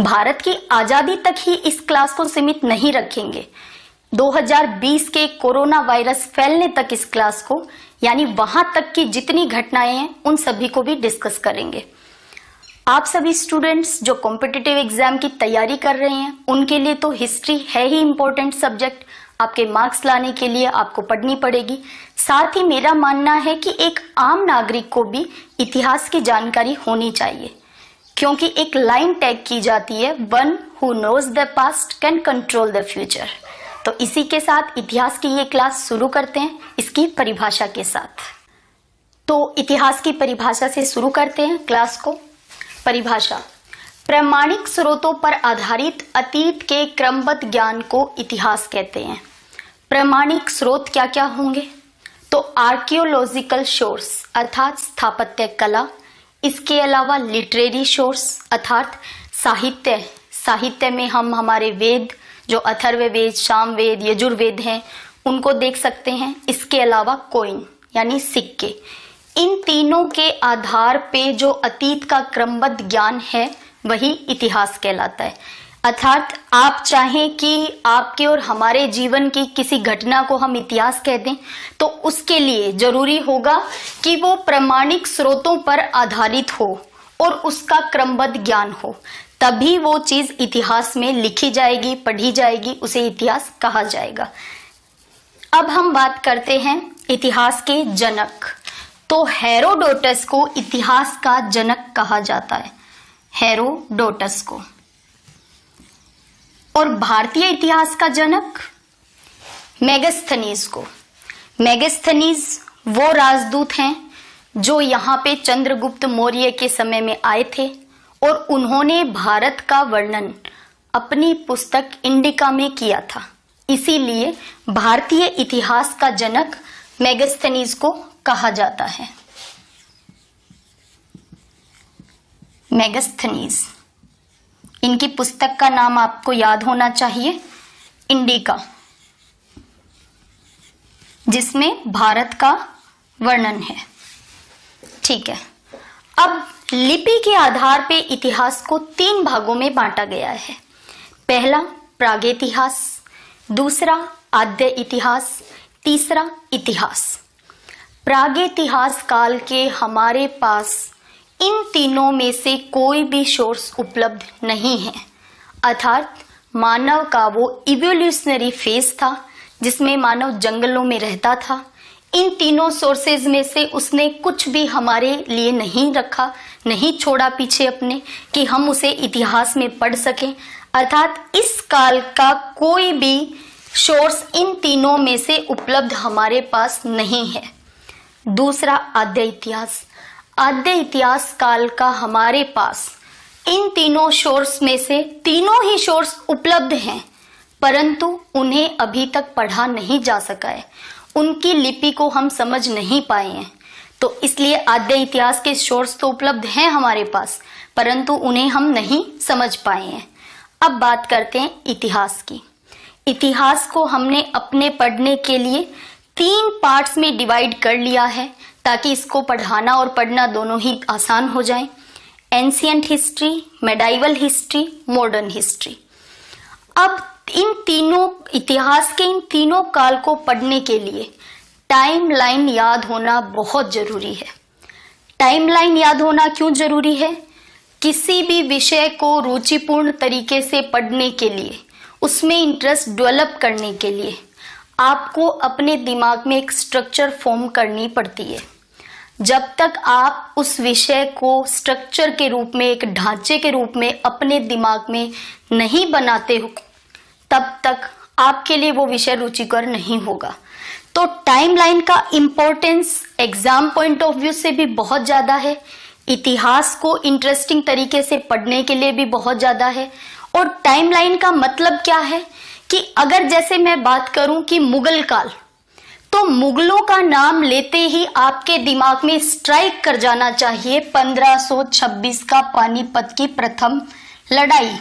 भारत की आजादी तक ही इस क्लास को सीमित नहीं रखेंगे। 2020 के कोरोना वायरस फैलने तक इस क्लास को, यानी वहां तक की जितनी घटनाएं हैं उन सभी को भी डिस्कस करेंगे। आप सभी स्टूडेंट्स जो कॉम्पिटिटिव एग्जाम की तैयारी कर रहे हैं उनके लिए तो हिस्ट्री है ही इम्पोर्टेंट सब्जेक्ट। आपके मार्क्स लाने के लिए आपको पढ़नी पड़ेगी। साथ ही मेरा मानना है कि एक आम नागरिक को भी इतिहास की जानकारी होनी चाहिए, क्योंकि एक लाइन टैग की जाती है, one who knows the past can control the future. तो इसी के साथ इतिहास की ये क्लास शुरू करते हैं, इसकी परिभाषा के साथ। तो इतिहास की परिभाषा से शुरू करते हैं क्लास को। परिभाषा: प्रामाणिक स्रोतों पर आधारित अतीत के क्रमबद्ध ज्ञान को इतिहास कहते हैं। प्रामाणिक स्रोत क्या क्या होंगे? तो आर्कियोलॉजिकल सोर्स अर्थात स्थापत्य कला, इसके अलावा लिटरेरी सोर्स अर्थात साहित्य में हम हमारे वेद जो अथर्ववेद, सामवेद, यजुर्वेद हैं उनको देख सकते हैं। इसके अलावा कॉइन यानी सिक्के। इन तीनों के आधार पे जो अतीत का क्रमबद्ध ज्ञान है वही इतिहास कहलाता है। अर्थात आप चाहें कि आपके और हमारे जीवन की किसी घटना को हम इतिहास कह दें तो उसके लिए जरूरी होगा कि वो प्रामाणिक स्रोतों पर आधारित हो और उसका क्रमबद्ध ज्ञान हो, तभी वो चीज इतिहास में लिखी जाएगी, पढ़ी जाएगी, उसे इतिहास कहा जाएगा। अब हम बात करते हैं इतिहास के जनक। तो हेरोडोटस को इतिहास का जनक कहा जाता है, हेरोडोटस को। और भारतीय इतिहास का जनक मेगास्थनीज को। मेगास्थनीज वो राजदूत हैं जो यहाँ पे चंद्रगुप्त मौर्य के समय में आए थे और उन्होंने भारत का वर्णन अपनी पुस्तक इंडिका में किया था। इसीलिए भारतीय इतिहास का जनक मेगास्थनीज को कहा जाता है। मेगास्थनीज, इनकी पुस्तक का नाम आपको याद होना चाहिए, इंडिका, जिसमें भारत का वर्णन है। ठीक है। अब लिपि के आधार पे इतिहास को 3 भागों में बांटा गया है। पहला प्रागैतिहास, दूसरा आद्य इतिहास, तीसरा इतिहास। प्रागैतिहास काल के हमारे पास इन तीनों में से कोई भी सोर्स उपलब्ध नहीं है। अर्थात मानव का वो इवोल्यूशनरी फेज था जिसमें मानव जंगलों में रहता था। इन तीनों सोर्सेज में से उसने कुछ भी हमारे लिए नहीं रखा, नहीं छोड़ा पीछे अपने, कि हम उसे इतिहास में पढ़ सकें। अर्थात इस काल का कोई भी सोर्स इन तीनों में से उपलब्ध हमारे पास नहीं है। दूसरा आद्य इतिहास। आद्य इतिहास काल का हमारे पास इन तीनों सोर्स में से तीनों ही सोर्स उपलब्ध हैं, परंतु उन्हें अभी तक पढ़ा नहीं जा सका है, उनकी लिपि को हम समझ नहीं पाए हैं। तो इसलिए आद्य इतिहास के सोर्स तो उपलब्ध हैं हमारे पास, परंतु उन्हें हम नहीं समझ पाए हैं। अब बात करते हैं इतिहास की। इतिहास को हमने अपने पढ़ने के लिए 3 पार्ट्स में डिवाइड कर लिया है ताकि इसको पढ़ाना और पढ़ना दोनों ही आसान हो जाए। Ancient history, medieval history, modern history. अब इन तीनों इतिहास के इन तीनों काल को पढ़ने के लिए टाइमलाइन याद होना बहुत जरूरी है। टाइमलाइन याद होना क्यों जरूरी है? किसी भी विषय को रुचिपूर्ण तरीके से पढ़ने के लिए, उसमें इंटरेस्ट डेवलप करने के लिए आपको अपने दिमाग में एक स्ट्रक्चर फॉर्म करनी पड़ती है। जब तक आप उस विषय को स्ट्रक्चर के रूप में, एक ढांचे के रूप में अपने दिमाग में नहीं बनाते हो, तब तक आपके लिए वो विषय रुचिकर नहीं होगा। तो टाइमलाइन का importance exam point of view से भी बहुत ज्यादा है, इतिहास को इंटरेस्टिंग तरीके से पढ़ने के लिए भी बहुत ज्यादा है। और टाइमलाइन का मतलब क्या है कि अगर जैसे मैं बात करूं कि मुगल काल, तो मुगलों का नाम लेते ही आपके दिमाग में स्ट्राइक कर जाना चाहिए 1526 का पानीपत की प्रथम लड़ाई,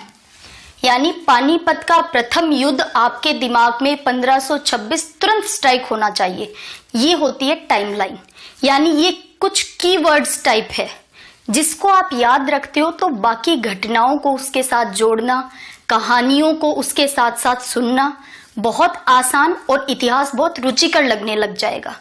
यानी पानीपत का प्रथम युद्ध आपके दिमाग में 1526 तुरंत स्ट्राइक होना चाहिए। ये होती है टाइमलाइन, यानी ये कुछ कीवर्ड्स टाइप है जिसको आप याद रखते हो तो बाकी घटनाओं को उसके साथ जोड़ना, कहानियों को उसके साथ साथ सुनना बहुत आसान और इतिहास बहुत रुचिकर लगने लग जाएगा।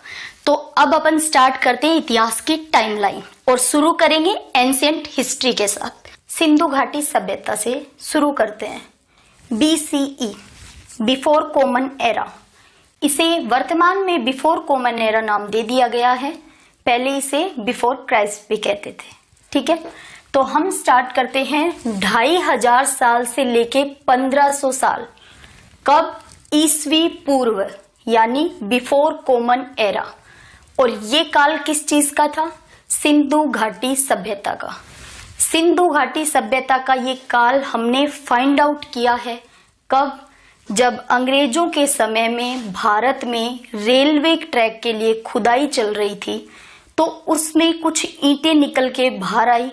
तो अब अपन स्टार्ट करते हैं इतिहास की टाइमलाइन और शुरू करेंगे एंशिएंट हिस्ट्री के साथ। सिंधु घाटी सभ्यता से शुरू करते हैं। BCE, बिफोर कॉमन एरा, इसे वर्तमान में बिफोर कॉमन एरा नाम दे दिया गया है। पहले इसे बिफोर क्राइस्ट भी कहते थे। ठीक है, तो हम स्टार्ट करते हैं 2500 साल से लेके 1500 साल। कब? ईसवी पूर्व, यानी बिफोर कॉमन एरा। और ये काल किस चीज का था? सिंधु घाटी सभ्यता का। सिंधु घाटी सभ्यता का ये काल हमने फाइंड आउट किया है। कब? जब अंग्रेजों के समय में भारत में रेलवे ट्रैक के लिए खुदाई चल रही थी, तो उसमें कुछ ईंटें निकल के बाहर आई,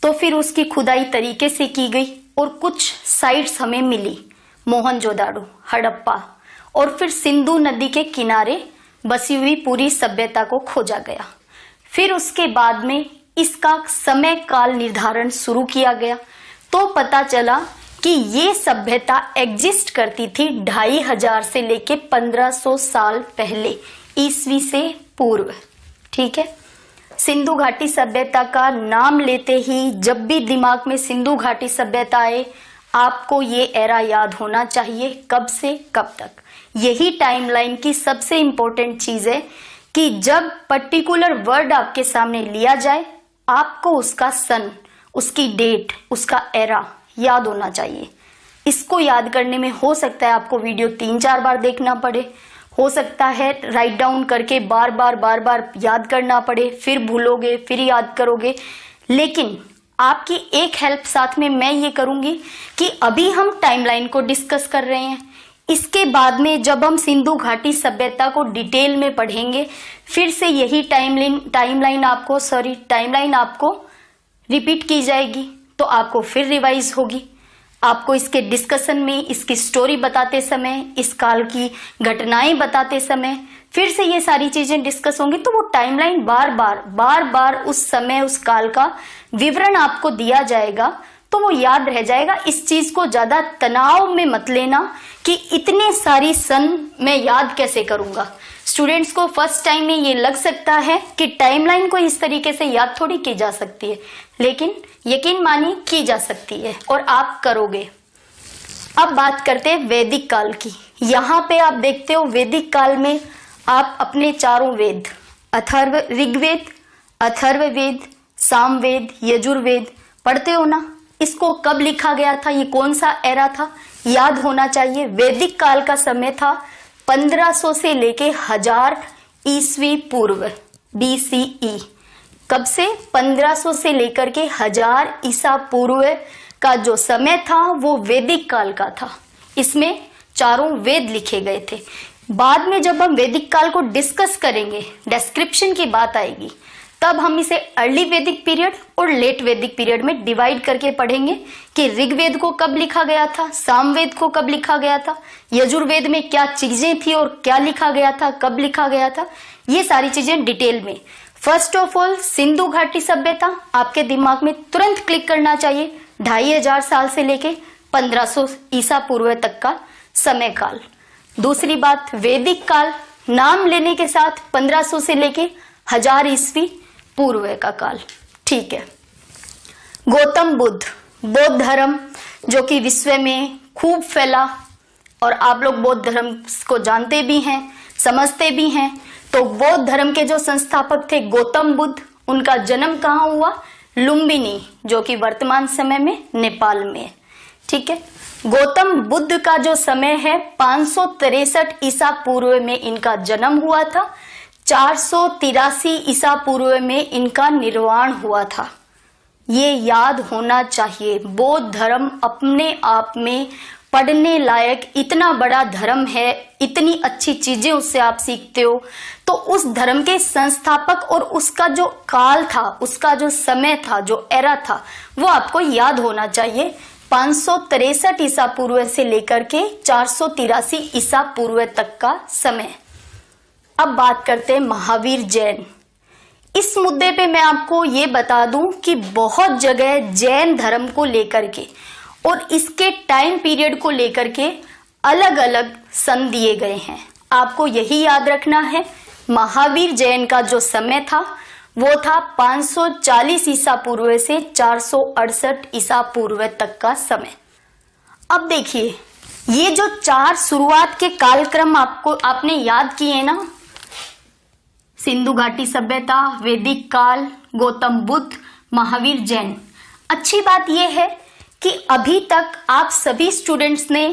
तो फिर उसकी खुदाई तरीके से की गई और कुछ साइट्स हमें मिली, मोहनजोदाड़ो, हड़प्पा, और फिर सिंधु नदी के किनारे बसी हुई पूरी सभ्यता को खोजा गया। फिर उसके बाद में इसका समय काल निर्धारण शुरू किया गया, तो पता चला कि ये सभ्यता एग्जिस्ट करती थी 2500 से लेके 1500 साल पहले, ईसवी से पूर्व। ठीक है, सिंधु घाटी सभ्यता का नाम लेते ही जब भी दिमाग में सिंधु घाटी सभ्यता आए, आपको ये एरा याद होना चाहिए। कब से कब तक? यही टाइमलाइन की सबसे इंपॉर्टेंट चीज है कि जब पर्टिकुलर वर्ड आपके सामने लिया जाए, आपको उसका सन, उसकी डेट, उसका एरा याद होना चाहिए। इसको याद करने में हो सकता है आपको वीडियो 3-4 बार देखना पड़े, हो सकता है राइट डाउन करके बार बार याद करना पड़े, फिर भूलोगे, फिर याद करोगे। लेकिन आपकी एक हेल्प साथ में मैं ये करूंगी कि अभी हम टाइमलाइन को डिस्कस कर रहे हैं, इसके बाद में जब हम सिंधु घाटी सभ्यता को डिटेल में पढ़ेंगे, फिर से यही टाइमलाइन आपको रिपीट की जाएगी, तो आपको फिर रिवाइज होगी। आपको इसके डिस्कशन में, इसकी स्टोरी बताते समय, इस काल की घटनाएं बताते समय फिर से ये सारी चीजें डिस्कस होंगी, तो वो टाइमलाइन बार बार उस समय, उस काल का विवरण आपको दिया जाएगा, तो वो याद रह जाएगा। इस चीज को ज्यादा तनाव में मत लेना कि इतने सारी सन मैं याद कैसे करूंगा। स्टूडेंट्स को फर्स्ट टाइम में ये लग सकता है कि टाइमलाइन को इस तरीके से याद थोड़ी की जा सकती है, लेकिन यकीन मानिए की जा सकती है और आप करोगे। अब बात करते हैं वैदिक काल की। यहाँ पे आप देखते हो वैदिक काल में आप अपने चारों वेद, ऋग्वेद, अथर्ववेद, सामवेद, यजुर्वेद पढ़ते हो ना। इसको कब लिखा गया था, ये कौन सा एरा था, याद होना चाहिए। वैदिक काल का समय था 1500 से लेके 1000 ईस्वी पूर्व, BCE। कब से? 1500 से लेकर के 1000 ईसा पूर्व का जो समय था वो वैदिक काल का था। इसमें चारों वेद लिखे गए थे। बाद में जब हम वैदिक काल को डिस्कस करेंगे, डिस्क्रिप्शन की बात आएगी, तब हम इसे अर्ली वैदिक पीरियड और लेट वैदिक पीरियड में डिवाइड करके पढ़ेंगे कि ऋग्वेद को कब लिखा गया था, सामवेद को कब लिखा गया था, यजुर्वेद में क्या चीजें थी और क्या लिखा गया था, कब लिखा गया था, ये सारी चीजें डिटेल में। फर्स्ट ऑफ ऑल सिंधु घाटी सभ्यता आपके दिमाग में तुरंत क्लिक करना चाहिए। 2500 साल से लेके 1500 ईसा पूर्व तक का समय काल। दूसरी बात, वैदिक काल नाम लेने के साथ 1500 से लेके 1000 ईस्वी पूर्व का काल। ठीक है, गौतम बुद्ध, बौद्ध धर्म जो कि विश्व में खूब फैला, और आप लोग बौद्ध धर्म को जानते भी हैं, समझते भी हैं। तो बौद्ध धर्म के जो संस्थापक थे गौतम बुद्ध, उनका जन्म कहाँ हुआ? लुम्बिनी, जो कि वर्तमान समय में नेपाल में है। ठीक है, गौतम बुद्ध का जो समय है 563 ईसा पूर्व में इनका जन्म हुआ था, 483 ईसा पूर्व में इनका निर्वाण हुआ था। ये याद होना चाहिए। बौद्ध धर्म अपने आप में पढ़ने लायक इतना बड़ा धर्म है, इतनी अच्छी चीजें उससे आप सीखते हो। तो उस धर्म के संस्थापक और उसका जो काल था, उसका जो समय था, जो एरा था, वो आपको याद होना चाहिए। 563 ईसा पूर्व से लेकर के 483 ईसा पूर्व तक का समय। अब बात करते हैं महावीर जैन। इस मुद्दे पे मैं आपको ये बता दूं कि बहुत जगह जैन धर्म को लेकर के और इसके टाइम पीरियड को लेकर के अलग अलग सन दिए गए हैं। आपको यही याद रखना है, महावीर जैन का जो समय था वो था 540 ईसा पूर्व से 468 ईसा पूर्व तक का समय। अब देखिए, ये जो 4 शुरुआत के कालक्रम आपने याद किए ना, सिंधु घाटी सभ्यता, वैदिक काल, गौतम बुद्ध, महावीर जैन। अच्छी बात यह है कि अभी तक आप सभी स्टूडेंट्स ने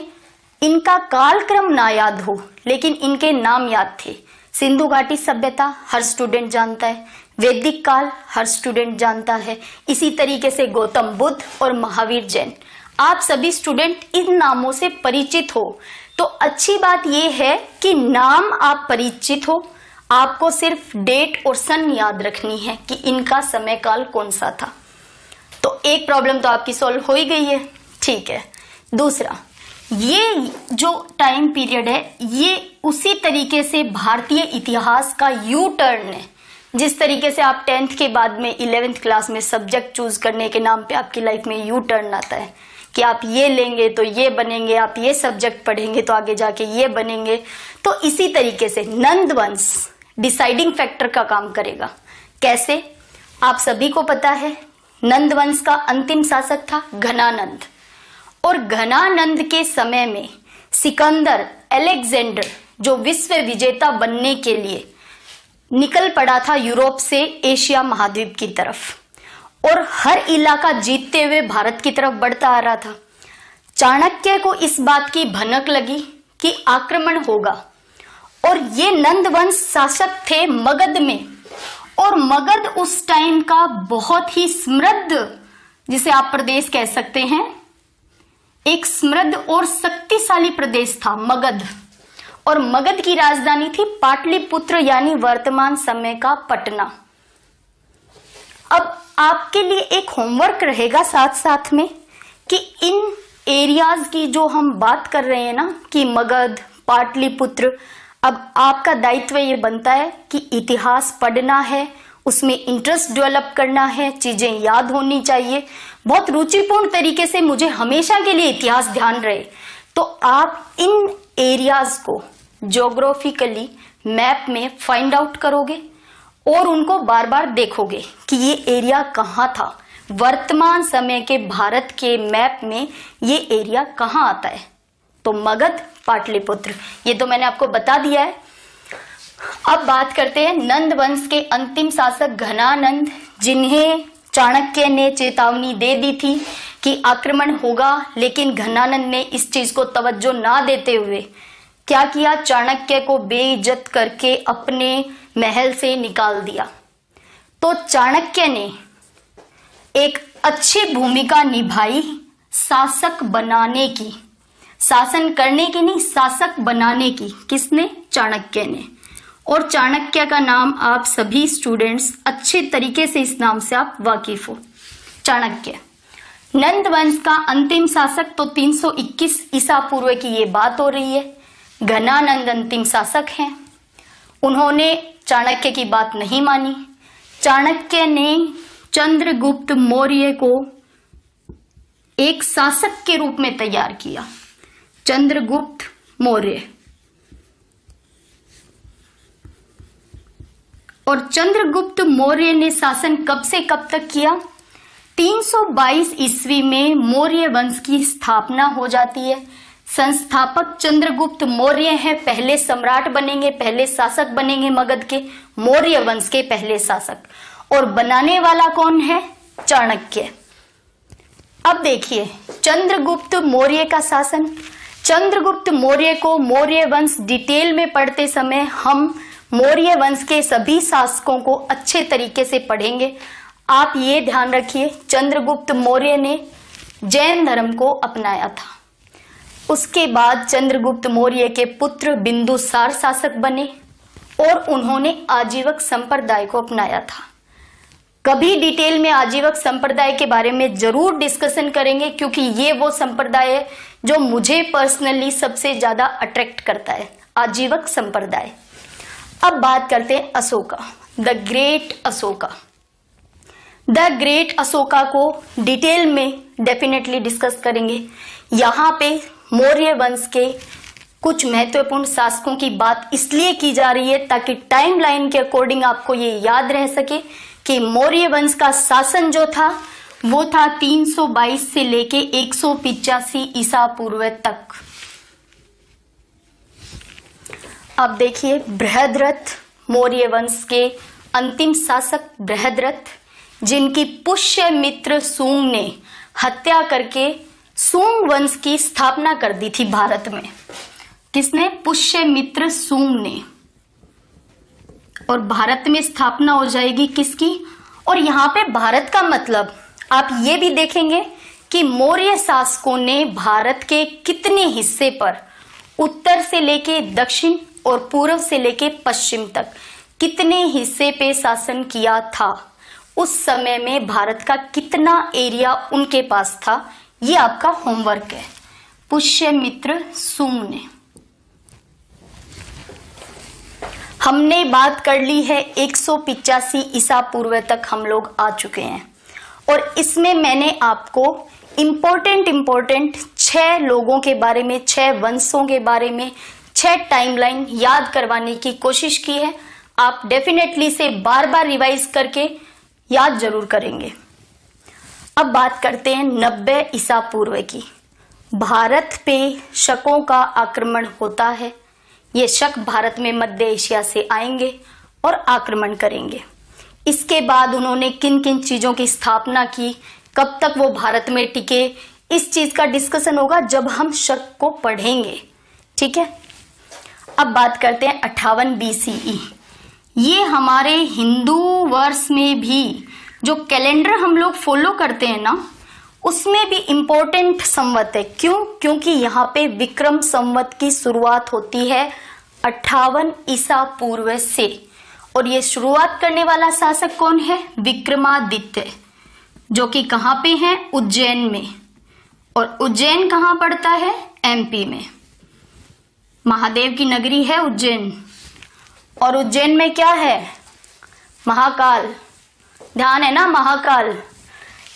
इनका कालक्रम ना याद हो, लेकिन इनके नाम याद थे। सिंधु घाटी सभ्यता हर स्टूडेंट जानता है, वैदिक काल हर स्टूडेंट जानता है, इसी तरीके से गौतम बुद्ध और महावीर जैन। आप सभी स्टूडेंट इन नामों से परिचित हो। तो अच्छी बात यह है कि नाम आप परिचित हो, आपको सिर्फ डेट और सन याद रखनी है कि इनका समय काल कौन सा था। तो एक प्रॉब्लम तो आपकी सॉल्व हो ही गई है। ठीक है, दूसरा, ये जो टाइम पीरियड है ये उसी तरीके से भारतीय इतिहास का यू टर्न है। जिस तरीके से आप 10th के बाद में 11th क्लास में सब्जेक्ट चूज करने के नाम पे आपकी लाइफ में यू टर्न आता है कि आप ये लेंगे तो ये बनेंगे, आप ये सब्जेक्ट पढ़ेंगे तो आगे जाके ये बनेंगे। तो इसी तरीके से नंद वंश डिसाइडिंग फैक्टर का काम करेगा। कैसे? आप सभी को पता है, नंद वंश का अंतिम शासक था घनानंद, और घनानंद के समय में सिकंदर अलेक्जेंडर जो विश्व विजेता बनने के लिए निकल पड़ा था यूरोप से एशिया महाद्वीप की तरफ, और हर इलाका जीतते हुए भारत की तरफ बढ़ता आ रहा था। चाणक्य को इस बात की भनक लगी कि आक्रमण होगा, और ये नंद वंश शासक थे मगध में, और मगध उस टाइम का बहुत ही समृद्ध, जिसे आप प्रदेश कह सकते हैं, एक समृद्ध और शक्तिशाली प्रदेश था मगध। और मगध की राजधानी थी पाटलिपुत्र, यानी वर्तमान समय का पटना। अब आपके लिए एक होमवर्क रहेगा साथ साथ में कि इन एरियाज की जो हम बात कर रहे हैं ना कि मगध, पाटलिपुत्र, अब आपका दायित्व ये बनता है कि इतिहास पढ़ना है, उसमें इंटरेस्ट डेवलप करना है, चीजें याद होनी चाहिए, बहुत रुचिपूर्ण तरीके से मुझे हमेशा के लिए इतिहास ध्यान रहे। तो आप इन एरियाज को ज्योग्राफिकली मैप में फाइंड आउट करोगे और उनको बार बार देखोगे कि ये एरिया कहाँ था। वर्तमान समय के भारत के मैप में ये एरिया कहाँ आता है? तो मगध, पाटलिपुत्र, ये तो मैंने आपको बता दिया है। अब बात करते हैं नंद वंश के अंतिम शासक घनानंद, जिन्हें चाणक्य ने चेतावनी दे दी थी कि आक्रमण होगा, लेकिन घनानंद ने इस चीज को तवज्जो ना देते हुए क्या किया? चाणक्य को बेइज्जत करके अपने महल से निकाल दिया। तो चाणक्य ने एक अच्छी भूमिका निभाई शासक बनाने की, शासन करने की नहीं, शासक बनाने की। किसने? चाणक्य ने। और चाणक्य का नाम आप सभी स्टूडेंट्स अच्छे तरीके से, इस नाम से आप वाकिफ हो, चाणक्य। नंद वंश का अंतिम शासक तो 321 ईसा पूर्व की ये बात हो रही है। घनानंद अंतिम शासक हैं, उन्होंने चाणक्य की बात नहीं मानी। चाणक्य ने चंद्रगुप्त मौर्य को एक शासक के रूप में तैयार किया। चंद्रगुप्त मौर्य, और चंद्रगुप्त मौर्य ने शासन कब से कब तक किया? 322 ईस्वी में मौर्य वंश की स्थापना हो जाती है। संस्थापक चंद्रगुप्त मौर्य हैं, पहले सम्राट बनेंगे, पहले शासक बनेंगे मगध के, मौर्य वंश के पहले शासक। और बनाने वाला कौन है? चाणक्य। अब देखिए चंद्रगुप्त मौर्य का शासन, चंद्रगुप्त मौर्य को मौर्य वंश डिटेल में पढ़ते समय हम मौर्य वंश के सभी शासकों को अच्छे तरीके से पढ़ेंगे। आप ये ध्यान रखिए, चंद्रगुप्त मौर्य ने जैन धर्म को अपनाया था। उसके बाद चंद्रगुप्त मौर्य के पुत्र बिंदुसार शासक बने और उन्होंने आजीवक संप्रदाय को अपनाया था। कभी डिटेल में आजीवक संप्रदाय के बारे में जरूर डिस्कशन करेंगे, क्योंकि ये वो संप्रदाय है जो मुझे पर्सनली सबसे ज्यादा अट्रैक्ट करता है, आजीवक संप्रदाय। अब बात करते हैं Ashoka. The great Ashoka. The great Ashoka को डिटेल में डेफिनेटली डिस्कस करेंगे। यहाँ पे मौर्य वंश के कुछ महत्वपूर्ण शासकों की बात इसलिए की जा रही है ताकि टाइमलाइन के अकॉर्डिंग आपको ये याद रह सके कि मौर्य वंश का शासन जो था वो था 322 से लेके 185 ईसा पूर्व तक। अब देखिए बृहद्रथ, मौर्य वंश के अंतिम शासक बृहद्रथ, जिनकी पुष्यमित्र सूंग ने हत्या करके सूंग वंश की स्थापना कर दी थी भारत में। किसने? पुष्यमित्र सूंग ने। और भारत में स्थापना हो जाएगी किसकी? और यहाँ पे भारत का मतलब आप ये भी देखेंगे कि मौर्य शासकों ने भारत के कितने हिस्से पर, उत्तर से लेके दक्षिण और पूर्व से लेके पश्चिम तक कितने हिस्से पे शासन किया था, उस समय में भारत का कितना एरिया उनके पास था, ये आपका होमवर्क है। पुष्यमित्र सूंग ने। हमने बात कर ली है 185 ईसा पूर्व तक हम लोग आ चुके हैं और इसमें मैंने आपको इम्पोर्टेंट 6 लोगों के बारे में, 6 वंशों के बारे में, 6 टाइमलाइन याद करवाने की कोशिश की है। आप डेफिनेटली इसे बार बार रिवाइज करके याद जरूर करेंगे। अब बात करते हैं 90 ईसा पूर्व की। भारत पे शकों का आक्रमण होता है। ये शक भारत में मध्य एशिया से आएंगे और आक्रमण करेंगे। इसके बाद उन्होंने किन किन चीजों की स्थापना की, कब तक वो भारत में टिके, इस चीज का डिस्कशन होगा जब हम शक को पढ़ेंगे। ठीक है। अब बात करते हैं 58 BCE। ये हमारे हिंदू वर्ष में भी जो कैलेंडर हम लोग फॉलो करते हैं ना, उसमें भी इंपॉर्टेंट संवत है। क्यों? क्योंकि यहाँ पे विक्रम संवत की शुरुआत होती है 58 ईसा पूर्व से। और ये शुरुआत करने वाला शासक कौन है? विक्रमादित्य, जो कि कहाँ पे है? उज्जैन में। और उज्जैन कहाँ पड़ता है? MP में। महादेव की नगरी है उज्जैन। और उज्जैन में क्या है? महाकाल। ध्यान है ना, महाकाल।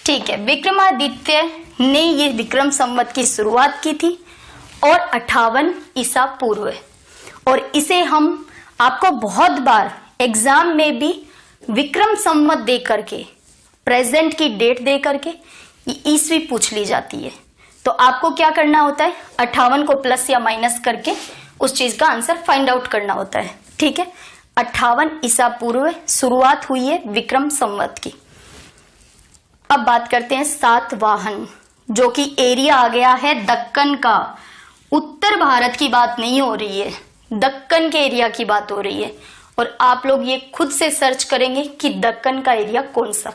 ठीक है। विक्रमादित्य ने ये विक्रम संवत की शुरुआत की थी और 58 ईसा पूर्व। और इसे हम आपको बहुत बार एग्जाम में भी विक्रम संवत दे करके, प्रेजेंट की डेट दे करके ईस्वी पूछ ली जाती है। तो आपको क्या करना होता है? 58 को प्लस या माइनस करके उस चीज का आंसर फाइंड आउट करना होता है। ठीक है। 58 ईसा पूर्व शुरुआत हुई है विक्रम संवत की। अब बात करते हैं सातवाहन, जो कि एरिया आ गया है दक्कन का। उत्तर भारत की बात नहीं हो रही है, दक्कन के एरिया की बात हो रही है। और आप लोग ये खुद से सर्च करेंगे कि दक्कन का एरिया कौन सा,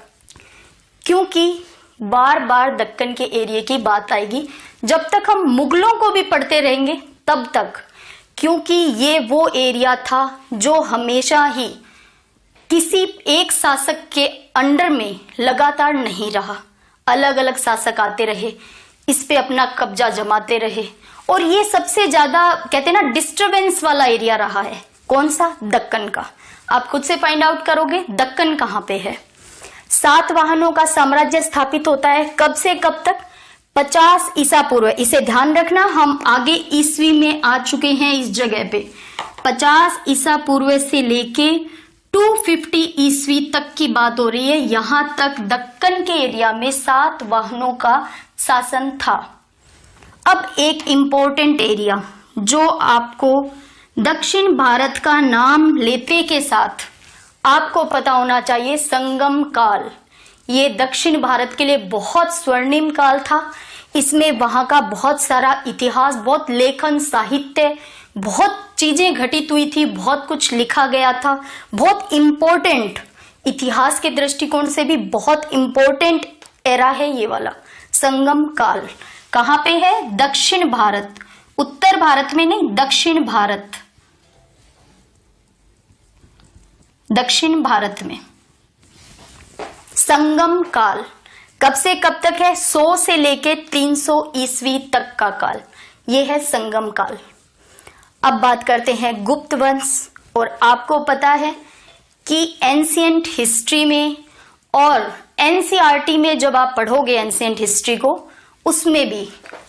क्योंकि बार बार दक्कन के एरिया की बात आएगी जब तक हम मुगलों को भी पढ़ते रहेंगे तब तक, क्योंकि ये वो एरिया था जो हमेशा ही किसी एक शासक के अंडर में लगातार नहीं रहा। अलग अलग शासक आते रहे, इस पे अपना कब्जा जमाते रहे और ये सबसे ज्यादा कहते हैं ना डिस्टरबेंस वाला एरिया रहा है। कौन सा? दक्कन का। आप खुद से फाइंड आउट करोगे दक्कन कहाँ पे है। सातवाहनों का साम्राज्य स्थापित होता है कब से कब तक? 50 ईसा पूर्व। इसे ध्यान रखना, हम आगे ईस्वी में आ चुके हैं इस जगह पे। 50 ईसा पूर्व से लेके 250 ईस्वी तक की बात हो रही है। यहां तक दक्कन के एरिया में सातवाहनों का शासन था। अब एक इंपॉर्टेंट एरिया जो आपको दक्षिण भारत का नाम लेते के साथ आपको पता होना चाहिए, संगम काल। ये दक्षिण भारत के लिए बहुत स्वर्णिम काल था। इसमें वहां का बहुत सारा इतिहास, बहुत लेखन, साहित्य, बहुत चीजें घटित हुई थी, बहुत कुछ लिखा गया था। बहुत इंपॉर्टेंट, इतिहास के दृष्टिकोण से भी बहुत इंपॉर्टेंट एरा है ये वाला संगम काल। कहां पे है? दक्षिण भारत, उत्तर भारत में नहीं, दक्षिण भारत, दक्षिण भारत में संगम काल कब से कब तक है? 100 से लेके 300 ईस्वी तक का काल, ये है संगम काल। अब बात करते हैं गुप्त वंश। और आपको पता है कि एंशिएंट हिस्ट्री में और एनसीईआरटी में जब आप पढ़ोगे एंशिएंट हिस्ट्री को, उसमें भी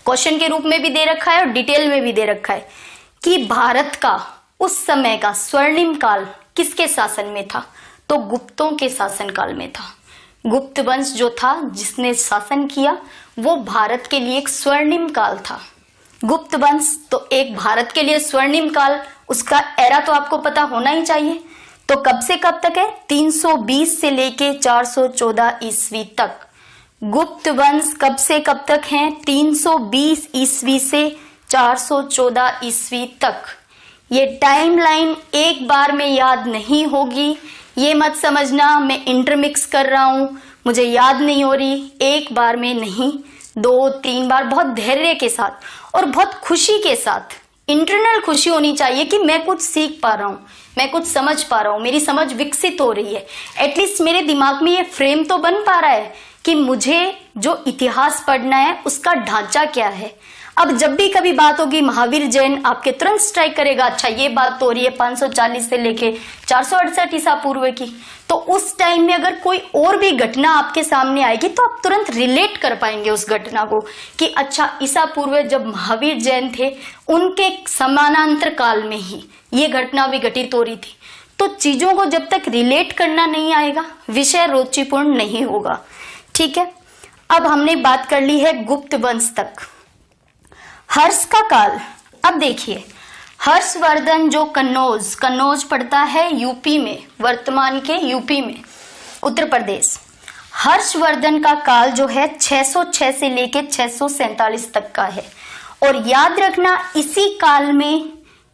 क्वेश्चन के रूप में भी दे रखा है और डिटेल में भी दे रखा है कि भारत का उस समय का स्वर्णिम काल किसके शासन में था, तो गुप्तों के शासन काल में था। गुप्त वंश जो था जिसने शासन किया वो भारत के लिए एक स्वर्णिम काल था। गुप्त वंश तो एक भारत के लिए स्वर्णिम काल, उसका एरा तो आपको पता होना ही चाहिए। तो कब से कब तक है? 320 से लेके 414 ईस्वी तक। गुप्त वंश कब से कब तक है? 320 ईस्वी से 414 ईस्वी तक। ये टाइमलाइन एक बार में याद नहीं होगी, ये मत समझना मैं इंटरमिक्स कर रहा हूं, मुझे याद नहीं हो रही। एक बार में नहीं, 2-3 बार बहुत धैर्य के साथ और बहुत खुशी के साथ, इंटरनल खुशी होनी चाहिए कि मैं कुछ सीख पा रहा हूं, मैं कुछ समझ पा रहा हूं, मेरी समझ विकसित हो रही है। एटलीस्ट मेरे दिमाग में ये फ्रेम तो बन पा रहा है कि मुझे जो इतिहास पढ़ना है उसका ढांचा क्या है। अब जब भी कभी बात होगी महावीर जैन, आपके तुरंत स्ट्राइक करेगा, अच्छा ये बात तो हो रही है 540 से लेके 468 ईसा पूर्व की। तो उस टाइम में अगर कोई और भी घटना आपके सामने आएगी तो आप तुरंत रिलेट कर पाएंगे उस घटना को कि अच्छा ईसा पूर्व जब महावीर जैन थे उनके समानांतर काल में ही ये घटना भी घटित हो रही थी। तो चीजों को जब तक रिलेट करना नहीं आएगा विषय रुचिपूर्ण नहीं होगा। ठीक है, अब हमने बात कर ली है गुप्त वंश तक। हर्ष का काल, अब देखिए हर्षवर्धन जो कन्नौज पड़ता है यूपी में, वर्तमान के यूपी में, उत्तर प्रदेश। हर्षवर्धन का काल जो है 606 से लेके 647 तक का है। और याद रखना इसी काल में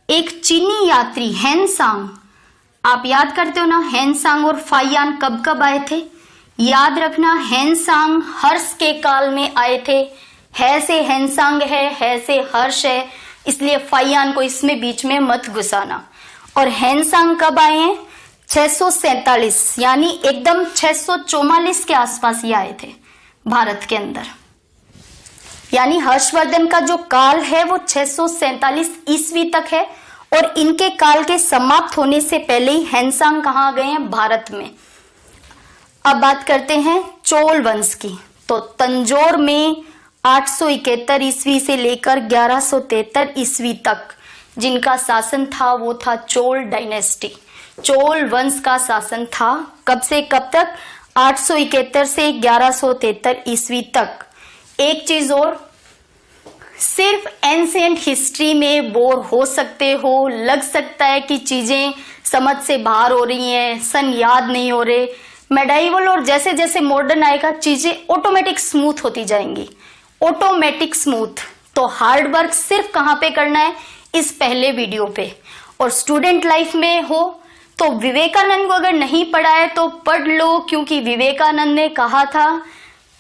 एक चीनी यात्री हेनसांग, आप याद करते हो ना, हेनसांग और फाइयान कब कब आए थे? याद रखना हेनसांग हर्ष के काल में आए थे। है से हेनसांग है से हर्ष है, इसलिए फाइयान को इसमें बीच में मत घुसाना। और हेनसांग कब आए हैं? 647, यानी एकदम 644 के आसपास ही आए थे भारत के अंदर। यानी हर्षवर्धन का जो काल है वो 647 ईस्वी तक है और इनके काल के समाप्त होने से पहले ही हेनसांग कहाँ गए हैं? भारत में। अब बात करते हैं चोल वंश की। तो तंजौर में 871 ईस्वी से लेकर 1173 ईस्वी तक जिनका शासन था वो था चोल डायनेस्टी। चोल वंश का शासन था कब से कब तक? 871 से 1173 ईस्वी तक। एक चीज और, सिर्फ एंशिएंट हिस्ट्री में बोर हो सकते हो, लग सकता है कि चीजें समझ से बाहर हो रही हैं, सन याद नहीं हो रहे। मेडाइवल और जैसे जैसे मॉडर्न आएगा चीजें ऑटोमेटिक स्मूथ होती जाएंगी, ऑटोमेटिक स्मूथ। तो हार्ड वर्क सिर्फ कहां पे करना है? इस पहले वीडियो पे। और स्टूडेंट लाइफ में हो तो विवेकानंद को अगर नहीं पढ़ा है तो पढ़ लो, क्योंकि विवेकानंद ने कहा था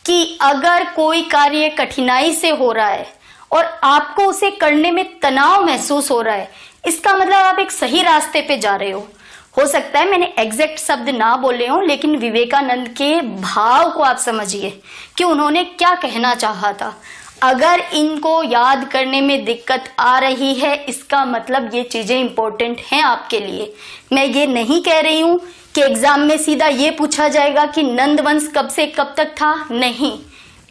कि अगर कोई कार्य कठिनाई से हो रहा है और आपको उसे करने में तनाव महसूस हो रहा है, इसका मतलब आप एक सही रास्ते पे जा रहे हो सकता है मैंने एग्जैक्ट शब्द ना बोले हो, लेकिन विवेकानंद के भाव को आप समझिए कि उन्होंने क्या कहना चाहा था। अगर इनको याद करने में दिक्कत आ रही है इसका मतलब ये चीजें इंपॉर्टेंट हैं आपके लिए। मैं ये नहीं कह रही हूं कि एग्जाम में सीधा ये पूछा जाएगा कि नंद वंश कब से कब तक था, नहीं।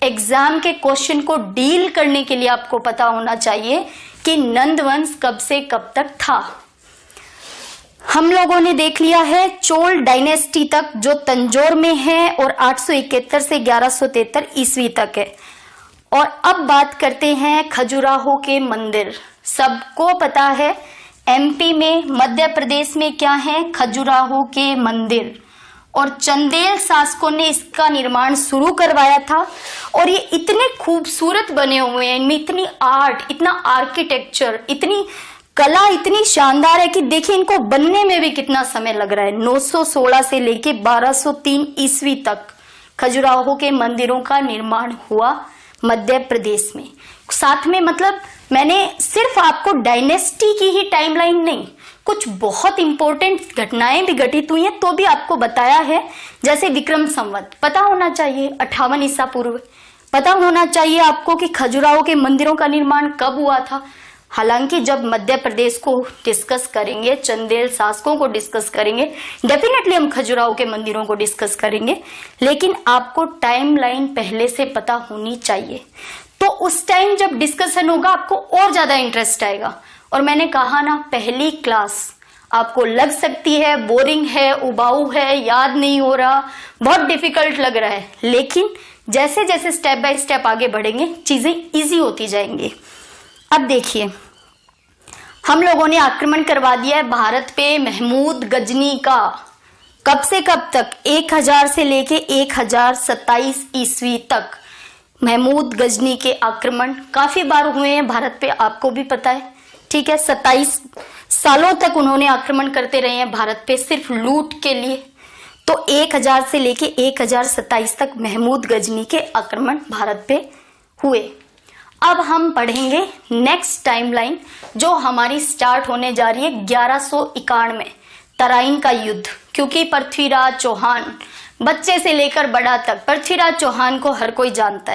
एग्जाम के क्वेश्चन को डील करने के लिए आपको पता होना चाहिए कि नंद वंश कब से कब तक था। हम लोगों ने देख लिया है चोल डायनेस्टी तक जो तंजौर में है और 871 से 1173 ईस्वी तक है। और अब बात करते हैं खजुराहो के मंदिर। सबको पता है एमपी में, मध्य प्रदेश में क्या है? खजुराहो के मंदिर। और चंदेल शासकों ने इसका निर्माण शुरू करवाया था और ये इतने खूबसूरत बने हुए हैं, इनमें इतनी आर्ट, इतना आर्किटेक्चर, इतनी कला इतनी शानदार है कि देखिए इनको बनने में भी कितना समय लग रहा है। 916 से लेके 1203 ईस्वी तक खजुराहो के मंदिरों का निर्माण हुआ मध्य प्रदेश में। साथ में मतलब मैंने सिर्फ आपको डायनेस्टी की ही टाइमलाइन नहीं, कुछ बहुत इंपॉर्टेंट घटनाएं भी घटित हुई हैं तो भी आपको बताया है। जैसे विक्रम संवत पता होना चाहिए, 58 ईसा पूर्व। पता होना चाहिए आपको कि खजुराहो के मंदिरों का निर्माण कब हुआ था। हालांकि जब मध्य प्रदेश को डिस्कस करेंगे, चंदेल शासकों को डिस्कस करेंगे, डेफिनेटली हम खजुराहो के मंदिरों को डिस्कस करेंगे, लेकिन आपको टाइमलाइन पहले से पता होनी चाहिए। तो उस टाइम जब डिस्कशन होगा आपको और ज्यादा इंटरेस्ट आएगा। और मैंने कहा ना, पहली क्लास आपको लग सकती है बोरिंग है, उबाऊ है, याद नहीं हो रहा, बहुत डिफिकल्ट लग रहा है, लेकिन जैसे जैसे स्टेप बाय स्टेप आगे बढ़ेंगे चीजें इजी होती जाएंगी। अब देखिए, हम लोगों ने आक्रमण करवा दिया है भारत पे महमूद गजनी का। कब से कब तक? 1000 से लेके 1027 ईस्वी तक महमूद गजनी के आक्रमण काफी बार हुए हैं भारत पे, आपको भी पता है, ठीक है। 27 सालों तक उन्होंने आक्रमण करते रहे हैं भारत पे सिर्फ लूट के लिए। तो 1000 से लेके 1027 तक महमूद गजनी के आक्रमण भारत पे हुए। अब हम पढ़ेंगे नेक्स्ट टाइमलाइन जो हमारी स्टार्ट होने जा रही है 1191 तराइन का युद्ध। क्योंकि पृथ्वीराज चौहान, बच्चे से लेकर बड़ा तक पृथ्वीराज चौहान को हर कोई जानता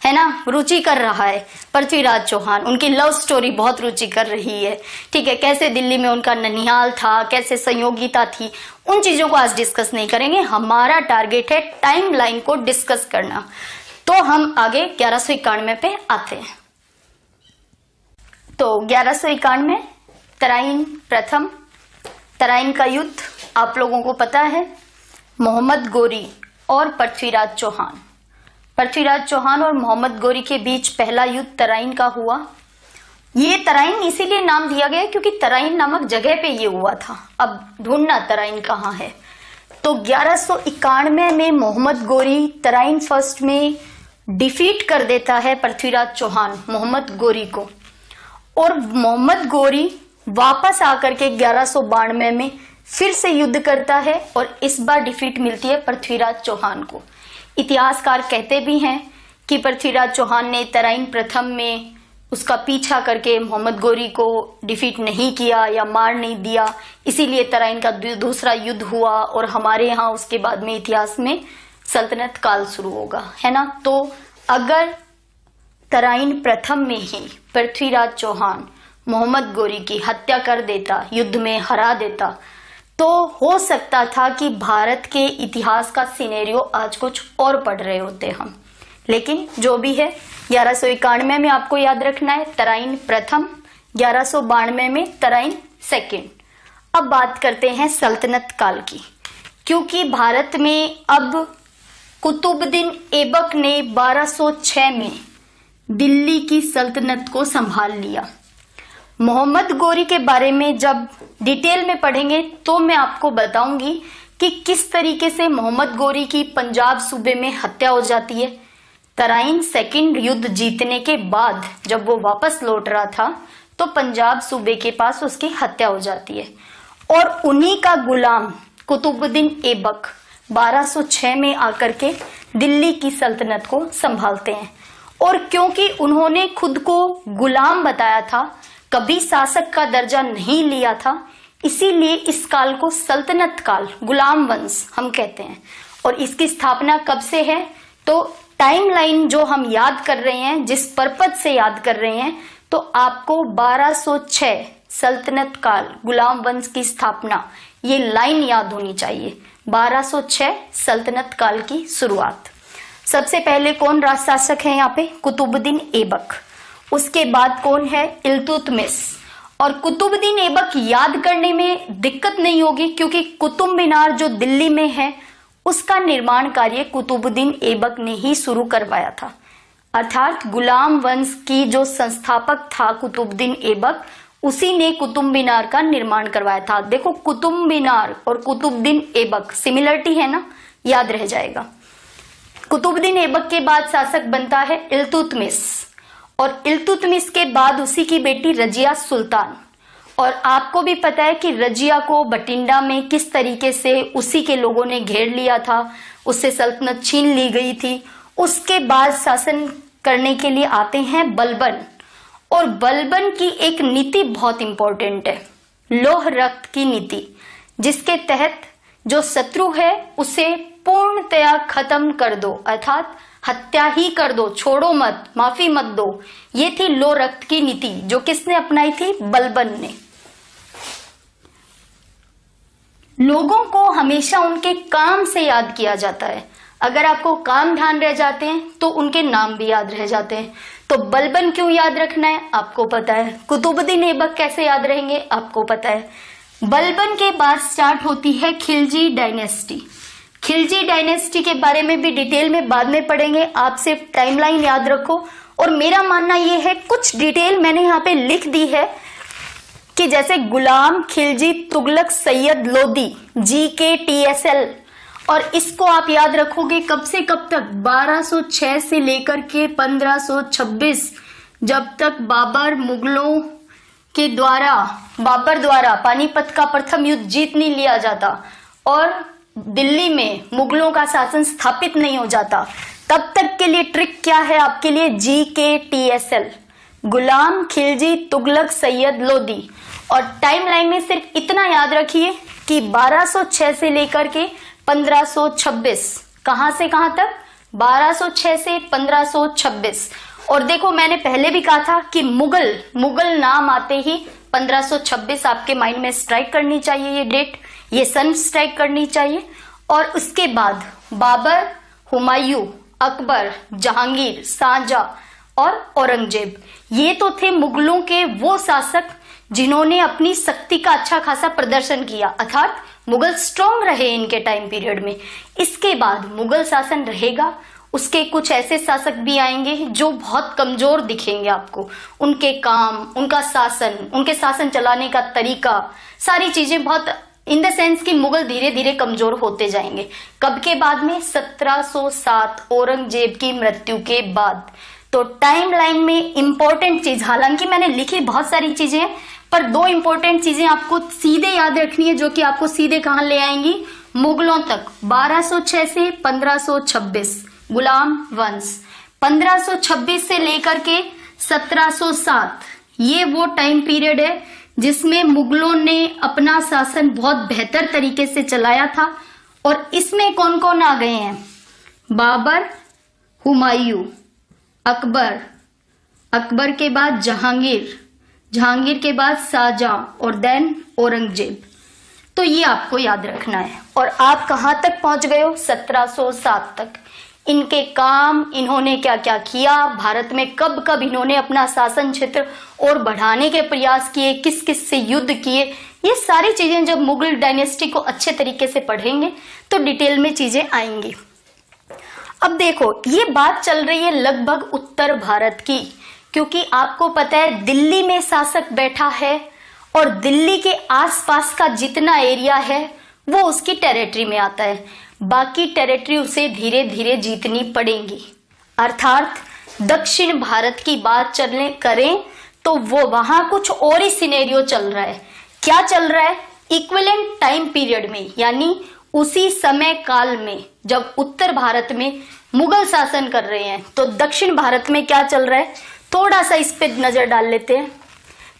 है ना, रुचि कर रहा है पृथ्वीराज चौहान, उनकी लव स्टोरी बहुत रुचि कर रही है, ठीक है। कैसे दिल्ली में उनका ननिहाल था, कैसे संयोगिता थी, उन चीजों को आज डिस्कस नहीं करेंगे। हमारा टारगेट है टाइमलाइन को डिस्कस करना। तो हम आगे 1191 पे आते हैं। तो 1191 तराइन, प्रथम तराइन का युद्ध आप लोगों को पता है, मोहम्मद गोरी और पृथ्वीराज चौहान। पृथ्वीराज चौहान और मोहम्मद गोरी के बीच पहला युद्ध तराइन का हुआ। ये तराइन इसीलिए नाम दिया गया क्योंकि तराइन नामक जगह पे ये हुआ था। अब ढूंढना तराइन कहाँ है। तो 1191 में मोहम्मद गोरी तराइन फर्स्ट में डिफीट कर देता है पृथ्वीराज चौहान मोहम्मद गोरी को, और मोहम्मद गोरी वापस आकर के 1192 में फिर से युद्ध करता है और इस बार डिफीट मिलती है पृथ्वीराज चौहान को। इतिहासकार कहते भी हैं कि पृथ्वीराज चौहान ने तराइन प्रथम में उसका पीछा करके मोहम्मद गोरी को डिफीट नहीं किया या मार नहीं दिया, इसीलिए तराइन का दूसरा युद्ध हुआ और हमारे यहाँ उसके बाद में इतिहास में सल्तनत काल शुरू होगा, है ना। तो अगर तराइन प्रथम में ही पृथ्वीराज चौहान मोहम्मद गोरी की हत्या कर देता, युद्ध में हरा देता, तो हो सकता था कि भारत के इतिहास का सिनेरियो आज कुछ और पढ़ रहे होते हम। लेकिन जो भी है, 1191 में आपको याद रखना है तराइन प्रथम, 1192 में तराइन सेकंड। अब बात करते हैं सल्तनत काल की, क्योंकि भारत में अब कुतुबुद्दीन ऐबक ने 1206 में दिल्ली की सल्तनत को संभाल लिया। मोहम्मद गोरी के बारे में जब डिटेल में पढ़ेंगे तो मैं आपको बताऊंगी कि किस तरीके से मोहम्मद गोरी की पंजाब सूबे में हत्या हो जाती है। तराइन सेकंड युद्ध जीतने के बाद जब वो वापस लौट रहा था तो पंजाब सूबे के पास उसकी हत्या हो जाती है, और उन्हीं का गुलाम कुतुबुद्दीन ऐबक 1206 में आकर के दिल्ली की सल्तनत को संभालते हैं। और क्योंकि उन्होंने खुद को गुलाम बताया था, कभी शासक का दर्जा नहीं लिया था, इसीलिए इस काल को सल्तनत काल, गुलाम वंश हम कहते हैं। और इसकी स्थापना कब से है? तो टाइमलाइन जो हम याद कर रहे हैं, जिस पर्पज से याद कर रहे हैं, तो आपको 1206 सल्तनत काल, गुलाम वंश की स्थापना, ये लाइन याद होनी चाहिए। 1206 सल्तनत काल की शुरुआत। सबसे पहले कौन राज शासक है यहाँ पे? कुतुबुद्दीन ऐबक। उसके बाद कौन है? इल्तुतमिश। और कुतुबुद्दीन ऐबक याद करने में दिक्कत नहीं होगी क्योंकि कुतुब मीनार जो दिल्ली में है उसका निर्माण कार्य कुतुबुद्दीन ऐबक ने ही शुरू करवाया था। अर्थात गुलाम वंश की जो संस्थापक था कुतुबुद्दीन ऐबक, उसी ने कुतुब मीनार का निर्माण करवाया था। देखो, कुतुब मीनार और कुतुबुद्दीन ऐबक सिमिलरिटी है ना, याद रह जाएगा। कुतुबुद्दीन ऐबक के बाद शासक बनता है इल्तुतमिश, और इल्तुतमिश के बाद उसी की बेटी रजिया सुल्तान। और आपको भी पता है कि रजिया को बठिंडा में किस तरीके से उसी के लोगों ने घेर लिया था, उससे सल्तनत छीन ली गई थी। उसके बाद शासन करने के लिए आते हैं बलबन, और बलबन की एक नीति बहुत इंपॉर्टेंट है, लौह रक्त की नीति, जिसके तहत जो शत्रु है उसे पूर्णतया खत्म कर दो, अर्थात हत्या ही कर दो, छोड़ो मत, माफी मत दो। ये थी लो रक्त की नीति, जो किसने अपनाई थी? बलबन ने। लोगों को हमेशा उनके काम से याद किया जाता है। अगर आपको काम ध्यान रह जाते हैं तो उनके नाम भी याद रह जाते हैं। तो बलबन क्यों याद रखना है? आपको पता है। कुतुबुद्दीन ऐबक कैसे याद रहेंगे? आपको पता है। बलबन के बाद स्टार्ट होती है खिलजी डायनेस्टी। खिलजी डायनेस्टी के बारे में भी डिटेल में बाद में पढ़ेंगे। आप सिर्फ टाइमलाइन याद रखो। और मेरा मानना यह है, कुछ डिटेल मैंने यहाँ पे लिख दी है कि जैसे गुलाम खिलजी तुगलक सैयद लोदी, GKTSL, और इसको आप याद रखोगे कब से कब तक? 1206 से लेकर के 1526, जब तक बाबर द्वारा पानीपत का प्रथम युद्ध जीत नहीं लिया जाता और दिल्ली में मुगलों का शासन स्थापित नहीं हो जाता, तब तक के लिए ट्रिक क्या है आपके लिए? GKTSL, गुलाम खिलजी तुगलक सैयद लोदी। और टाइमलाइन में सिर्फ इतना याद रखिए कि 1206 से लेकर के 1526, कहां से कहां तक? 1206 से 1526। और देखो, मैंने पहले भी कहा था कि मुगल नाम आते ही 1526 आपके माइंड में स्ट्राइक करनी चाहिए, ये डेट, ये सन स्ट्राइक करनी चाहिए। और उसके बाद बाबर, हुमायूं, अकबर, जहांगीर, शाहजहां और औरंगजेब, ये तो थे मुगलों के वो शासक जिन्होंने अपनी शक्ति का अच्छा खासा प्रदर्शन किया, अर्थात मुगल स्ट्रॉन्ग रहे इनके टाइम पीरियड में। इसके बाद मुगल शासन रहेगा, उसके कुछ ऐसे शासक भी आएंगे जो बहुत कमजोर दिखेंगे आपको। उनके काम, उनका शासन, उनके शासन चलाने का तरीका, सारी चीजें बहुत इन द सेंस कि मुगल धीरे धीरे कमजोर होते जाएंगे। कब के बाद में? 1707, औरंगजेब की मृत्यु के बाद। तो टाइमलाइन में इंपॉर्टेंट चीज, हालांकि मैंने लिखी बहुत सारी चीजें, पर दो इंपॉर्टेंट चीजें आपको सीधे याद रखनी है, जो कि आपको सीधे कहां ले आएंगी? मुगलों तक। 1206 से 1526 गुलाम वंश, 1526 से लेकर के 1707, ये वो टाइम पीरियड है जिसमें मुगलों ने अपना शासन बहुत बेहतर तरीके से चलाया था। और इसमें कौन कौन आ गए हैं? बाबर, हुमायूं, अकबर, अकबर के बाद जहांगीर, जहांगीर के बाद शाहजहां और देन औरंगजेब। तो ये आपको याद रखना है। और आप कहां तक पहुंच गए हो? 1707 तक। इनके काम, इन्होंने क्या क्या किया, भारत में कब कब इन्होंने अपना शासन क्षेत्र और बढ़ाने के प्रयास किए, किस किस से युद्ध किए, ये सारी चीजें जब मुगल डायनेस्टी को अच्छे तरीके से पढ़ेंगे तो डिटेल में चीजें आएंगी। अब देखो, ये बात चल रही है लगभग उत्तर भारत की, क्योंकि आपको पता है दिल्ली में शासक बैठा है और दिल्ली के आसपास का जितना एरिया है वो उसकी टेरिटरी में आता है। बाकी टेरिटरी उसे धीरे धीरे जीतनी पड़ेंगी। अर्थात दक्षिण भारत की बात करें तो वो वहां कुछ और ही सिनेरियो चल रहा है। क्या चल रहा है? इक्विवेलेंट टाइम पीरियड में, यानी उसी समय काल में जब उत्तर भारत में मुगल शासन कर रहे हैं, तो दक्षिण भारत में क्या चल रहा है? थोड़ा सा इस पे नजर डाल लेते हैं।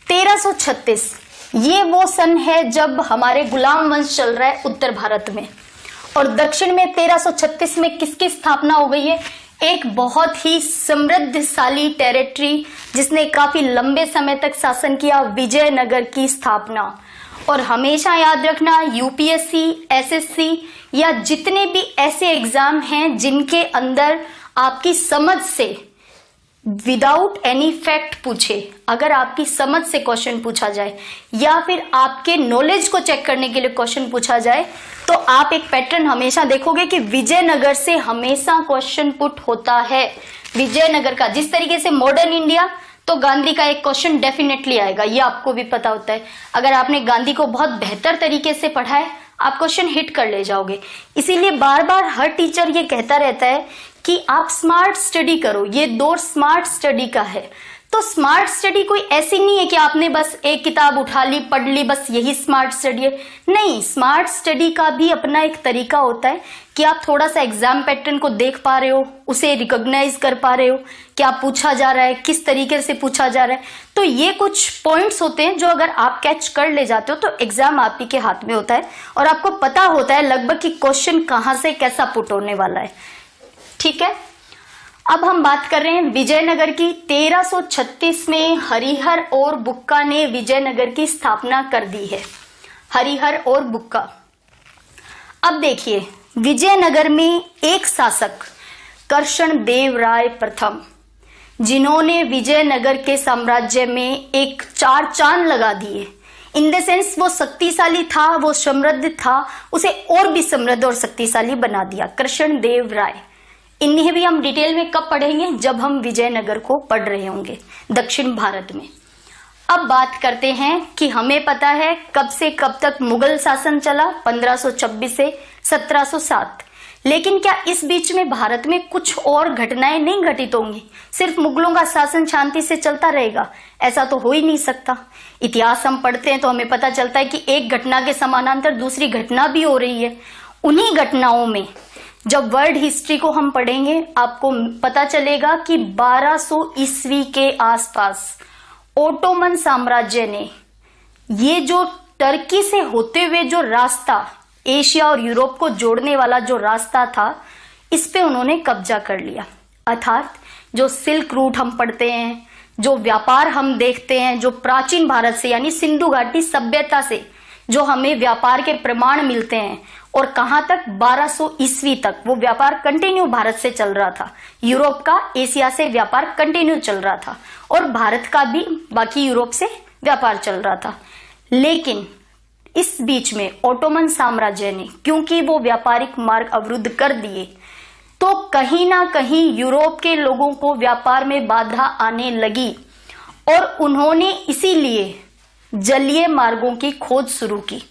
1336, ये वो सन है जब हमारे गुलाम वंश चल रहा है उत्तर भारत में। और दक्षिण में 1336 में किसकी स्थापना हो गई है? एक बहुत ही समृद्धशाली टेरिटरी जिसने काफी लंबे समय तक शासन किया, विजयनगर की स्थापना। और हमेशा याद रखना, यूपीएससी, एसएससी या जितने भी ऐसे एग्जाम हैं जिनके अंदर आपकी समझ से विदाउट एनी फैक्ट पूछे, अगर आपकी समझ से क्वेश्चन पूछा जाए या फिर आपके नॉलेज को चेक करने के लिए क्वेश्चन पूछा जाए, तो आप एक पैटर्न हमेशा देखोगे कि विजयनगर से हमेशा क्वेश्चन पुट होता है। विजयनगर का, जिस तरीके से मॉडर्न इंडिया, तो गांधी का एक क्वेश्चन डेफिनेटली आएगा, ये आपको भी पता होता है। अगर आपने गांधी को बहुत बेहतर तरीके से पढ़ा है, आप क्वेश्चन हिट कर ले जाओगे। इसीलिए बार बार हर टीचर ये कहता रहता है कि आप स्मार्ट स्टडी करो, ये दौर स्मार्ट स्टडी का है। तो स्मार्ट स्टडी कोई ऐसी नहीं है कि आपने बस एक किताब उठा ली, पढ़ ली, बस यही स्मार्ट स्टडी है। नहीं, स्मार्ट स्टडी का भी अपना एक तरीका होता है कि आप थोड़ा सा एग्जाम पैटर्न को देख पा रहे हो, उसे रिकॉग्नाइज कर पा रहे हो, क्या पूछा जा रहा है, किस तरीके से पूछा जा रहा है। तो ये कुछ पॉइंट्स होते हैं जो अगर आप कैच कर ले जाते हो तो एग्जाम आप ही के हाथ में होता है और आपको पता होता है लगभग कि क्वेश्चन कहाँ से कैसा पुट होने वाला है। ठीक है, अब हम बात कर रहे हैं विजयनगर की। 1336 में हरिहर और बुक्का ने विजयनगर की स्थापना कर दी है। हरिहर और बुक्का। अब देखिए, विजयनगर में एक शासक कृष्ण देव राय प्रथम, जिन्होंने विजयनगर के साम्राज्य में एक चार चांद लगा दिए। इन द सेंस वो शक्तिशाली था, वो समृद्ध था, उसे और भी समृद्ध और शक्तिशाली बना दिया। कृष्ण देव राय, इन्हें भी हम डिटेल में कब पढ़ेंगे, जब हम विजयनगर को पढ़ रहे होंगे दक्षिण भारत में। अब बात करते हैं कि हमें पता है कब से कब तक मुगल शासन चला, 1526 से 1707। लेकिन क्या इस बीच में भारत में कुछ और घटनाएं नहीं घटित होंगी? सिर्फ मुगलों का शासन शांति से चलता रहेगा? ऐसा तो हो ही नहीं सकता। इतिहास हम पढ़ते हैं तो हमें पता चलता है कि एक घटना के समानांतर दूसरी घटना भी हो रही है। उन्हीं घटनाओं में जब वर्ल्ड हिस्ट्री को हम पढ़ेंगे, आपको पता चलेगा कि 1200 ईस्वी के आसपास ओटोमन साम्राज्य ने ये जो टर्की से होते हुए जो रास्ता, एशिया और यूरोप को जोड़ने वाला जो रास्ता था, इस पे उन्होंने कब्जा कर लिया। अर्थात जो सिल्क रूट हम पढ़ते हैं, जो व्यापार हम देखते हैं, जो प्राचीन भारत से यानी सिंधु घाटी सभ्यता से जो हमें व्यापार के प्रमाण मिलते हैं, और कहां तक, 1200 ईस्वी तक वो व्यापार कंटिन्यू भारत से चल रहा था। यूरोप का एशिया से व्यापार कंटिन्यू चल रहा था और भारत का भी बाकी यूरोप से व्यापार चल रहा था। लेकिन इस बीच में ओटोमन साम्राज्य ने, क्योंकि वो व्यापारिक मार्ग अवरुद्ध कर दिए, तो कहीं ना कहीं यूरोप के लोगों को व्यापार में बाधा आने लगी और उन्होंने इसीलिए जलीय मार्गों की खोज शुरू की।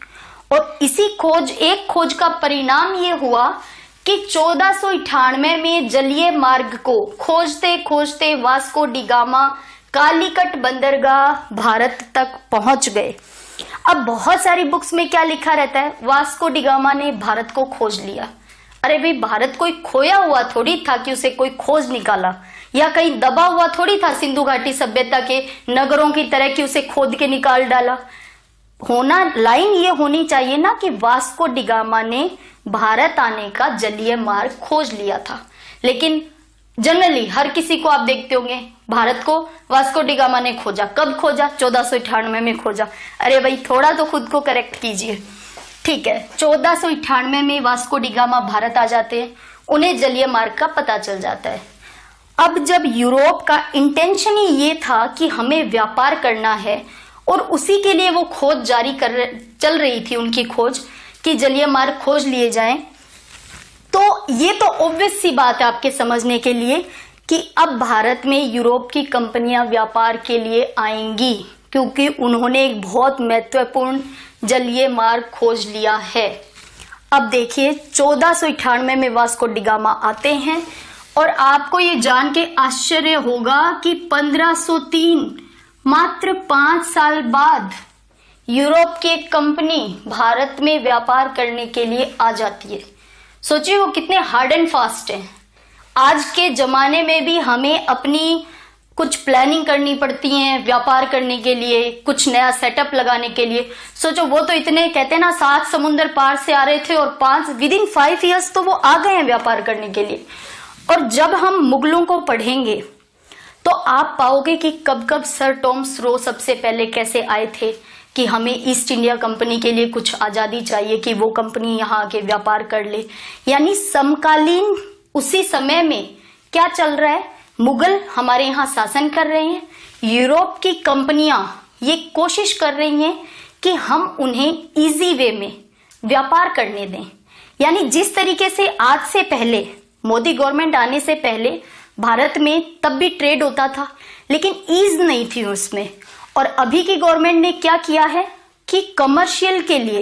और इसी एक खोज का परिणाम ये हुआ कि 1498 में जलीय मार्ग को खोजते खोजते वास्को डी गामा कालीकट बंदरगाह भारत तक पहुंच गए। अब बहुत सारी बुक्स में क्या लिखा रहता है, वास्को डी गामा ने भारत को खोज लिया। अरे भाई, भारत कोई खोया हुआ थोड़ी था कि उसे कोई खोज निकाला, या कहीं दबा हुआ थोड़ी था सिंधु घाटी सभ्यता के नगरों की तरह कि उसे खोद के निकाल डाला। लाइन ये होनी चाहिए ना कि वास्को डी गामा ने भारत आने का जलीय मार्ग खोज लिया था। लेकिन जनरली हर किसी को आप देखते होंगे, भारत को वास्को डी गामा ने खोजा। कब खोजा? 1498 में खोजा। अरे भाई, थोड़ा तो खुद को करेक्ट कीजिए। ठीक है, 1498 में वास्को डी गामा भारत आ जाते हैं, उन्हें जलीय मार्ग का पता चल जाता है। अब जब यूरोप का इंटेंशन ही ये था कि हमें व्यापार करना है और उसी के लिए वो खोज चल रही थी उनकी खोज कि जलीय मार्ग खोज लिए जाएं, तो ये तो ऑब्वियस सी बात है आपके समझने के लिए कि अब भारत में यूरोप की कंपनियां व्यापार के लिए आएंगी, क्योंकि उन्होंने एक बहुत महत्वपूर्ण जलीय मार्ग खोज लिया है। अब देखिए, 1498 में वास्को डी गामा आते हैं और आपको ये जान के आश्चर्य होगा कि 1503 मात्र 5 साल बाद यूरोप की एक कंपनी भारत में व्यापार करने के लिए आ जाती है। सोचिए वो कितने हार्ड एंड फास्ट हैं। आज के जमाने में भी हमें अपनी कुछ प्लानिंग करनी पड़ती है व्यापार करने के लिए, कुछ नया सेटअप लगाने के लिए। सोचो, वो तो इतने कहते हैं ना 7 समुंदर पार से आ रहे थे और 5 ईयर्स तो वो आ गए हैं व्यापार करने के लिए। और जब हम मुगलों को पढ़ेंगे तो आप पाओगे कि कब कब सर टॉमस रो सबसे पहले कैसे आए थे कि हमें ईस्ट इंडिया कंपनी के लिए कुछ आजादी चाहिए कि वो कंपनी यहाँ आके व्यापार कर ले। यानी समकालीन उसी समय में क्या चल रहा है, मुगल हमारे यहाँ शासन कर रहे हैं, यूरोप की कंपनियां ये कोशिश कर रही हैं कि हम उन्हें इजी वे में व्यापार करने दें। यानी जिस तरीके से आज से पहले, मोदी गवर्नमेंट आने से पहले भारत में तब भी ट्रेड होता था, लेकिन ईज नहीं थी उसमें। और अभी की गवर्नमेंट ने क्या किया है कि कमर्शियल के लिए,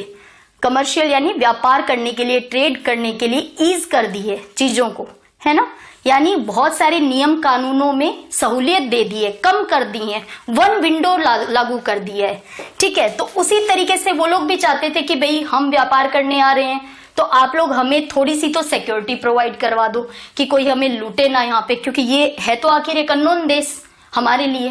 कमर्शियल यानी व्यापार करने के लिए, ट्रेड करने के लिए ईज कर दी है चीजों को, है ना। यानी बहुत सारे नियम कानूनों में सहूलियत दे दी है, कम कर दी है, वन विंडो लागू कर दिया है। ठीक है, तो उसी तरीके से वो लोग भी चाहते थे कि भाई हम व्यापार करने आ रहे हैं तो आप लोग हमें थोड़ी सी तो सिक्योरिटी प्रोवाइड करवा दो कि कोई हमें लूटे ना यहाँ पे, क्योंकि ये है तो आखिर एक अननोन देश हमारे लिए।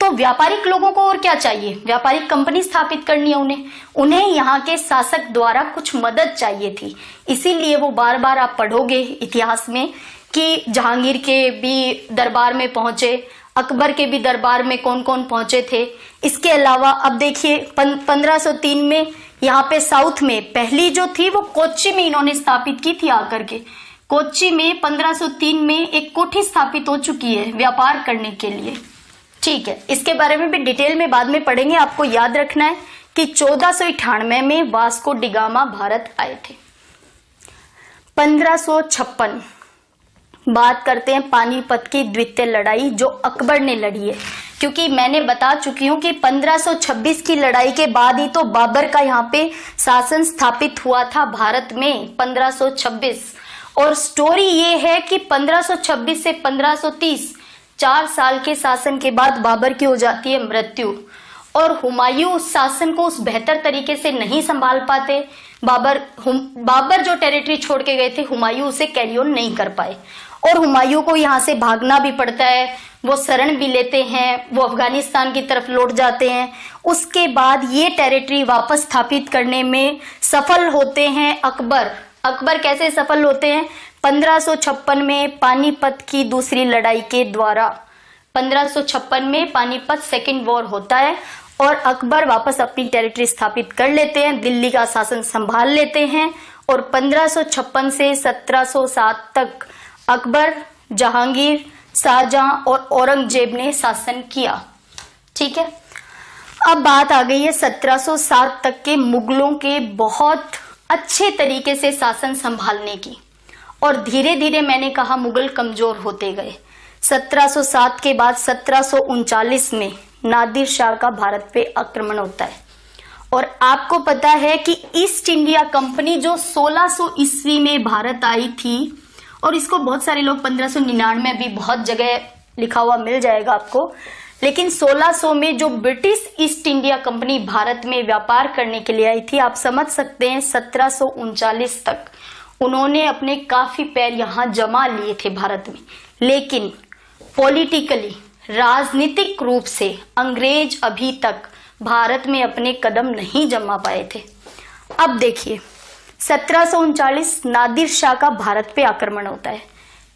तो व्यापारिक लोगों को और क्या चाहिए, व्यापारिक कंपनी स्थापित करनी है उन्हें यहाँ के शासक द्वारा कुछ मदद चाहिए थी। इसीलिए वो बार बार आप पढ़ोगे इतिहास में कि जहांगीर के भी दरबार में पहुंचे, अकबर के भी दरबार में कौन कौन पहुंचे थे। इसके अलावा अब देखिए 1503 में यहाँ पे साउथ में पहली जो थी वो कोच्चि में इन्होंने स्थापित की थी आकर के। कोच्चि में 1503 में एक कोठी स्थापित हो चुकी है व्यापार करने के लिए। ठीक है, इसके बारे में भी डिटेल में बाद में पढ़ेंगे। आपको याद रखना है कि 1498 में वास्को डिगामा भारत आए थे। 1556 बात करते हैं पानीपत की द्वितीय लड़ाई जो अकबर ने लड़ी है, क्योंकि मैंने बता चुकी हूं कि 1526 की लड़ाई के बाद ही तो बाबर का यहाँ पे शासन स्थापित हुआ था भारत में 1526। और स्टोरी ये है कि 1526 से 1530 4 साल के शासन के बाद बाबर की हो जाती है मृत्यु, और हुमायूं उस शासन को उस बेहतर तरीके से नहीं संभाल पाते। बाबर जो टेरिटरी छोड़ के गए थे हुमायूं उसे कैरी ऑन नहीं कर पाए, और हुमायूं को यहाँ से भागना भी पड़ता है। वो शरण भी लेते हैं, वो अफगानिस्तान की तरफ लौट जाते हैं। उसके बाद ये टेरिटरी वापस स्थापित करने में सफल होते हैं अकबर कैसे सफल होते हैं? 1556 में पानीपत की दूसरी लड़ाई के द्वारा। 1556 में पानीपत सेकेंड वॉर होता है और अकबर वापस अपनी टेरिटरी स्थापित कर लेते हैं, दिल्ली का शासन संभाल लेते हैं। और 1556 से 1707 तक अकबर, जहांगीर, शाहजहां और औरंगजेब ने शासन किया। ठीक है, अब बात आ गई है 1707 तक के मुगलों के बहुत अच्छे तरीके से शासन संभालने की, और धीरे धीरे मैंने कहा मुगल कमजोर होते गए। 1707 के बाद 1739 में नादिर शाह का भारत पे आक्रमण होता है, और आपको पता है कि ईस्ट इंडिया कंपनी जो 1600 ईस्वी में भारत आई थी, और इसको बहुत सारे लोग 1599 भी बहुत जगह लिखा हुआ मिल जाएगा आपको, लेकिन 1600 में जो British east India company Bharat में व्यापार करने के लिए आई थी, आप समझ सकते हैं 1739 तक उन्होंने अपने काफी पैर यहाँ जमा लिए थे भारत में, लेकिन पॉलिटिकली राजनीतिक रूप से अंग्रेज अभी तक भारत में अपने कदम नहीं जमा पाए थे। अब देखिए 1739 नादिर शाह का भारत पे आक्रमण होता है।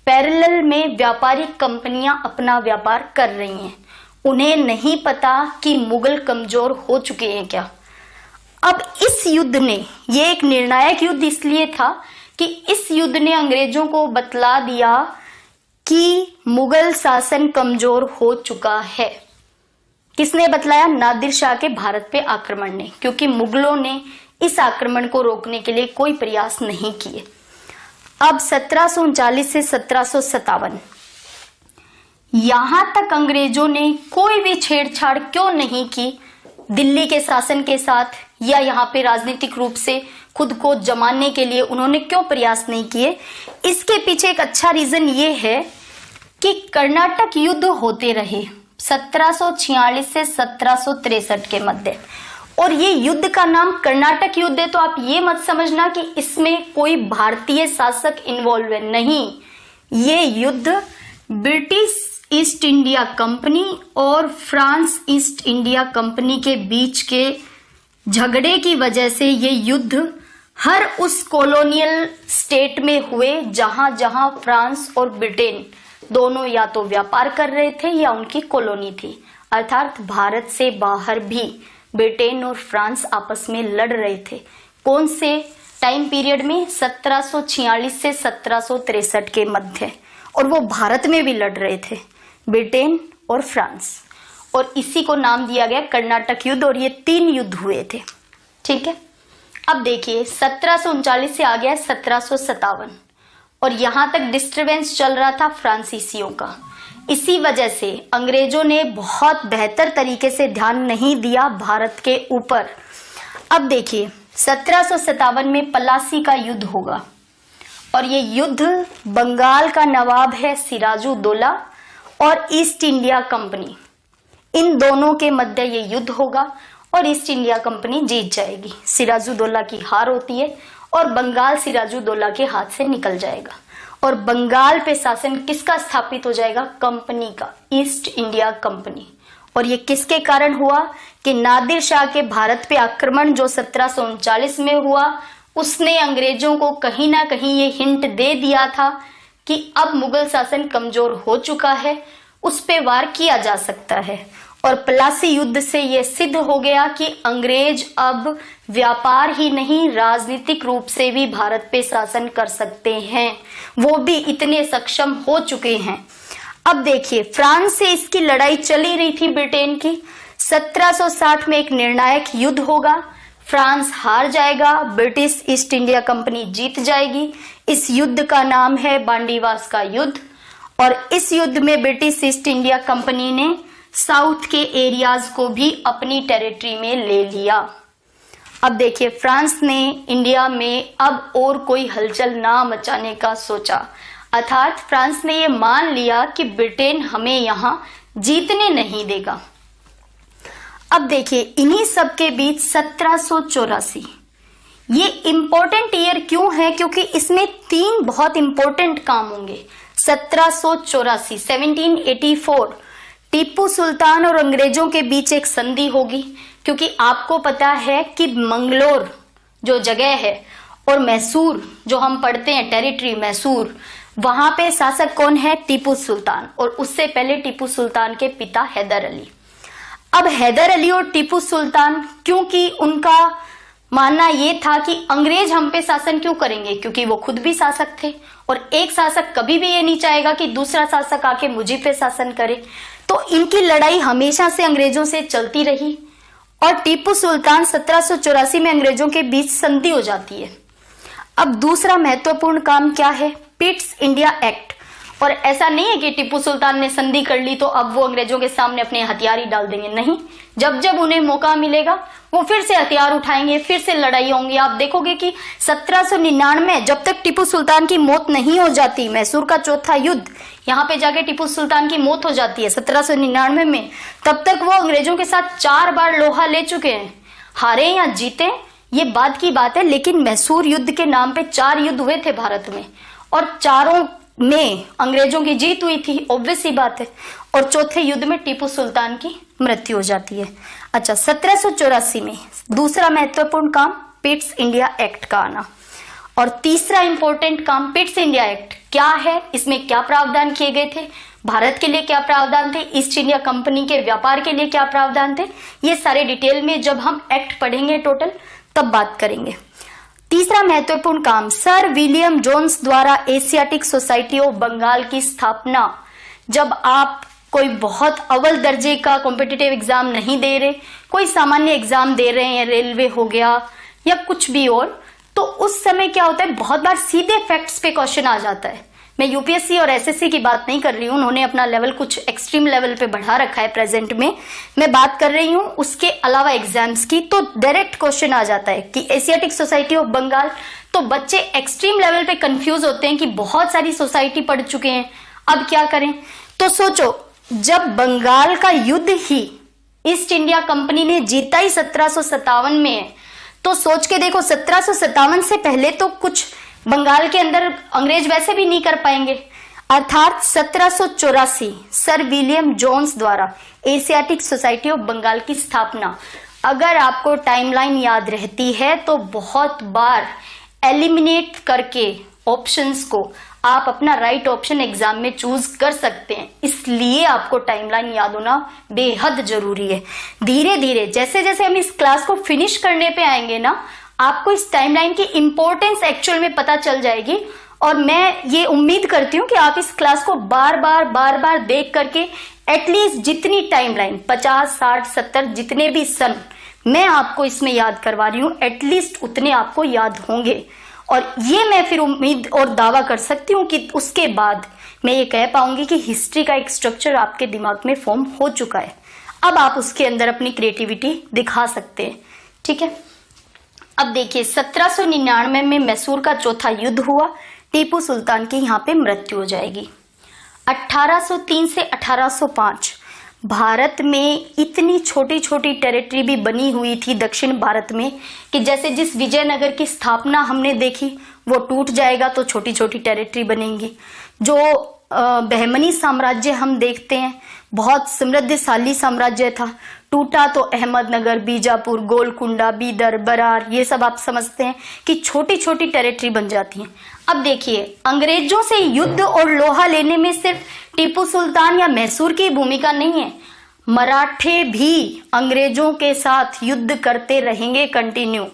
पैरेलल में व्यापारिक कंपनियां अपना व्यापार कर रही हैं, उन्हें नहीं पता कि मुगल कमजोर हो चुके हैं क्या। अब इस युद्ध ने, ये एक निर्णायक युद्ध इसलिए था कि इस युद्ध ने अंग्रेजों को बतला दिया कि मुगल शासन कमजोर हो चुका है। किसने बतलाया? नादिर शाह के भारत पे आक्रमण ने, क्योंकि मुगलों ने इस आक्रमण को रोकने के लिए कोई प्रयास नहीं किए। अब 1739 से 1757 यहां तक अंग्रेजों ने कोई भी छेड़छाड़ क्यों नहीं की दिल्ली के शासन के साथ, या यहाँ पे राजनीतिक रूप से खुद को जमाने के लिए उन्होंने क्यों प्रयास नहीं किए? इसके पीछे एक अच्छा रीजन ये है कि कर्नाटक युद्ध होते रहे 1746 से 1763 के मध्य, और ये युद्ध का नाम कर्नाटक युद्ध है, तो आप ये मत समझना कि इसमें कोई भारतीय शासक इन्वॉल्व है, नहीं। ये युद्ध ब्रिटिश ईस्ट इंडिया कंपनी और फ्रांस ईस्ट इंडिया कंपनी के बीच के झगड़े की वजह से ये युद्ध हर उस कॉलोनियल स्टेट में हुए जहां जहां फ्रांस और ब्रिटेन दोनों या तो व्यापार कर रहे थे या उनकी कॉलोनी थी, अर्थात भारत से बाहर भी ब्रिटेन और फ्रांस आपस में लड़ रहे थे। कौन से टाइम पीरियड में? 1746 से 1763 के मध्य, और वो भारत में भी लड़ रहे थे, ब्रिटेन और फ्रांस, और इसी को नाम दिया गया कर्नाटक युद्ध, और ये 3 युद्ध हुए थे। ठीक है, अब देखिए 1739 से आ गया 1757, और यहां तक डिस्टरबेंस चल रहा था फ्रांसीसियों का। इसी वजह से अंग्रेजों ने बहुत बेहतर तरीके से ध्यान नहीं दिया भारत के ऊपर। अब देखिए 1757 में पलासी का युद्ध होगा, और ये युद्ध बंगाल का नवाब है सिराजुद्दौला और ईस्ट इंडिया कंपनी, इन दोनों के मध्य ये युद्ध होगा, और ईस्ट इंडिया कंपनी जीत जाएगी। सिराजुद्दौला की हार होती है और बंगाल सिराजुद्दौला के हाथ से निकल जाएगा, और बंगाल पे शासन किसका स्थापित हो जाएगा? कंपनी का, ईस्ट इंडिया कंपनी। और ये किसके कारण हुआ? कि नादिर शाह के भारत पे आक्रमण जो 1739 में हुआ, उसने अंग्रेजों को कहीं ना कहीं ये हिंट दे दिया था कि अब मुगल शासन कमजोर हो चुका है, उस पे वार किया जा सकता है। और प्लासी युद्ध से यह सिद्ध हो गया कि अंग्रेज अब व्यापार ही नहीं राजनीतिक रूप से भी भारत पे शासन कर सकते हैं, वो भी इतने सक्षम हो चुके हैं। अब देखिए, फ्रांस से इसकी लड़ाई चली रही थी ब्रिटेन की। 1760 में एक निर्णायक युद्ध होगा, फ्रांस हार जाएगा, ब्रिटिश ईस्ट इंडिया कंपनी जीत जाएगी। इस युद्ध का नाम है बांडीवास का युद्ध। और इस युद्ध में ब्रिटिश ईस्ट इंडिया कंपनी ने साउथ के एरियाज को भी अपनी टेरिटरी में ले लिया। अब देखिए, फ्रांस ने इंडिया में अब और कोई हलचल ना मचाने का सोचा, अर्थात फ्रांस ने यह मान लिया कि ब्रिटेन हमें यहां जीतने नहीं देगा। अब देखिए, इन्हीं सब के बीच 1784 ये इंपॉर्टेंट ईयर क्यों है? क्योंकि इसमें 3 बहुत इंपॉर्टेंट काम होंगे। 1784 1784 टीपू सुल्तान और अंग्रेजों के बीच एक संधि होगी, क्योंकि आपको पता है कि मंगलोर जो जगह है और मैसूर जो हम पढ़ते हैं टेरिटरी मैसूर, वहां पे शासक कौन है? टीपू सुल्तान। और उससे पहले टीपू सुल्तान के पिता हैदर अली। अब हैदर अली और टीपू सुल्तान, क्योंकि उनका मानना ये था कि अंग्रेज हम पे शासन क्यों करेंगे, क्योंकि वो खुद भी शासक थे और एक शासक कभी भी ये नहीं चाहेगा कि दूसरा शासक आके मुझे पे शासन करे। तो इनकी लड़ाई हमेशा से अंग्रेजों से चलती रही और टीपू सुल्तान 1784 में अंग्रेजों के बीच संधि हो जाती है। अब दूसरा महत्वपूर्ण काम क्या है? Pitt's India act. और ऐसा नहीं है कि टीपू सुल्तान ने संधि कर ली तो अब वो अंग्रेजों के सामने अपने हथियार ही डाल देंगे, नहीं। जब जब उन्हें मौका मिलेगा वो फिर से हथियार उठाएंगे, फिर से लड़ाई होंगी। आप देखोगे कि 1799 जब तक टीपू सुल्तान की मौत नहीं हो जाती, मैसूर का चौथा युद्ध, यहाँ पे जाके टीपू सुल्तान की मौत हो जाती है 1799 में, तब तक वो अंग्रेजों के साथ 4 बार लोहा ले चुके हैं। हारे या जीते ये बाद की बात है, लेकिन मैसूर युद्ध के नाम पे 4 युद्ध हुए थे भारत में और चारों में अंग्रेजों की जीत हुई थी, ऑब्वियस सी बात है। और चौथे युद्ध में टीपू सुल्तान की मृत्यु हो जाती है। अच्छा, 1784 में दूसरा महत्वपूर्ण काम पिट्स इंडिया एक्ट का आना। और तीसरा इंपॉर्टेंट काम पिट्स इंडिया एक्ट क्या है, इसमें क्या प्रावधान किए गए थे, भारत के लिए क्या प्रावधान थे, ईस्ट इंडिया कंपनी के व्यापार के लिए क्या प्रावधान थे, ये सारे डिटेल में जब हम एक्ट पढ़ेंगे टोटल तब बात करेंगे। तीसरा महत्वपूर्ण काम, सर विलियम जोन्स द्वारा एशियाटिक सोसाइटी ऑफ बंगाल की स्थापना। जब आप कोई बहुत अव्वल दर्जे का कॉम्पिटिटिव एग्जाम नहीं दे रहे, कोई सामान्य एग्जाम दे रहे हैं, रेलवे हो गया या कुछ भी और, तो उस समय क्या होता है, बहुत बार सीधे फैक्ट्स पे क्वेश्चन आ जाता है। मैं यूपीएससी और एसएससी की बात नहीं कर रही हूँ, उन्होंने अपना लेवल कुछ एक्सट्रीम लेवल पे बढ़ा रखा है प्रेजेंट में। मैं बात कर रही हूँ उसके अलावा एग्जाम्स की, तो डायरेक्ट क्वेश्चन आ जाता है कि एशियाटिक सोसाइटी ऑफ बंगाल। तो बच्चे एक्सट्रीम लेवल पे कंफ्यूज होते हैं कि बहुत सारी सोसाइटी पढ़ चुके हैं, अब क्या करें। तो सोचो, जब बंगाल का युद्ध ही ईस्ट इंडिया कंपनी ने जीता ही 1757 में है, तो सोच के देखो 1757 से पहले तो कुछ बंगाल के अंदर अंग्रेज वैसे भी नहीं कर पाएंगे। अर्थात 1784 सर विलियम जोन्स द्वारा एशियाटिक सोसाइटी ऑफ बंगाल की स्थापना। अगर आपको टाइमलाइन याद रहती है तो बहुत बार एलिमिनेट करके ऑप्शंस को आप अपना राइट ऑप्शन एग्जाम में चूज कर सकते हैं, इसलिए आपको टाइमलाइन याद होना बेहद जरूरी है। धीरे धीरे जैसे जैसे हम इस क्लास को फिनिश करने पे आएंगे ना, आपको इस टाइमलाइन की इंपॉर्टेंस एक्चुअल में पता चल जाएगी। और मैं ये उम्मीद करती हूँ कि आप इस क्लास को बार बार देख करके एटलीस्ट जितनी टाइमलाइन 50, 60, 70 जितने भी सन मैं आपको इसमें याद करवा रही हूँ, एटलीस्ट उतने आपको याद होंगे। और ये मैं फिर उम्मीद और दावा कर सकती हूँ कि उसके बाद मैं ये कह पाऊंगी कि हिस्ट्री का एक स्ट्रक्चर आपके दिमाग में फॉर्म हो चुका है। अब आप उसके अंदर अपनी क्रिएटिविटी दिखा सकते हैं, ठीक है। अब देखिए 1799 में मैसूर का चौथा युद्ध हुआ, टीपू सुल्तान की यहाँ पे मृत्यु हो जाएगी। 1803 से 1805 भारत में इतनी छोटी छोटी टेरिटरी भी बनी हुई थी दक्षिण भारत में कि जैसे जिस विजयनगर की स्थापना हमने देखी वो टूट जाएगा तो छोटी छोटी टेरिटरी बनेंगी। जो बहमनी साम्राज्य हम देखते हैं, बहुत समृद्धशाली साम्राज्य था, टूटा तो अहमदनगर, बीजापुर, गोलकुंडा, बीदर, बरार, ये सब आप समझते हैं कि छोटी छोटी टेरिटरी बन जाती हैं। अब देखिए, अंग्रेजों से युद्ध और लोहा लेने में सिर्फ टीपू सुल्तान या मैसूर की भूमिका नहीं है, मराठे भी अंग्रेजों के साथ युद्ध करते रहेंगे कंटिन्यू।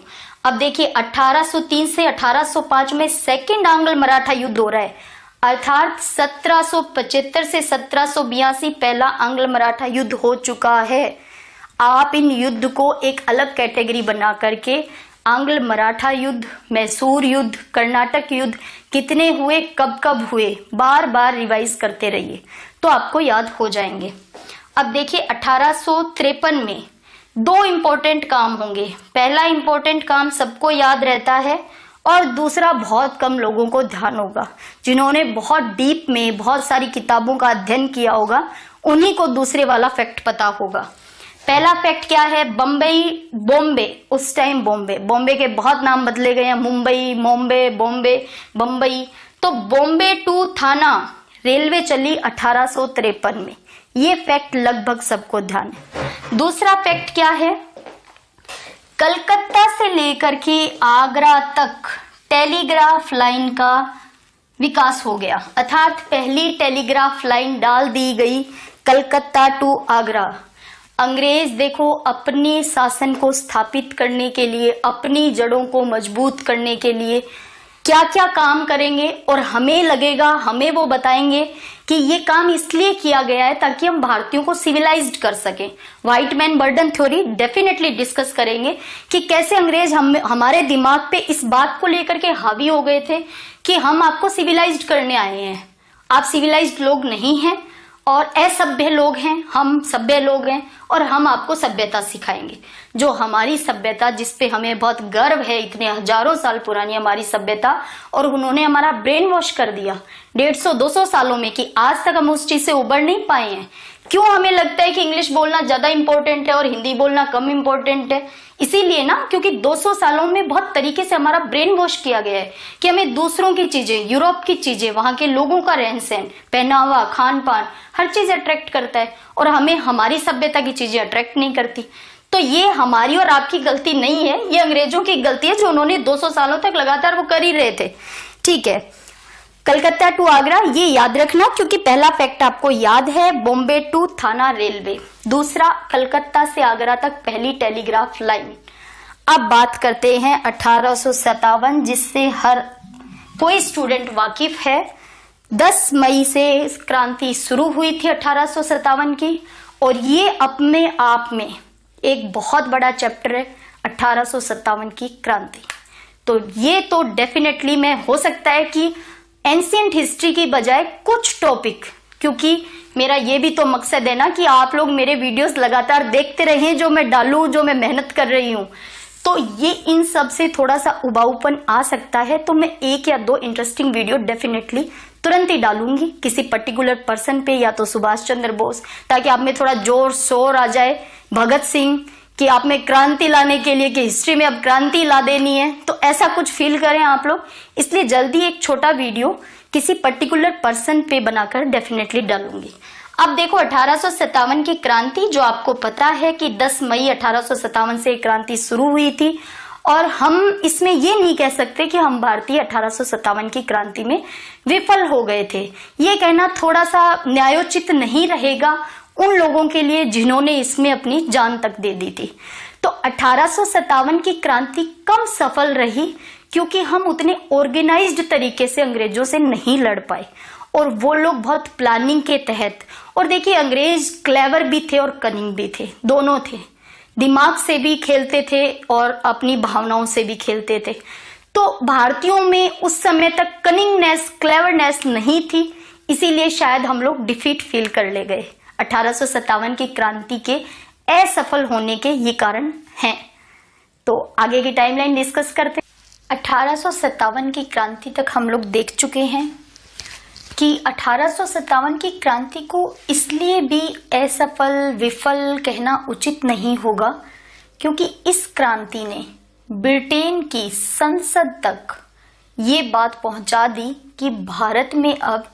अब देखिए 1803 से 1805 में सेकेंड आंग्ल मराठा युद्ध हो रहा है, अर्थात 1775 से 1782 पहला आंग्ल मराठा युद्ध हो चुका है। आप इन युद्ध को एक अलग कैटेगरी बना करके आंग्ल मराठा युद्ध, मैसूर युद्ध, कर्नाटक युद्ध कितने हुए, कब कब हुए, बार बार रिवाइज करते रहिए तो आपको याद हो जाएंगे। अब देखिए 1853 में दो इंपॉर्टेंट काम होंगे। पहला इंपॉर्टेंट काम सबको याद रहता है और दूसरा बहुत कम लोगों को ध्यान होगा। जिन्होंने बहुत डीप में बहुत सारी किताबों का अध्ययन किया होगा उन्हीं को दूसरे वाला फैक्ट पता होगा। पहला फैक्ट क्या है, बॉम्बे, उस टाइम बॉम्बे के बहुत नाम बदले गए हैं, मुंबई, बॉम्बे, बम्बई। तो बॉम्बे टू थाना रेलवे चली 1853 में। ये फैक्ट लगभग सबको ध्यान है। दूसरा फैक्ट क्या है, कलकत्ता से लेकर के आगरा तक टेलीग्राफ लाइन का विकास हो गया, अर्थात पहली टेलीग्राफ लाइन डाल दी गई कलकत्ता टू आगरा। अंग्रेज देखो अपने शासन को स्थापित करने के लिए, अपनी जड़ों को मजबूत करने के लिए क्या क्या काम करेंगे और हमें लगेगा, हमें वो बताएंगे कि ये काम इसलिए किया गया है ताकि हम भारतीयों को सिविलाइज्ड कर सकें। White man burden theory definitely discuss करेंगे कि कैसे अंग्रेज हमारे दिमाग पे इस बात को लेकर के हावी हो गए थे कि हम आपको सिविलाइज्ड करने आए हैं, आप सिविलाइज्ड लोग नहीं हैं और असभ्य लोग हैं, हम सभ्य लोग हैं और हम आपको सभ्यता सिखाएंगे। जो हमारी सभ्यता, जिसपे हमें बहुत गर्व है, इतने हजारों साल पुरानी हमारी सभ्यता, और उन्होंने हमारा ब्रेन वॉश कर दिया 150-200 सालों में कि आज तक हम उस चीज से उबर नहीं पाए हैं। क्यों हमें लगता है कि इंग्लिश बोलना ज्यादा इंपॉर्टेंट है और हिंदी बोलना कम इंपॉर्टेंट है? इसीलिए ना, क्योंकि 200 सालों में बहुत तरीके से हमारा ब्रेन वॉश किया गया है कि हमें दूसरों की चीजें, यूरोप की चीजें, वहां के लोगों का रहन सहन, पहनावा, खान पान, हर चीज अट्रैक्ट करता है और हमें हमारी सभ्यता की चीजें अट्रैक्ट नहीं करती। तो ये हमारी और आपकी गलती नहीं है, ये अंग्रेजों की गलती है जो उन्होंने 200 सालों तक लगातार वो कर ही रहे थे। ठीक है, कलकत्ता टू आगरा ये याद रखना, क्योंकि पहला फैक्ट आपको याद है, बॉम्बे टू थाना रेलवे। दूसरा, कलकत्ता से आगरा तक पहली टेलीग्राफ लाइन। अब बात करते हैं 1857, जिससे हर कोई स्टूडेंट वाकिफ है। 10 मई से क्रांति शुरू हुई थी 1857 की, और ये अपने आप में एक बहुत बड़ा चैप्टर है 1857 की क्रांति। तो ये तो डेफिनेटली में हो सकता है कि एंशिएंट हिस्ट्री की बजाय कुछ टॉपिक, क्योंकि मेरा ये भी तो मकसद है ना कि आप लोग मेरे वीडियोस लगातार देखते रहें, जो मैं डालूं, जो मैं मेहनत कर रही हूं, तो ये इन सब से थोड़ा सा उबाऊपन आ सकता है। तो मैं 1 या 2 इंटरेस्टिंग वीडियो डेफिनेटली तुरंत ही डालूंगी किसी पर्टिकुलर पर्सन पे, या तो सुभाष चंद्र बोस, ताकि आप में थोड़ा जोर शोर आ जाए, भगत सिंह, कि आप में क्रांति लाने के लिए, कि हिस्ट्री में अब क्रांति ला देनी है, तो ऐसा कुछ फील करें आप लोग। इसलिए जल्दी एक छोटा वीडियो किसी पर्टिकुलर पर्सन पे बनाकर डेफिनेटली डालूंगी। अब देखो 1857 की क्रांति, जो आपको पता है कि 10 मई 1857 से क्रांति शुरू हुई थी, और हम इसमें ये नहीं कह सकते कि हम भारतीय 1857 की क्रांति में विफल हो गए थे। ये कहना थोड़ा सा न्यायोचित नहीं रहेगा उन लोगों के लिए जिन्होंने इसमें अपनी जान तक दे दी थी। तो 1857 की क्रांति कम सफल रही क्योंकि हम उतने ऑर्गेनाइज्ड तरीके से अंग्रेजों से नहीं लड़ पाए, और वो लोग बहुत प्लानिंग के तहत। और देखिए, अंग्रेज क्लेवर भी थे और कनिंग भी थे, दोनों थे, दिमाग से भी खेलते थे और अपनी भावनाओं से भी खेलते थे। तो भारतीयों में उस समय तक कनिंगनेस, क्लेवरनेस नहीं थी, इसीलिए शायद हम लोग डिफीट फील कर ले गए। 1857 की क्रांति के असफल होने के ये कारण हैं। तो आगे की टाइमलाइन डिस्कस करते हैं। 1857 की क्रांति तक हम लोग देख चुके हैं कि 1857 की क्रांति को इसलिए भी असफल, विफल कहना उचित नहीं होगा क्योंकि इस क्रांति ने ब्रिटेन की संसद तक ये बात पहुंचा दी कि भारत में अब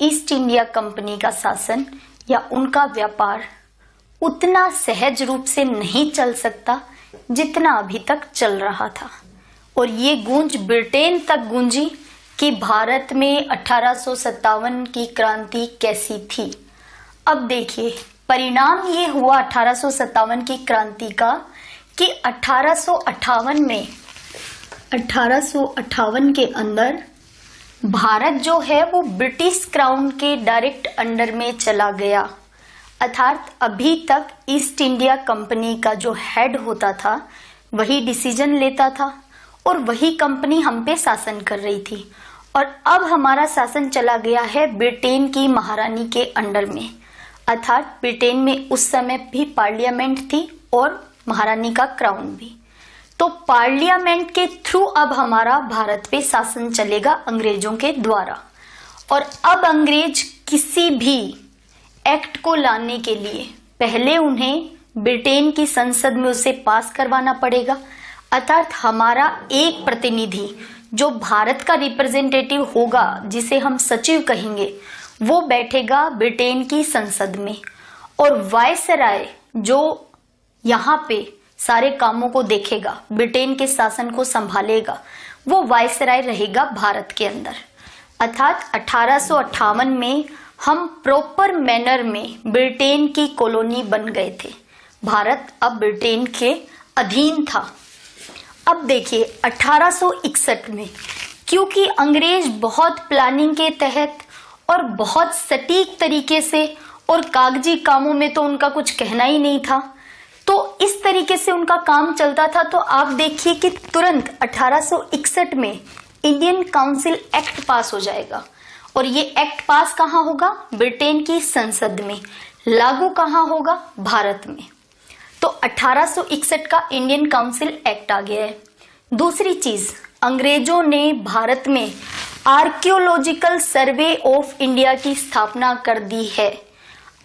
ईस्ट इंडिया कंपनी का शासन या उनका व्यापार उतना सहज रूप से नहीं चल सकता जितना अभी तक चल रहा था। और ये गूंज ब्रिटेन तक गूंजी, कि भारत में 1857 की क्रांति कैसी थी। अब देखिए परिणाम ये हुआ 1857 की क्रांति का कि 1858 के अंदर भारत जो है वो ब्रिटिश क्राउन के डायरेक्ट अंडर में चला गया। अर्थात अभी तक ईस्ट इंडिया कंपनी का जो हेड होता था वही डिसीजन लेता था और वही कंपनी हम पे शासन कर रही थी। और अब हमारा शासन चला गया है ब्रिटेन की महारानी के अंडर में। अर्थात ब्रिटेन में उस समय भी पार्लियामेंट थी और महारानी का क्राउन भी। तो पार्लियामेंट के थ्रू अब हमारा भारत पे शासन चलेगा अंग्रेजों के द्वारा। और अब अंग्रेज किसी भी एक्ट को लाने के लिए पहले उन्हें ब्रिटेन की संसद में उसे पास करवाना पड़ेगा। अर्थात हमारा एक प्रतिनिधि जो भारत का रिप्रेजेंटेटिव होगा, जिसे हम सचिव कहेंगे, वो बैठेगा ब्रिटेन की संसद में। और वायसराय जो यहाँ पे सारे कामों को देखेगा, ब्रिटेन के शासन को संभालेगा, वो वायसराय रहेगा भारत के अंदर। अर्थात 1858 में हम प्रॉपर मैनर में ब्रिटेन की कॉलोनी बन गए थे। भारत अब ब्रिटेन के अधीन था। अब देखिए 1861 में क्योंकि अंग्रेज बहुत प्लानिंग के तहत और बहुत सटीक तरीके से, और कागजी कामों में तो उनका कुछ कहना ही नहीं था, तो इस तरीके से उनका काम चलता था। तो आप देखिए कि तुरंत 1861 में इंडियन काउंसिल एक्ट पास हो जाएगा। और ये एक्ट पास कहाँ होगा? ब्रिटेन की संसद में। लागू कहाँ होगा? भारत में। तो 1861 का इंडियन काउंसिल एक्ट आ गया है। दूसरी चीज, अंग्रेजों ने भारत में आर्कियोलॉजिकल सर्वे ऑफ इंडिया की स्थापना कर दी है।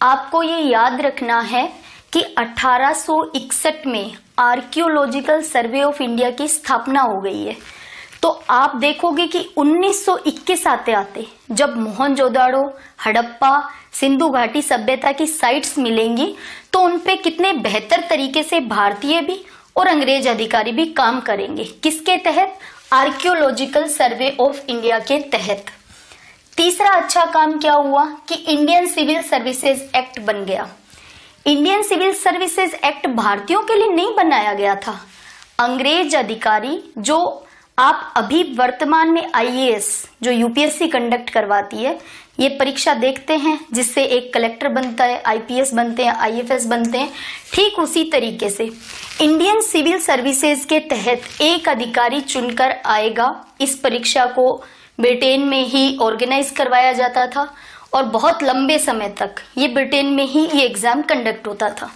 आपको ये याद रखना है कि 1861 में आर्कियोलॉजिकल सर्वे ऑफ इंडिया की स्थापना हो गई है। तो आप देखोगे कि 1921 आते आते जब मोहनजोदाड़ो, हड़प्पा, सिंधु घाटी सभ्यता की साइट्स मिलेंगी, तो उनपे कितने बेहतर तरीके से भारतीय भी और अंग्रेज अधिकारी भी काम करेंगे। किसके तहत? आर्कियोलॉजिकल सर्वे ऑफ इंडिया के तहत। तीसरा अच्छा काम क्या हुआ कि इंडियन सिविल सर्विसेज एक्ट बन गया। इंडियन सिविल सर्विसेज एक्ट भारतीयों के लिए नहीं बनाया गया था। अंग्रेज अधिकारी, जो आप अभी वर्तमान में आईएएस जो यूपीएससी कंडक्ट करवाती है, ये परीक्षा देखते हैं जिससे एक कलेक्टर बनता है, आईपीएस बनते हैं, आईएफएस बनते हैं, ठीक उसी तरीके से इंडियन सिविल सर्विसेज के तहत एक अधिकारी चुनकर आएगा। इस परीक्षा को ब्रिटेन में ही ऑर्गेनाइज करवाया जाता था और बहुत लंबे समय तक ये ब्रिटेन में ही ये एग्जाम कंडक्ट होता था।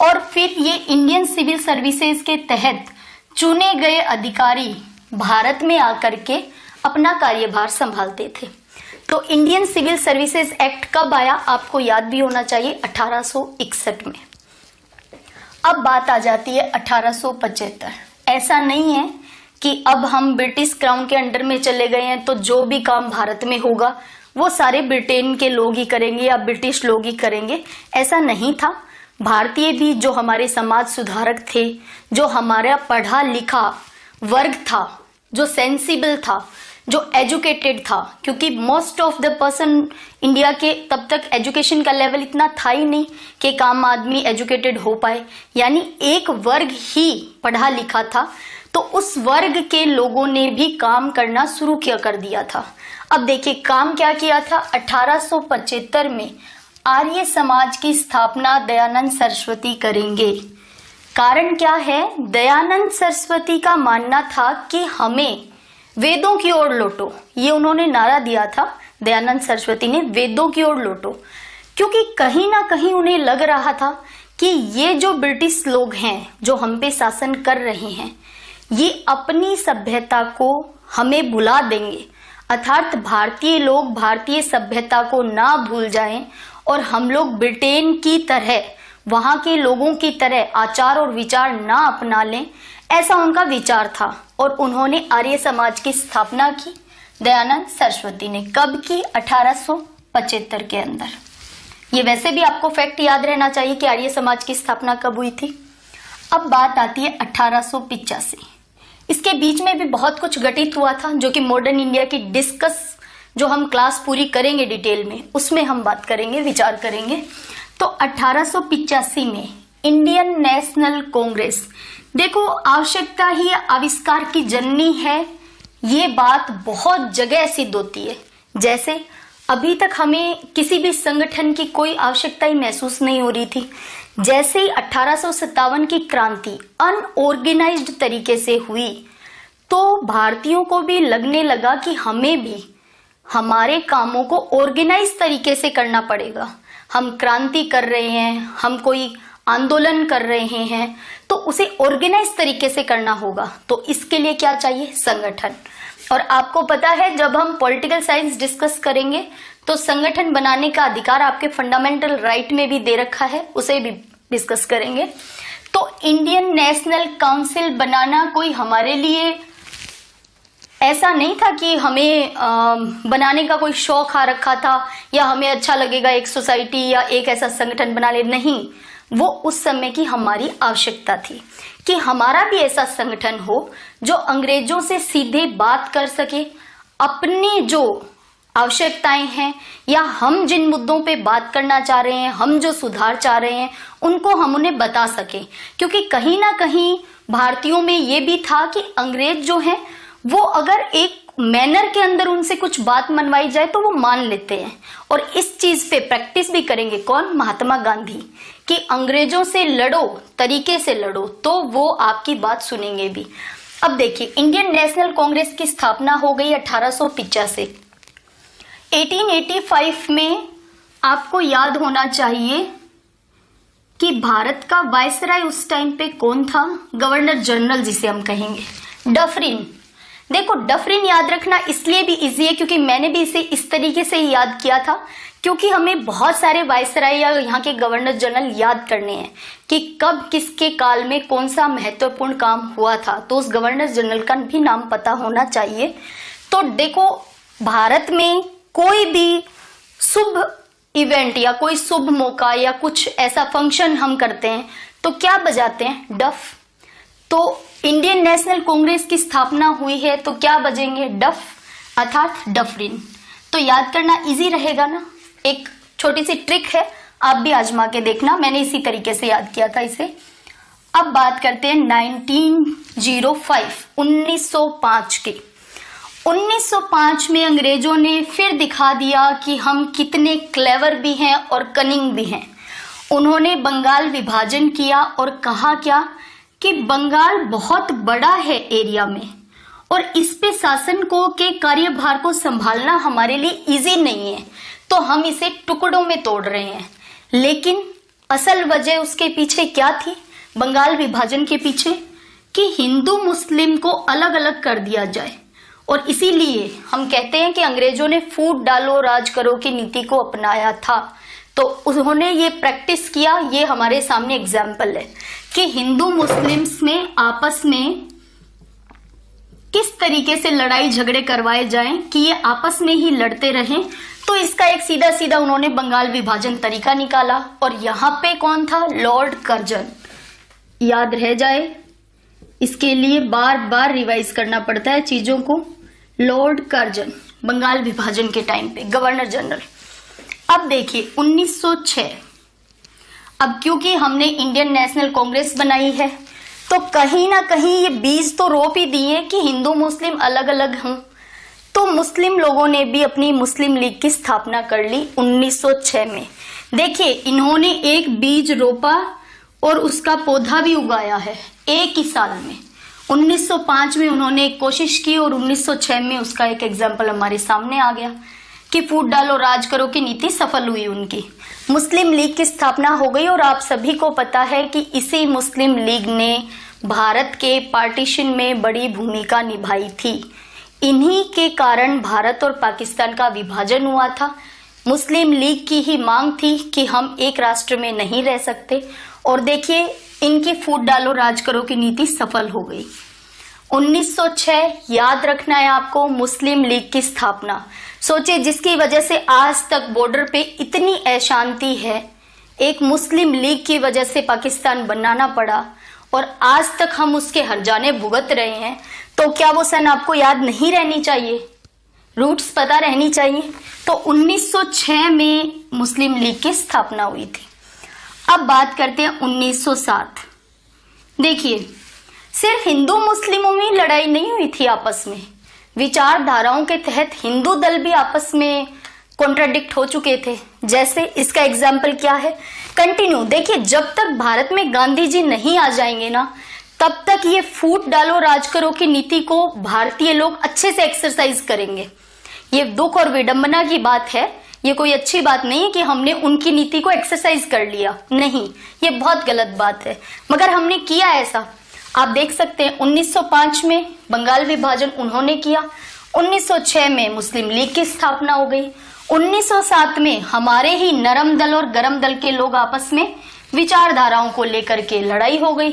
और फिर ये इंडियन सिविल सर्विसेज के तहत चुने गए अधिकारी भारत में आकर के अपना कार्यभार संभालते थे। तो इंडियन सिविल सर्विसेज एक्ट कब आया? आपको याद भी होना चाहिए, 1861 में। अब बात आ जाती है 1875। ऐसा नहीं है कि अब हम ब्रिटिश क्राउन के अंडर में चले गए हैं तो जो भी काम भारत में होगा वो सारे ब्रिटेन के लोग ही करेंगे या ब्रिटिश लोग ही करेंगे, ऐसा नहीं था। भारतीय भी जो हमारे समाज सुधारक थे, जो हमारा पढ़ा लिखा वर्ग था, जो सेंसिबल था, जो एजुकेटेड था, क्योंकि most of the person India के तब तक एजुकेशन का लेवल इतना था ही नहीं कि एक आम आदमी एजुकेटेड हो पाए, यानी एक वर्ग ही पढ़ा लिखा था। तो उस वर्ग के लोगों ने भी काम करना शुरू कर दिया था। अब देखिए काम क्या किया था। 1875 में आर्य समाज की स्थापना दयानंद सरस्वती करेंगे। कारण क्या है? दयानंद सरस्वती का मानना था कि हमें वेदों की ओर लौटो, ये उन्होंने नारा दिया था दयानंद सरस्वती ने, वेदों की ओर लौटो। क्योंकि कहीं ना कहीं उन्हें लग रहा था कि ये जो ब्रिटिश लोग हैं जो हम पे शासन कर रहे हैं, ये अपनी सभ्यता को हमें भुला देंगे। अर्थात भारतीय लोग भारतीय सभ्यता को ना भूल जाएं और हम लोग ब्रिटेन की तरह, वहां के लोगों की तरह आचार और विचार ना अपना लें, ऐसा उनका विचार था। और उन्होंने आर्य समाज की स्थापना की दयानंद सरस्वती ने। कब की? 1875 के अंदर। ये वैसे भी आपको फैक्ट याद रहना चाहिए कि आर्य समाज की स्थापना कब हुई थी। अब बात आती है 1885। इसके बीच में भी बहुत कुछ घटित हुआ था, जो कि मॉडर्न इंडिया की डिस्कस, जो हम क्लास पूरी करेंगे डिटेल में, उसमें हम बात करेंगे, विचार करेंगे। तो 1885 में इंडियन नेशनल कांग्रेस, देखो आवश्यकता ही आविष्कार की जननी है, ये बात बहुत जगह सिद्ध होती है। जैसे अभी तक हमें किसी भी संगठन की कोई आवश्यकता ही महसूस नहीं हो रही थी। जैसे ही 1857 की क्रांति अनऑर्गेनाइज्ड तरीके से हुई, तो भारतीयों को भी लगने लगा कि हमें भी हमारे कामों को ऑर्गेनाइज तरीके से करना पड़ेगा। हम क्रांति कर रहे हैं, हम कोई आंदोलन कर रहे हैं, तो उसे ऑर्गेनाइज तरीके से करना होगा। तो इसके लिए क्या चाहिए? संगठन। और आपको पता है, जब हम पॉलिटिकल साइंस डिस्कस करेंगे तो संगठन बनाने का अधिकार आपके फंडामेंटल राइट में भी दे रखा है, उसे भी डिस्कस करेंगे। तो इंडियन नेशनल काउंसिल बनाना कोई हमारे लिए ऐसा नहीं था कि हमें बनाने का कोई शौक आ रखा था, या हमें अच्छा लगेगा एक सोसाइटी या एक ऐसा संगठन बना ले। नहीं, वो उस समय की हमारी आवश्यकता थी कि हमारा भी ऐसा संगठन हो जो अंग्रेजों से सीधे बात कर सके, अपनी जो आवश्यकताएं हैं या हम जिन मुद्दों पे बात करना चाह रहे हैं, हम जो सुधार चाह रहे हैं, उनको हम उन्हें बता सके। क्योंकि कहीं ना कहीं भारतीयों में ये भी था कि अंग्रेज जो हैं वो अगर एक मैनर के अंदर उनसे कुछ बात मनवाई जाए तो वो मान लेते हैं। और इस चीज पे प्रैक्टिस भी करेंगे कौन? महात्मा गांधी, कि अंग्रेजों से लड़ो, तरीके से लड़ो, तो वो आपकी बात सुनेंगे भी। अब देखिए, इंडियन नेशनल कांग्रेस की स्थापना हो गई 1885। 1885 में आपको याद होना चाहिए कि भारत का वायसराय उस टाइम पे कौन था? गवर्नर जनरल, जिसे हम कहेंगे डफरिन। देखो, डफरिन याद रखना इसलिए भी इजी है क्योंकि मैंने भी इसे इस तरीके से याद किया था, क्योंकि हमें बहुत सारे वायसराय या यहाँ के गवर्नर जनरल याद करने हैं कि कब किसके काल में कौन सा महत्वपूर्ण काम हुआ था, तो उस गवर्नर जनरल का भी नाम पता होना चाहिए। तो देखो, भारत में कोई भी शुभ इवेंट या कोई शुभ मौका या कुछ ऐसा फंक्शन हम करते हैं तो क्या बजाते हैं? डफ। तो इंडियन नेशनल कांग्रेस की स्थापना हुई है तो क्या बजेंगे? डफ, अर्थात डफरिन। तो याद करना इजी रहेगा ना। एक छोटी सी ट्रिक है, आप भी आजमा के देखना, मैंने इसी तरीके से याद किया था इसे। अब बात करते हैं 1905 की। 1905 में अंग्रेजों ने फिर दिखा दिया कि हम कितने क्लेवर भी हैं और कनिंग भी हैं। उन्होंने बंगाल विभाजन किया और कहा क्या कि बंगाल बहुत बड़ा है एरिया में और इस पे शासन को के कार्यभार को संभालना हमारे लिए इजी नहीं है, तो हम इसे टुकड़ों में तोड़ रहे हैं। लेकिन असल वजह उसके पीछे क्या थी? बंगाल विभाजन के पीछे कि हिंदू मुस्लिम को अलग अलग कर दिया जाए। और इसीलिए हम कहते हैं कि अंग्रेजों ने फूट डालो राज करो की नीति को अपनाया था। तो उन्होंने ये प्रैक्टिस किया, ये हमारे सामने एग्जाम्पल है कि हिंदू मुस्लिम्स में आपस में किस तरीके से लड़ाई झगड़े करवाए जाएं कि ये आपस में ही लड़ते रहें। तो इसका एक सीधा सीधा उन्होंने बंगाल विभाजन तरीका निकाला। और यहाँ पे कौन था? Lord Curzon. याद रह जाए, इसके लिए बार बार रिवाइज करना पड़ता है चीजों को। लॉर्ड कर्जन बंगाल विभाजन के टाइम पे गवर्नर जनरल। अब देखिए 1906, अब क्योंकि हमने इंडियन नेशनल कांग्रेस बनाई है तो कहीं ना कहीं ये बीज तो रोप ही दिए कि हिंदू मुस्लिम अलग अलग हों। तो मुस्लिम लोगों ने भी अपनी मुस्लिम लीग की स्थापना कर ली 1906 में। देखिए, इन्होंने एक बीज रोपा और उसका पौधा भी उगाया है एक ही साल में। 1905 में उन्होंने एक कोशिश की और 1906 में उसका एक एग्जाम्पल हमारे सामने आ गया कि फूट डालो राज करो की नीति सफल हुई उनकी। मुस्लिम लीग की स्थापना हो गई और आप सभी को पता है कि इसी मुस्लिम लीग ने भारत के पार्टीशन में बड़ी भूमिका निभाई थी। इन्हीं के कारण भारत और पाकिस्तान का विभाजन हुआ था। मुस्लिम लीग की ही मांग थी कि हम एक राष्ट्र में नहीं रह सकते, और देखिए इनकी फूट डालो राज करो की नीति सफल हो गई। 1906 याद रखना है आपको, मुस्लिम लीग की स्थापना। सोचिए, जिसकी वजह से आज तक बॉर्डर पे इतनी अशांति है, एक मुस्लिम लीग की वजह से पाकिस्तान बनाना पड़ा और आज तक हम उसके हर्जाने भुगत रहे हैं, तो क्या वो सन आपको याद नहीं रहनी चाहिए, रूट्स पता रहनी चाहिए। तो 1906 में मुस्लिम लीग की स्थापना हुई थी। अब बात करते हैं 1907। देखिए, सिर्फ हिंदू मुस्लिमों में लड़ाई नहीं हुई थी आपस में, विचारधाराओं के तहत हिंदू दल भी आपस में कॉन्ट्राडिक्ट हो चुके थे। जैसे इसका एग्जाम्पल क्या है, कंटिन्यू देखिए, जब तक भारत में गांधी जी नहीं आ जाएंगे ना, तब तक ये फूट डालो राज करो की नीति को भारतीय लोग अच्छे से एक्सरसाइज करेंगे। ये दुख और विडंबना की बात है, ये कोई अच्छी बात नहीं है कि हमने उनकी नीति को एक्सरसाइज कर लिया, नहीं, ये बहुत गलत बात है। मगर हमने किया ऐसा, आप देख सकते हैं 1905 में बंगाल विभाजन उन्होंने किया, 1906 में मुस्लिम लीग की स्थापना हो गई, 1907 में हमारे ही नरम दल और गरम दल के लोग आपस में विचारधाराओं को लेकर के लड़ाई हो गई।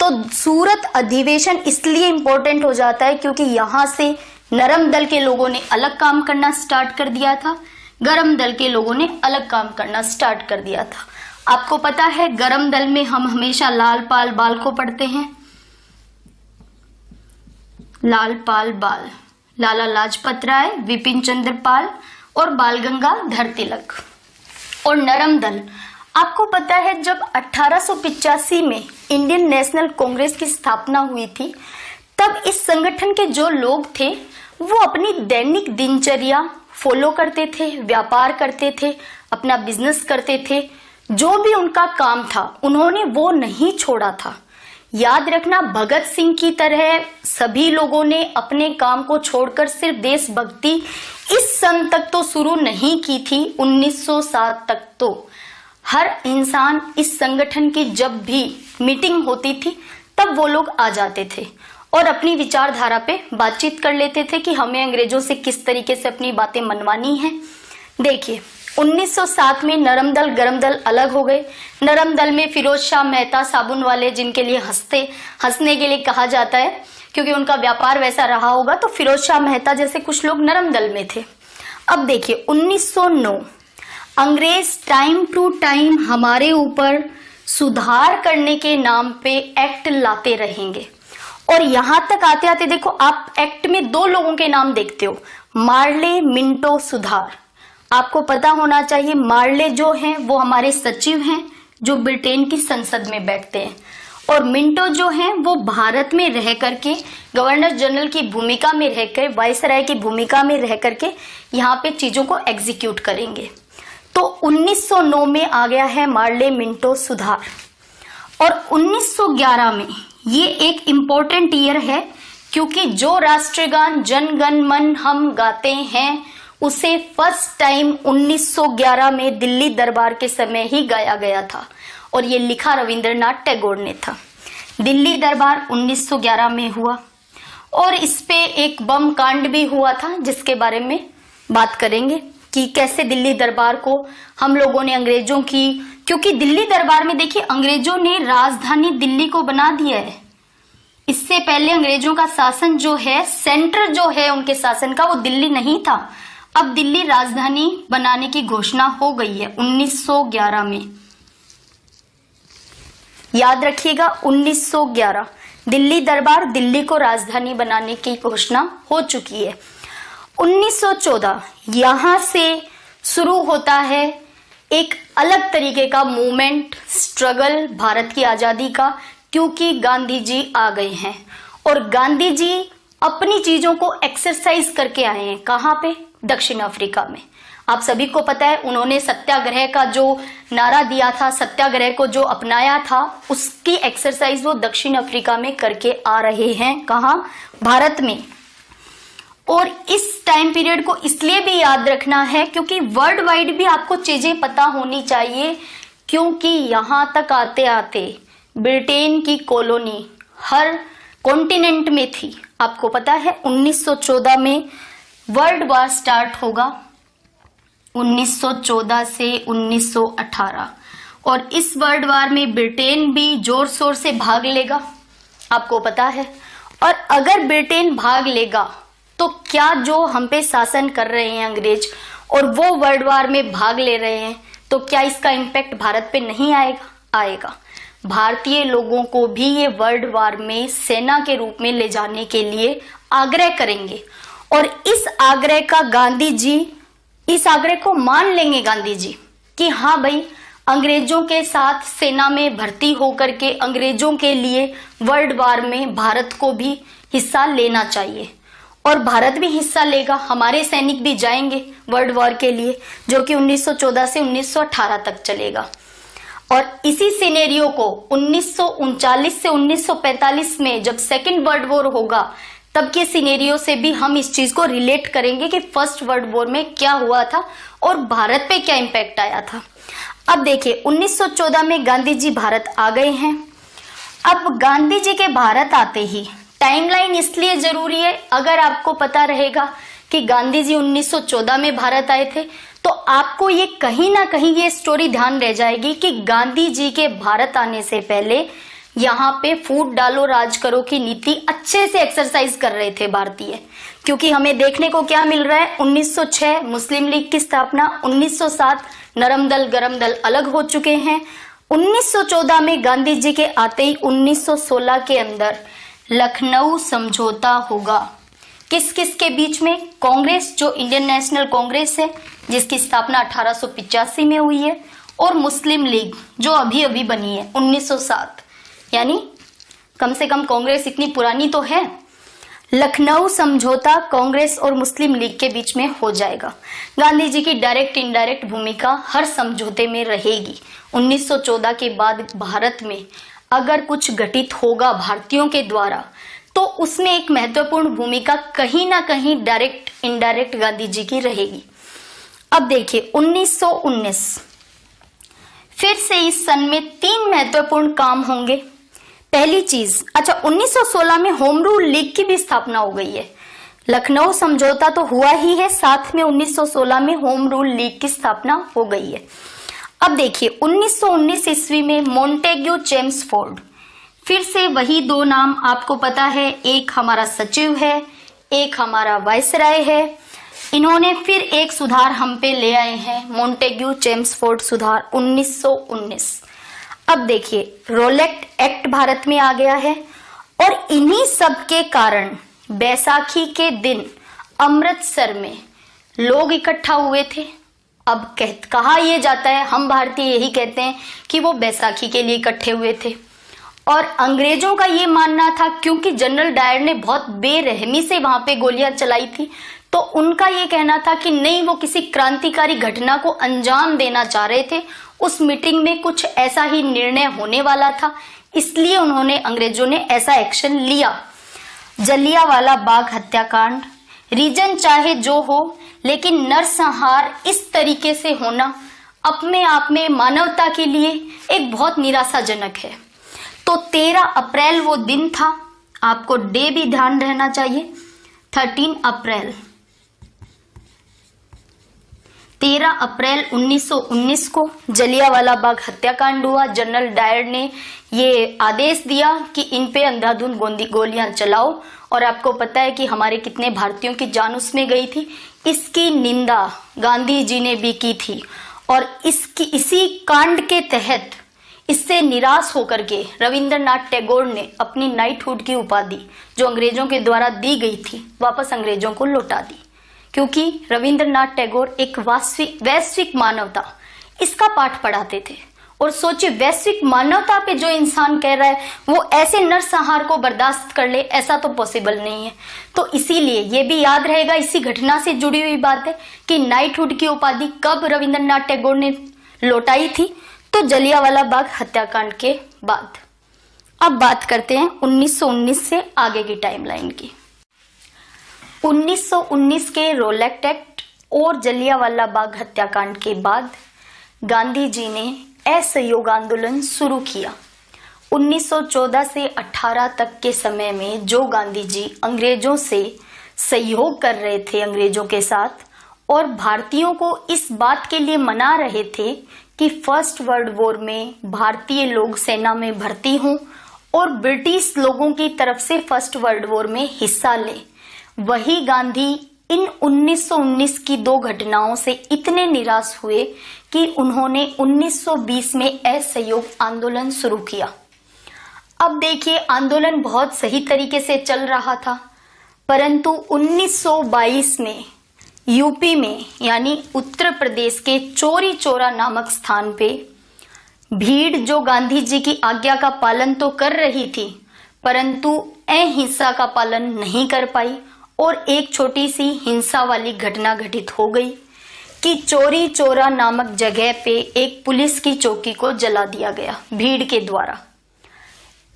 तो सूरत अधिवेशन इसलिए इंपॉर्टेंट हो जाता है क्योंकि यहां से नरम दल के लोगों ने अलग काम करना स्टार्ट कर दिया था, गरम दल के लोगों ने अलग काम करना स्टार्ट कर दिया था। आपको पता है गरम दल में हम हमेशा लाल पाल बाल को पढ़ते हैं, लाल पाल बाल, लाला लाजपत राय, विपिन चंद्र पाल और बाल गंगाधर तिलक। और नरम दल, आपको पता है जब 1885 में इंडियन नेशनल कांग्रेस की स्थापना हुई थी, तब इस संगठन के जो लोग थे वो अपनी दैनिक दिनचर्या फॉलो करते थे, व्यापार करते थे, अपना बिजनेस करते थे, जो भी उनका काम था उन्होंने वो नहीं छोड़ा था। याद रखना, भगत सिंह की तरह सभी लोगों ने अपने काम को छोड़कर सिर्फ देशभक्ति इस सन तक तो शुरू नहीं की थी, 1907 तक तो हर इंसान इस संगठन की जब भी मीटिंग होती थी तब वो लोग आ जाते थे और अपनी विचारधारा पे बातचीत कर लेते थे कि हमें अंग्रेजों से किस तरीके से अपनी बातें मनवानी है। देखिए 1907 में नरम दल गरम दल अलग हो गए। नरम दल में फिरोज शाह मेहता साबुन वाले, जिनके लिए हंसने के लिए कहा जाता है क्योंकि उनका व्यापार वैसा रहा होगा, तो फिरोज शाह मेहता जैसे कुछ लोग नरम दल में थे। अब देखिए 1909, अंग्रेज टाइम टू टाइम हमारे ऊपर सुधार करने के नाम पे एक्ट लाते रहेंगे और यहां तक आते आते देखो आप एक्ट में दो लोगों के नाम देखते हो, मार्ले मिंटो सुधार। आपको पता होना चाहिए मार्ले जो हैं वो हमारे सचिव हैं जो ब्रिटेन की संसद में बैठते हैं, और मिंटो जो हैं वो भारत में रह करके गवर्नर जनरल की भूमिका में रहकर, वायसराय की भूमिका में रह करके यहाँ पे चीजों को एग्जीक्यूट करेंगे। तो 1909 में आ गया है मार्ले मिंटो सुधार, और 1911 में ये एक इम्पोर्टेंट ईयर है क्योंकि जो राष्ट्रगान जन गण मन हम गाते हैं उसे फर्स्ट टाइम 1911 में दिल्ली दरबार के समय ही गाया गया था और ये लिखा रविंद्रनाथ टैगोर ने था। दिल्ली दरबार 1911 में हुआ और इस पे एक बम कांड भी हुआ था जिसके बारे में बात करेंगे कि कैसे दिल्ली दरबार को हम लोगों ने अंग्रेजों की, क्योंकि दिल्ली दरबार में देखिए अंग्रेजों ने राजधानी दिल्ली को बना दिया है। इससे पहले अंग्रेजों का शासन जो है, सेंटर जो है उनके शासन का, वो दिल्ली नहीं था। अब दिल्ली राजधानी बनाने की घोषणा हो गई है 1911 में। याद रखिएगा 1911 दिल्ली दरबार, दिल्ली को राजधानी बनाने की घोषणा हो चुकी है। 1914 यहां से शुरू होता है एक अलग तरीके का मूवमेंट, स्ट्रगल भारत की आजादी का, क्योंकि गांधी जी आ गए हैं और गांधी जी अपनी चीजों को एक्सरसाइज करके आए हैं। कहां पे? दक्षिण अफ्रीका में। आप सभी को पता है उन्होंने सत्याग्रह का जो नारा दिया था, सत्याग्रह को जो अपनाया था, उसकी एक्सरसाइज वो दक्षिण अफ्रीका में करके आ रहे हैं। कहां? भारत में। और इस टाइम पीरियड को इसलिए भी याद रखना है क्योंकि वर्ल्ड वाइड भी आपको चीजें पता होनी चाहिए, क्योंकि यहां तक आते आते ब्रिटेन की कॉलोनी हर कॉन्टिनेंट में थी। आपको पता है 1914 में वर्ल्ड वॉर स्टार्ट होगा, 1914 से 1918, और इस वर्ल्ड वॉर में ब्रिटेन भी जोर शोर से भाग लेगा, आपको पता है। और अगर ब्रिटेन भाग लेगा तो क्या जो हम पे शासन कर रहे हैं अंग्रेज और वो वर्ल्ड वॉर में भाग ले रहे हैं, तो क्या इसका इम्पैक्ट भारत पे नहीं आएगा? आएगा। भारतीय लोगों को भी ये वर्ल्ड वार में सेना के रूप में ले जाने के लिए आग्रह करेंगे। और इस आग्रह को मान लेंगे गांधी जी कि हाँ भाई, अंग्रेजों के साथ सेना में भर्ती होकर के अंग्रेजों के लिए वर्ल्ड वार में भारत को भी हिस्सा लेना चाहिए। और भारत भी हिस्सा लेगा, हमारे सैनिक भी जाएंगे वर्ल्ड वॉर के लिए, जो कि 1914 से 1918 तक चलेगा। और इसी सिनेरियो को 1939 से 1945 में जब सेकेंड वर्ल्ड वॉर होगा तब के सिनेरियो से भी हम इस चीज को रिलेट करेंगे कि फर्स्ट वर्ल्ड वॉर में क्या हुआ था और भारत पे क्या इम्पैक्ट आया था। अब देखिए 1914 में गांधी जी भारत आ गए हैं। अब गांधी जी के भारत आते ही टाइमलाइन इसलिए जरूरी है, अगर आपको पता रहेगा कि गांधी जी 1914 में भारत आए थे तो आपको ये कहीं ना कहीं ये स्टोरी ध्यान रह जाएगी कि गांधी जी के भारत आने से पहले यहाँ पे फूट डालो राज करो की नीति अच्छे से एक्सरसाइज कर रहे थे भारतीय। क्योंकि हमें देखने को क्या मिल रहा है, 1906 मुस्लिम लीग की स्थापना, 1907 नरम दल गरम दल अलग हो चुके हैं, 1914 में गांधी जी के आते ही 1916 के अंदर लखनऊ समझौता होगा। किस किस के बीच में? कांग्रेस जो इंडियन नेशनल कांग्रेस है जिसकी स्थापना 1885 में हुई है, और मुस्लिम लीग जो अभी अभी बनी है 1907, यानी कम से कम कांग्रेस इतनी पुरानी तो है। लखनऊ समझौता कांग्रेस और मुस्लिम लीग के बीच में हो जाएगा। गांधी जी की डायरेक्ट इनडायरेक्ट भूमिका हर समझौते में रहेगी। 1914 के बाद भारत में अगर कुछ घटित होगा भारतीयों के द्वारा तो उसमें एक महत्वपूर्ण भूमिका कहीं ना कहीं डायरेक्ट इनडायरेक्ट गांधी जी की रहेगी। अब देखिए 1919, फिर से इस सन में 3 महत्वपूर्ण काम होंगे। पहली चीज, अच्छा 1916 में होम रूल लीग की भी स्थापना हो गई है। लखनऊ समझौता तो हुआ ही है, साथ में 1916 में होम रूल लीग की स्थापना हो गई है। अब देखिए 1919 ईस्वी में मॉन्टेग्यू चेम्सफोर्ड, फिर से वही 2 नाम आपको पता है, एक हमारा सचिव है, एक हमारा वायसराय है। इन्होंने फिर एक सुधार हम पे ले आए हैं, मॉन्टेग्यू चेम्सफोर्ड सुधार 1919। अब देखिए रोलेट एक्ट भारत में आ गया है, और इन्हीं सब के कारण बैसाखी के दिन अमृतसर में लोग इकट्ठा हुए थे। अब कहा यह जाता है, हम भारतीय यही कहते हैं कि वो बैसाखी के लिए इकट्ठे हुए थे। और अंग्रेजों का ये मानना था, क्योंकि जनरल डायर ने बहुत बेरहमी से वहां पे गोलियां चलाई थी, तो उनका ये कहना था कि नहीं, वो किसी क्रांतिकारी घटना को अंजाम देना चाह रहे थे। उस मीटिंग में कुछ ऐसा ही निर्णय होने वाला था, इसलिए अंग्रेजों ने ऐसा एक्शन लिया। जलियांवाला बाग हत्याकांड, रीजन चाहे जो हो, लेकिन नरसंहार इस तरीके से होना अपने आप में मानवता के लिए एक बहुत निराशाजनक है। तो 13 अप्रैल वो दिन था, आपको डे भी ध्यान रहना चाहिए। 13 अप्रैल 13 अप्रैल 1919 को जलियांवाला बाग हत्याकांड हुआ। जनरल डायर ने ये आदेश दिया कि इन पे अंधाधुंध गोलियां चलाओ, और आपको पता है कि हमारे कितने भारतीयों की जान उसमें गई थी। इसकी निंदा गांधी जी ने भी की थी, और इसी कांड के तहत इससे निराश होकर के रविंद्रनाथ टैगोर ने अपनी नाइटहुड की उपाधि जो अंग्रेजों के द्वारा दी गई थी वापस अंग्रेजों को लौटा दी, क्योंकि रविंद्रनाथ टैगोर एक वैश्विक मानवता इसका पाठ पढ़ाते थे। और सोचिए, वैश्विक मानवता पे जो इंसान कह रहा है वो ऐसे नरसंहार को बर्दाश्त कर ले, ऐसा तो पॉसिबल नहीं है। तो इसीलिए ये भी याद रहेगा, इसी घटना से जुड़ी हुई बात है कि नाइटहुड की उपाधि कब रविंद्रनाथ टैगोर ने लौटाई थी, तो जलियांवाला बाग हत्याकांड के बाद। अब बात करते हैं 1919 से आगे की टाइमलाइन की। 1919 के रोलेट एक्ट और जलियांवाला बाग हत्याकांड के बाद गांधी जी ने असहयोग आंदोलन शुरू किया। 1914 से 18 तक के समय में जो गांधी जी अंग्रेजों से सहयोग कर रहे थे, अंग्रेजों के साथ, और भारतीयों को इस बात के लिए मना रहे थे कि फर्स्ट वर्ल्ड वॉर में भारतीय लोग सेना में भर्ती हों और ब्रिटिश लोगों की तरफ से फर्स्ट वर्ल्ड वॉर में हिस्सा लें, वही गांधी इन 1919 की दो घटनाओं से इतने निराश हुए कि उन्होंने 1920 में असहयोग आंदोलन शुरू किया। अब देखिए, आंदोलन बहुत सही तरीके से चल रहा था, परंतु 1922 में यूपी में यानी उत्तर प्रदेश के चौरी चौरा नामक स्थान पे भीड़ जो गांधी जी की आज्ञा का पालन तो कर रही थी, परंतु अहिंसा का पालन नहीं कर पाई और एक छोटी सी हिंसा वाली घटना घटित हो गई कि चौरी चौरा नामक जगह पे एक पुलिस की चौकी को जला दिया गया भीड़ के द्वारा।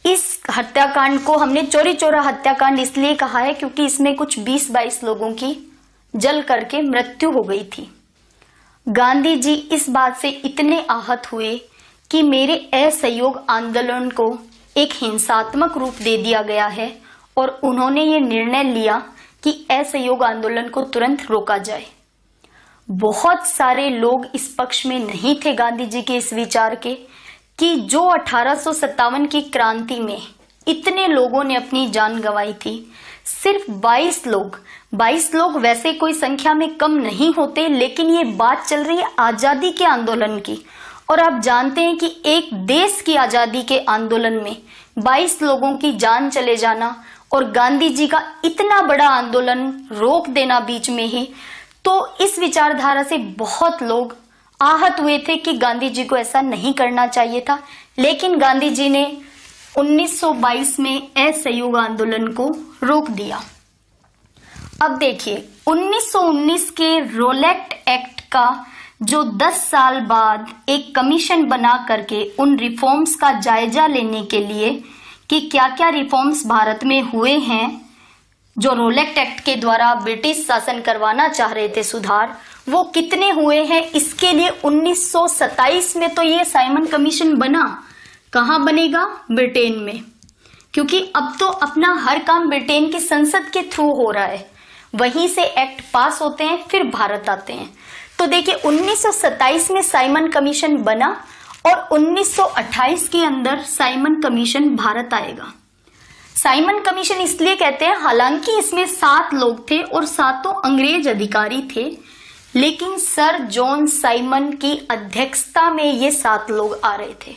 इस हत्याकांड को हमने चौरी चौरा हत्याकांड इसलिए कहा है क्योंकि इसमें कुछ 20-22 लोगों की जल करके मृत्यु हो गई थी। गांधी जी इस बात से इतने आहत हुए कि मेरे असहयोग आंदोलन को एक हिंसात्मक रूप दे दिया गया है और उन्होंने ये निर्णय लिया कि असहयोग आंदोलन को तुरंत रोका जाए। बहुत सारे लोग इस पक्ष में नहीं थे गांधी जी के इस विचार के कि जो 1857 की क्रांति में इतने लोगों ने अपनी जान गंवाई थी, सिर्फ 22 लोग वैसे कोई संख्या में कम नहीं होते, लेकिन ये बात चल रही है आजादी के आंदोलन की। और आप जानते हैं कि एक देश की आजादी के आंदोलन में 22 लोगों की जान चले जाना और गांधी जी का इतना बड़ा आंदोलन रोक देना बीच में ही, तो इस विचारधारा से बहुत लोग आहत हुए थे कि गांधी जी को ऐसा नहीं करना चाहिए था। लेकिन गांधी जी ने 1922 में असहयोग आंदोलन को रोक दिया। अब देखिए, 1919 के रोलेक्ट एक्ट का जो 10 साल बाद एक कमीशन बना करके उन रिफॉर्म्स का जायजा लेने के लिए कि क्या क्या रिफॉर्म्स भारत में हुए हैं, जो रोलेक्ट एक्ट के द्वारा ब्रिटिश शासन करवाना चाह रहे थे सुधार, वो कितने हुए हैं, इसके लिए 1927 में तो ये साइमन कमीशन बना। कहाँ बनेगा? ब्रिटेन में, क्योंकि अब तो अपना हर काम ब्रिटेन की संसद के थ्रू हो रहा है, वहीं से एक्ट पास होते हैं फिर भारत आते हैं। तो देखिए, 1927 में साइमन कमीशन बना और 1928 के अंदर साइमन कमीशन भारत आएगा। साइमन कमीशन इसलिए कहते हैं, हालांकि इसमें 7 लोग थे और 7 अंग्रेज अधिकारी थे, लेकिन सर जॉन साइमन की अध्यक्षता में ये 7 लोग आ रहे थे,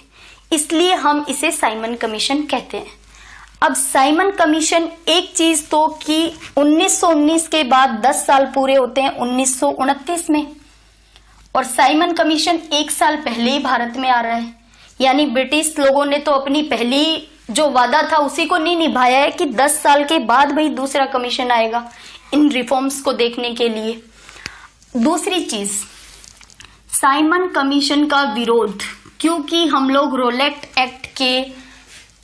इसलिए हम इसे साइमन कमीशन कहते हैं। अब साइमन कमीशन एक चीज तो कि 1919 के बाद 10 साल पूरे होते हैं 1929 में, और साइमन कमीशन 1 साल पहले ही भारत में आ रहा है, यानी ब्रिटिश लोगों ने तो अपनी पहली जो वादा था उसी को नहीं निभाया है कि 10 साल के बाद भाई दूसरा कमीशन आएगा इन रिफॉर्म्स को देखने के लिए। दूसरी चीज, साइमन कमीशन का विरोध, क्योंकि हम लोग रोलेक्ट एक्ट के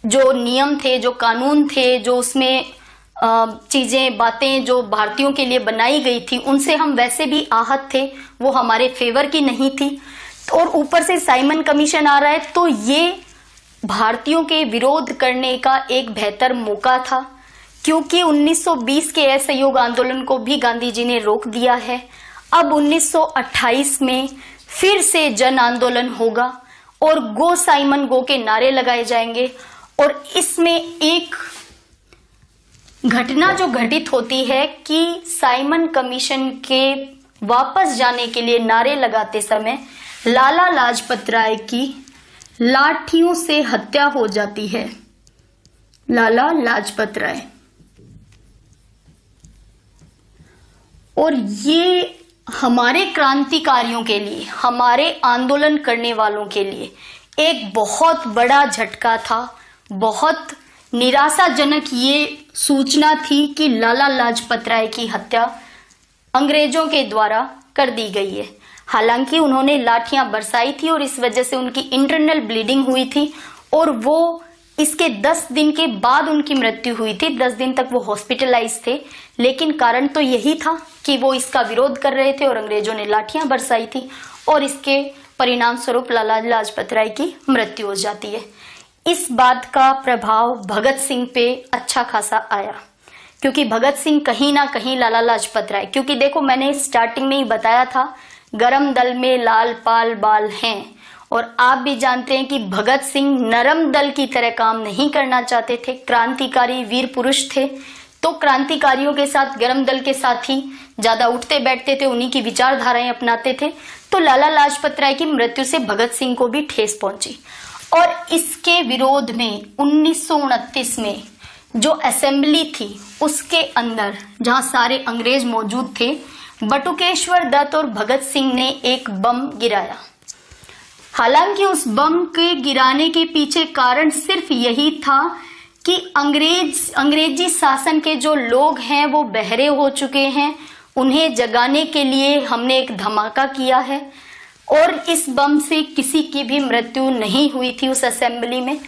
जो नियम थे, जो कानून थे, जो उसमें चीजें बातें जो भारतीयों के लिए बनाई गई थी, उनसे हम वैसे भी आहत थे, वो हमारे फेवर की नहीं थी, और ऊपर से साइमन कमीशन आ रहा है, तो ये भारतीयों के विरोध करने का एक बेहतर मौका था। क्योंकि 1920 के असहयोग आंदोलन को भी गांधी जी ने रोक दिया है। अब 1928 में फिर से जन आंदोलन होगा और गो साइमन गो के नारे लगाए जाएंगे, और इसमें एक घटना जो घटित होती है कि साइमन कमीशन के वापस जाने के लिए नारे लगाते समय लाला लाजपत राय की लाठियों से हत्या हो जाती है। लाला लाजपत राय, और ये हमारे क्रांतिकारियों के लिए, हमारे आंदोलन करने वालों के लिए एक बहुत बड़ा झटका था। बहुत निराशाजनक ये सूचना थी कि लाला लाजपत राय की हत्या अंग्रेजों के द्वारा कर दी गई है। हालांकि उन्होंने लाठियां बरसाई थी और इस वजह से उनकी इंटरनल ब्लीडिंग हुई थी, और वो इसके 10 दिन के बाद उनकी मृत्यु हुई थी। 10 दिन तक वो हॉस्पिटलाइज थे, लेकिन कारण तो यही था कि वो इसका विरोध कर रहे थे और अंग्रेजों ने लाठियां बरसाई थी, और इसके परिणाम स्वरूप लाला लाजपत राय की मृत्यु हो जाती है। इस बात का प्रभाव भगत सिंह पे अच्छा खासा आया, क्योंकि भगत सिंह कहीं ना कहीं लाला लाजपत राय, क्योंकि देखो मैंने स्टार्टिंग में ही बताया था गरम दल में लाल पाल बाल हैं, और आप भी जानते हैं कि भगत सिंह नरम दल की तरह काम नहीं करना चाहते थे, क्रांतिकारी वीर पुरुष थे, तो क्रांतिकारियों के साथ, गरम दल के साथ ही ज्यादा उठते बैठते थे, उन्हीं की विचारधाराएं अपनाते थे। तो लाला लाजपत राय की मृत्यु से भगत सिंह को भी ठेस पहुंची और इसके विरोध में 1929 में जो असेंबली थी उसके अंदर जहां सारे अंग्रेज मौजूद थे, बटुकेश्वर दत्त और भगत सिंह ने एक बम गिराया। हालांकि उस बम के गिराने के पीछे कारण सिर्फ यही था कि अंग्रेजी शासन के जो लोग हैं वो बहरे हो चुके हैं, उन्हें जगाने के लिए हमने एक धमाका किया है। और इस बम से किसी की भी मृत्यु नहीं हुई थी। उस असेंबली में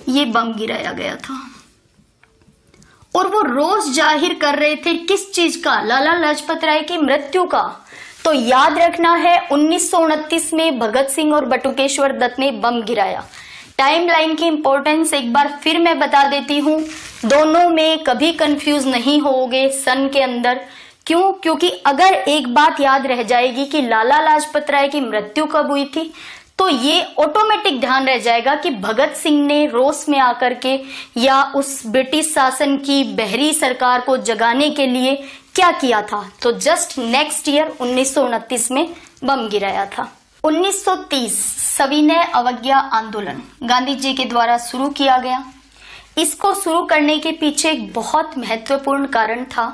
ये बम गिराया गया था और वो रोष जाहिर कर रहे थे किस चीज का? लाला लाजपत राय की मृत्यु का। तो याद रखना है 1929 में भगत सिंह और बटुकेश्वर दत्त ने बम गिराया। टाइमलाइन की इंपॉर्टेंस एक बार फिर मैं बता देती हूँ, दोनों में कभी कंफ्यूज नहीं होगे सन के अंदर। क्यों? क्योंकि अगर एक बात याद रह जाएगी कि लाला लाजपत राय की मृत्यु कब हुई थी, तो ये ऑटोमेटिक ध्यान रह जाएगा कि भगत सिंह ने रोष में आकर के या उस ब्रिटिश शासन की बहरी सरकार को जगाने के लिए क्या किया था। तो जस्ट नेक्स्ट ईयर 1929 में बम गिराया था। 1930 सविनय अवज्ञा आंदोलन गांधी जी के द्वारा शुरू किया गया। इसको शुरू करने के पीछे एक बहुत महत्वपूर्ण कारण था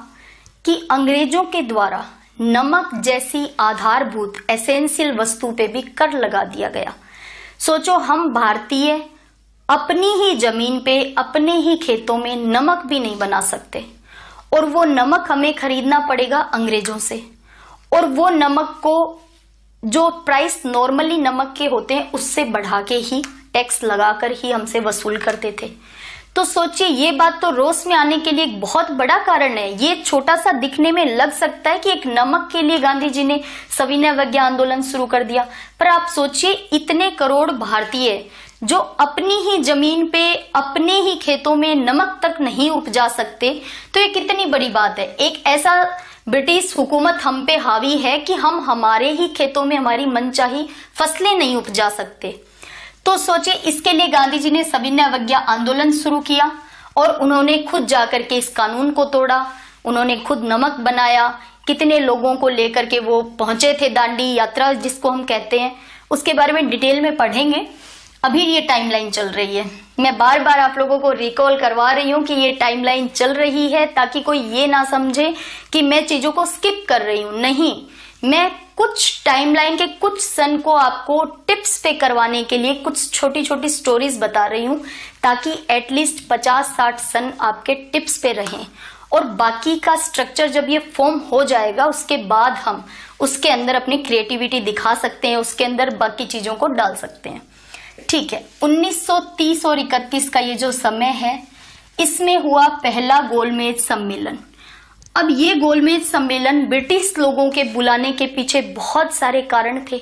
कि अंग्रेजों के द्वारा नमक जैसी आधारभूत एसेंशियल वस्तु पे भी कर लगा दिया गया। सोचो, हम भारतीय अपनी ही जमीन पे, अपने ही खेतों में नमक भी नहीं बना सकते और वो नमक हमें खरीदना पड़ेगा अंग्रेजों से। और वो नमक को जो प्राइस नॉर्मली नमक के होते हैं उससे बढ़ा के ही, टैक्स लगाकर ही हमसे वसूल करते थे। तो सोचिए, ये बात तो रोष में आने के लिए एक बहुत बड़ा कारण है। ये छोटा सा दिखने में लग सकता है कि एक नमक के लिए गांधी जी ने सविनय अवज्ञा आंदोलन शुरू कर दिया, पर आप सोचिए इतने करोड़ भारतीय जो अपनी ही जमीन पे, अपने ही खेतों में नमक तक नहीं उपजा सकते, तो ये कितनी बड़ी बात है। एक ऐसा ब्रिटिश हुकूमत हम पे हावी है कि हम हमारे ही खेतों में हमारी मनचाही फसलें नहीं उपजा सकते। तो सोचिए, इसके लिए गांधी जी ने सविनय अवज्ञा आंदोलन शुरू किया और उन्होंने खुद जाकर के इस कानून को तोड़ा। उन्होंने खुद नमक बनाया। कितने लोगों को लेकर के वो पहुंचे थे, दांडी यात्रा जिसको हम कहते हैं, उसके बारे में डिटेल में पढ़ेंगे। अभी ये टाइमलाइन चल रही है। मैं बार बार आप लोगों को रिकॉल करवा रही हूँ कि ये टाइमलाइन चल रही है, ताकि कोई ये ना समझे कि मैं चीजों को स्किप कर रही हूँ। नहीं, मैं कुछ टाइमलाइन के कुछ सन को आपको टिप्स पे करवाने के लिए कुछ छोटी छोटी स्टोरीज बता रही हूँ, ताकि एटलीस्ट 50-60 सन आपके टिप्स पे रहें। और बाकी का स्ट्रक्चर जब ये फॉर्म हो जाएगा, उसके बाद हम उसके अंदर अपनी क्रिएटिविटी दिखा सकते हैं, उसके अंदर बाकी चीजों को डाल सकते हैं। ठीक है, 1930 और 31 का ये जो समय है, इसमें हुआ पहला गोलमेज सम्मेलन। अब ये गोलमेज सम्मेलन ब्रिटिश लोगों के बुलाने के पीछे बहुत सारे कारण थे।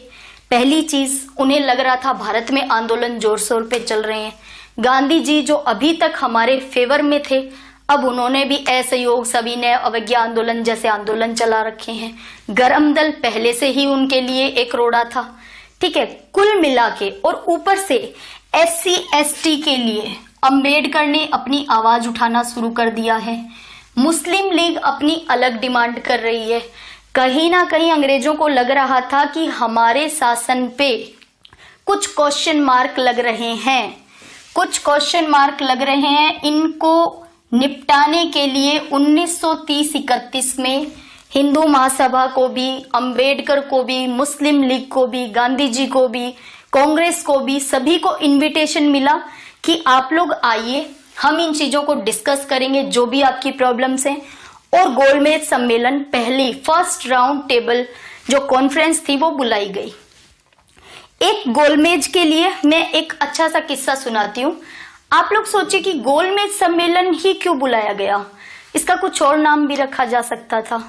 पहली चीज, उन्हें लग रहा था भारत में आंदोलन जोर शोर पे चल रहे हैं। गांधी जी जो अभी तक हमारे फेवर में थे, अब उन्होंने भी असहयोग, सविनय अवज्ञा आंदोलन जैसे आंदोलन चला रखे हैं। गरम दल पहले से ही उनके लिए एक रोड़ा था। ठीक है, कुल मिला के, और ऊपर से SC ST के लिए अंबेडकर ने अपनी आवाज उठाना शुरू कर दिया है। मुस्लिम लीग अपनी अलग डिमांड कर रही है। कहीं ना कहीं अंग्रेजों को लग रहा था कि हमारे शासन पे कुछ क्वेश्चन मार्क लग रहे हैं, कुछ क्वेश्चन मार्क लग रहे हैं। इनको निपटाने के लिए 1930-31 में हिंदू महासभा को भी, अंबेडकर को भी, मुस्लिम लीग को भी, गांधी जी को भी, कांग्रेस को भी, सभी को इनविटेशन मिला कि आप लोग आइए, हम इन चीजों को डिस्कस करेंगे, जो भी आपकी प्रॉब्लम्स हैं। और गोलमेज सम्मेलन, पहली फर्स्ट राउंड टेबल जो कॉन्फ्रेंस थी वो बुलाई गई। एक गोलमेज के लिए मैं एक अच्छा सा किस्सा सुनाती हूँ। आप लोग सोचिए कि गोलमेज सम्मेलन ही क्यों बुलाया गया? इसका कुछ और नाम भी रखा जा सकता था,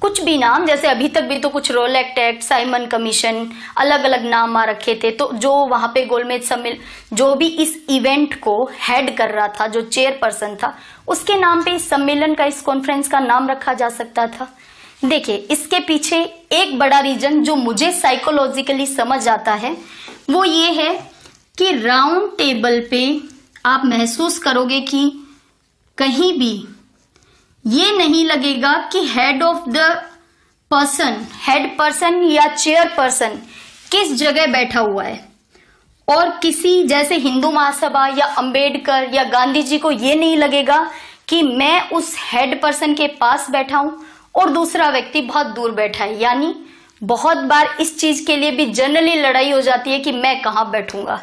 कुछ भी नाम, जैसे अभी तक भी तो कुछ रोलेक्ट एक्ट, साइमन कमीशन, अलग अलग नाम आ रखे थे। तो जो वहां पे गोलमेज सम्मेलन, जो भी इस इवेंट को हेड कर रहा था, जो चेयरपर्सन था, उसके नाम पे इस सम्मेलन का, इस कॉन्फ्रेंस का नाम रखा जा सकता था। देखिए, इसके पीछे एक बड़ा रीजन जो मुझे साइकोलॉजिकली समझ आता है वो ये है कि राउंड टेबल पे आप महसूस करोगे कि कहीं भी ये नहीं लगेगा कि हेड पर्सन या चेयर पर्सन किस जगह बैठा हुआ है, और किसी जैसे हिंदू महासभा या अंबेडकर या गांधी जी को ये नहीं लगेगा कि मैं उस हेड पर्सन के पास बैठा हूं और दूसरा व्यक्ति बहुत दूर बैठा है। यानी बहुत बार इस चीज के लिए भी जनरली लड़ाई हो जाती है कि मैं कहां बैठूंगा।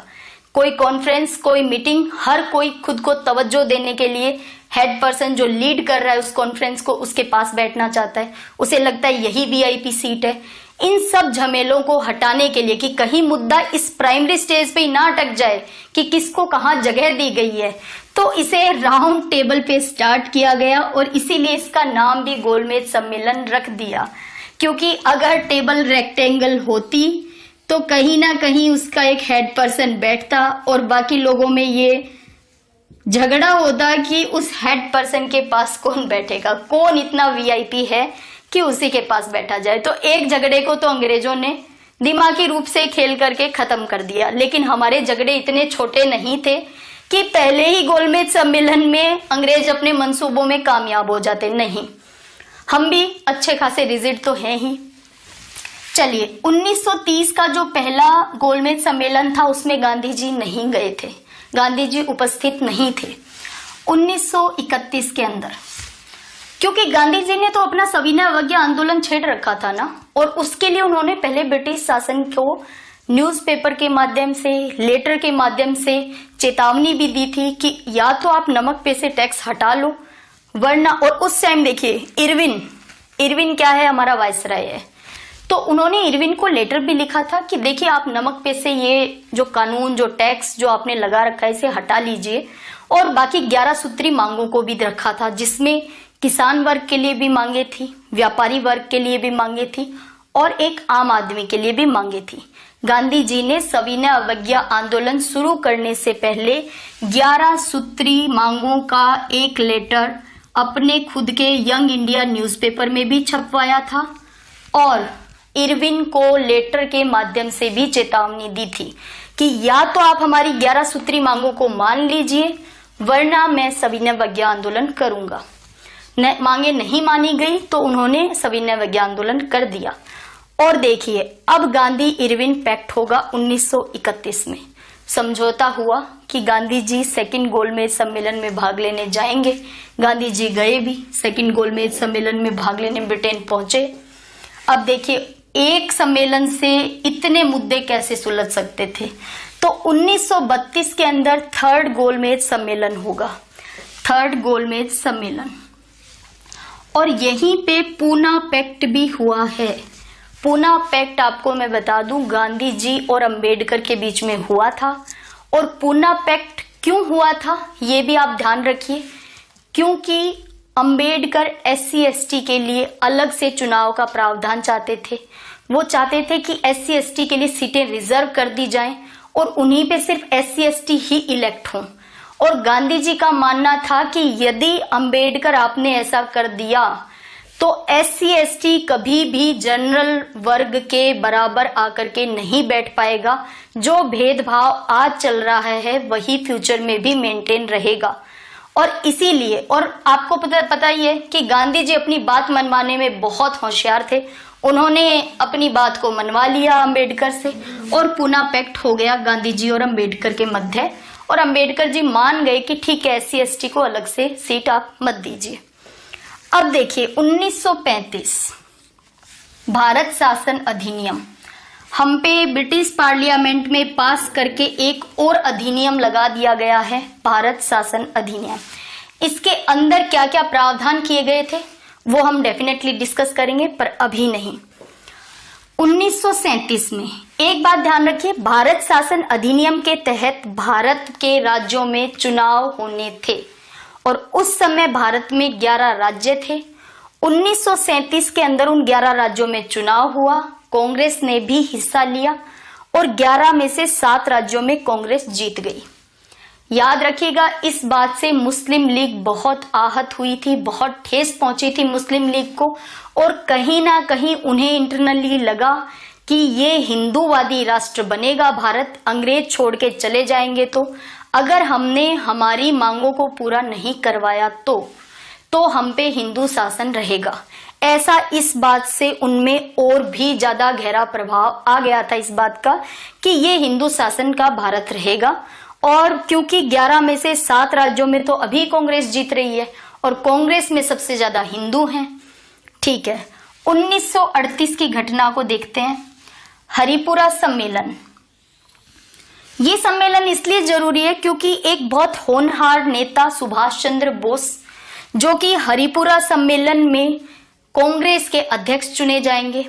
कोई कॉन्फ्रेंस, कोई मीटिंग, हर कोई खुद को तवज्जो देने के लिए हेड पर्सन जो लीड कर रहा है उस कॉन्फ्रेंस को, उसके पास बैठना चाहता है। उसे लगता है यही वीआईपी सीट है। इन सब झमेलों को हटाने के लिए कि कहीं मुद्दा इस प्राइमरी स्टेज पे ही ना अटक जाए कि किसको कहां जगह दी गई है, तो इसे राउंड टेबल पे स्टार्ट किया गया और इसीलिए इसका नाम भी गोलमेज सम्मेलन रख दिया। क्योंकि अगर टेबल रेक्टेंगल होती तो कहीं ना कहीं उसका एक हेड पर्सन बैठता और बाकी लोगों में ये झगड़ा होता कि उस हेड पर्सन के पास कौन बैठेगा, कौन इतना वीआईपी है कि उसी के पास बैठा जाए। तो एक झगड़े को तो अंग्रेजों ने दिमागी रूप से खेल करके खत्म कर दिया, लेकिन हमारे झगड़े इतने छोटे नहीं थे कि पहले ही गोलमेज सम्मेलन में अंग्रेज अपने मंसूबों में कामयाब हो जाते। नहीं, हम भी अच्छे खासे रिजिड तो हैं ही। चलिए, 1930 का जो पहला गोलमेज सम्मेलन था उसमें गांधी जी नहीं गए थे, गांधी जी उपस्थित नहीं थे। 1931 के अंदर, क्योंकि गांधी जी ने तो अपना सविनय अवज्ञा आंदोलन छेड़ रखा था ना, और उसके लिए उन्होंने पहले ब्रिटिश शासन को न्यूज़पेपर के माध्यम से, लेटर के माध्यम से चेतावनी भी दी थी कि या तो आप नमक पे से टैक्स हटा लो, वरना, और उस टाइम देखिए इरविन क्या है, हमारा वायसराय है, तो उन्होंने इरविन को लेटर भी लिखा था कि देखिए आप नमक पे से ये जो कानून, जो टैक्स जो आपने लगा रखा है इसे हटा लीजिए। और बाकी 11 सूत्री मांगों को भी रखा था, जिसमें किसान वर्ग के लिए भी मांगे थी, व्यापारी वर्ग के लिए भी मांगे थी और एक आम आदमी के लिए भी मांगे थी। गांधी जी ने सविनय अवज्ञा आंदोलन शुरू करने से पहले 11 सूत्री मांगों का एक लेटर अपने खुद के यंग इंडिया न्यूज़पेपर में भी छपवाया था और इरविन को लेटर के माध्यम से भी चेतावनी दी थी कि या तो आप हमारी 11 सूत्री मांगों को मान लीजिए, वरना मैं सविनय अवज्ञा आंदोलन करूंगा। मांगे नहीं मानी गई तो उन्होंने सविनय अवज्ञा आंदोलन कर दिया। और देखिए, अब गांधी इरविन पैक्ट होगा 1931 में। समझौता हुआ कि गांधी जी सेकंड गोलमेज सम्मेलन में भाग लेने जाएंगे। गांधी जी गए भी, सेकंड गोलमेज सम्मेलन में भाग लेने ब्रिटेन पहुंचे। अब देखिए, एक सम्मेलन से इतने मुद्दे कैसे सुलझ सकते थे, तो 1932 के अंदर थर्ड गोलमेज सम्मेलन होगा, थर्ड गोलमेज सम्मेलन, और यहीं पे पूना पैक्ट भी हुआ है। पूना पैक्ट आपको मैं बता दूं गांधी जी और अंबेडकर के बीच में हुआ था। और पूना पैक्ट क्यों हुआ था ये भी आप ध्यान रखिए, क्योंकि अंबेडकर SC ST के लिए अलग से चुनाव का प्रावधान चाहते थे। वो चाहते थे कि SC ST के लिए सीटें रिजर्व कर दी जाएं और उन्हीं पे सिर्फ SC ST ही इलेक्ट हों। और गांधी जी का मानना था कि यदि अंबेडकर आपने ऐसा कर दिया तो SC ST कभी भी जनरल वर्ग के बराबर आकर के नहीं बैठ पाएगा। जो भेदभाव आज चल रहा है वही फ्यूचर में भी मेंटेन रहेगा। और इसीलिए, और आपको पता ही है कि गांधी जी अपनी बात मनवाने में बहुत होशियार थे। उन्होंने अपनी बात को मनवा लिया अंबेडकर से और पूना पैक्ट हो गया गांधी जी और अंबेडकर के मध्य। और अंबेडकर जी मान गए कि ठीक है, SC ST को अलग से सीट आप मत दीजिए। अब देखिए, 1935 भारत शासन अधिनियम, हम पे ब्रिटिश पार्लियामेंट में पास करके एक और अधिनियम लगा दिया गया है, भारत शासन अधिनियम। इसके अंदर क्या क्या प्रावधान किए गए थे वो हम डेफिनेटली डिस्कस करेंगे, पर अभी नहीं। 1937 में एक बात ध्यान रखिए, भारत शासन अधिनियम के तहत भारत के राज्यों में चुनाव होने थे और उस समय भारत में 11 राज्य थे। 1937 के अंदर उन 11 राज्यों में चुनाव हुआ, कांग्रेस ने भी हिस्सा लिया और 11 में से 7 राज्यों में कांग्रेस जीत गई। याद रखिएगा, इस बात से मुस्लिम लीग बहुत आहत हुई थी, बहुत ठेस पहुंची थी मुस्लिम लीग को, और कहीं ना कहीं उन्हें इंटरनली लगा कि ये हिंदूवादी राष्ट्र बनेगा भारत, अंग्रेज छोड़ के चले जाएंगे तो अगर हमने हमारी मांगों को पूरा नहीं करवाया तो तो हम पे हिंदू शासन रहेगा। ऐसा इस बात से उनमें और भी ज्यादा गहरा प्रभाव आ गया था इस बात का कि ये हिंदू शासन का भारत रहेगा। और क्योंकि 11 में से 7 राज्यों में तो अभी कांग्रेस जीत रही है और कांग्रेस में सबसे ज्यादा हिंदू हैं। ठीक है, 1938 की घटना को देखते हैं। हरिपुरा सम्मेलन। ये सम्मेलन इसलिए जरूरी है क्योंकि एक बहुत होनहार नेता सुभाष चंद्र बोस, जो कि हरिपुरा सम्मेलन में कांग्रेस के अध्यक्ष चुने जाएंगे,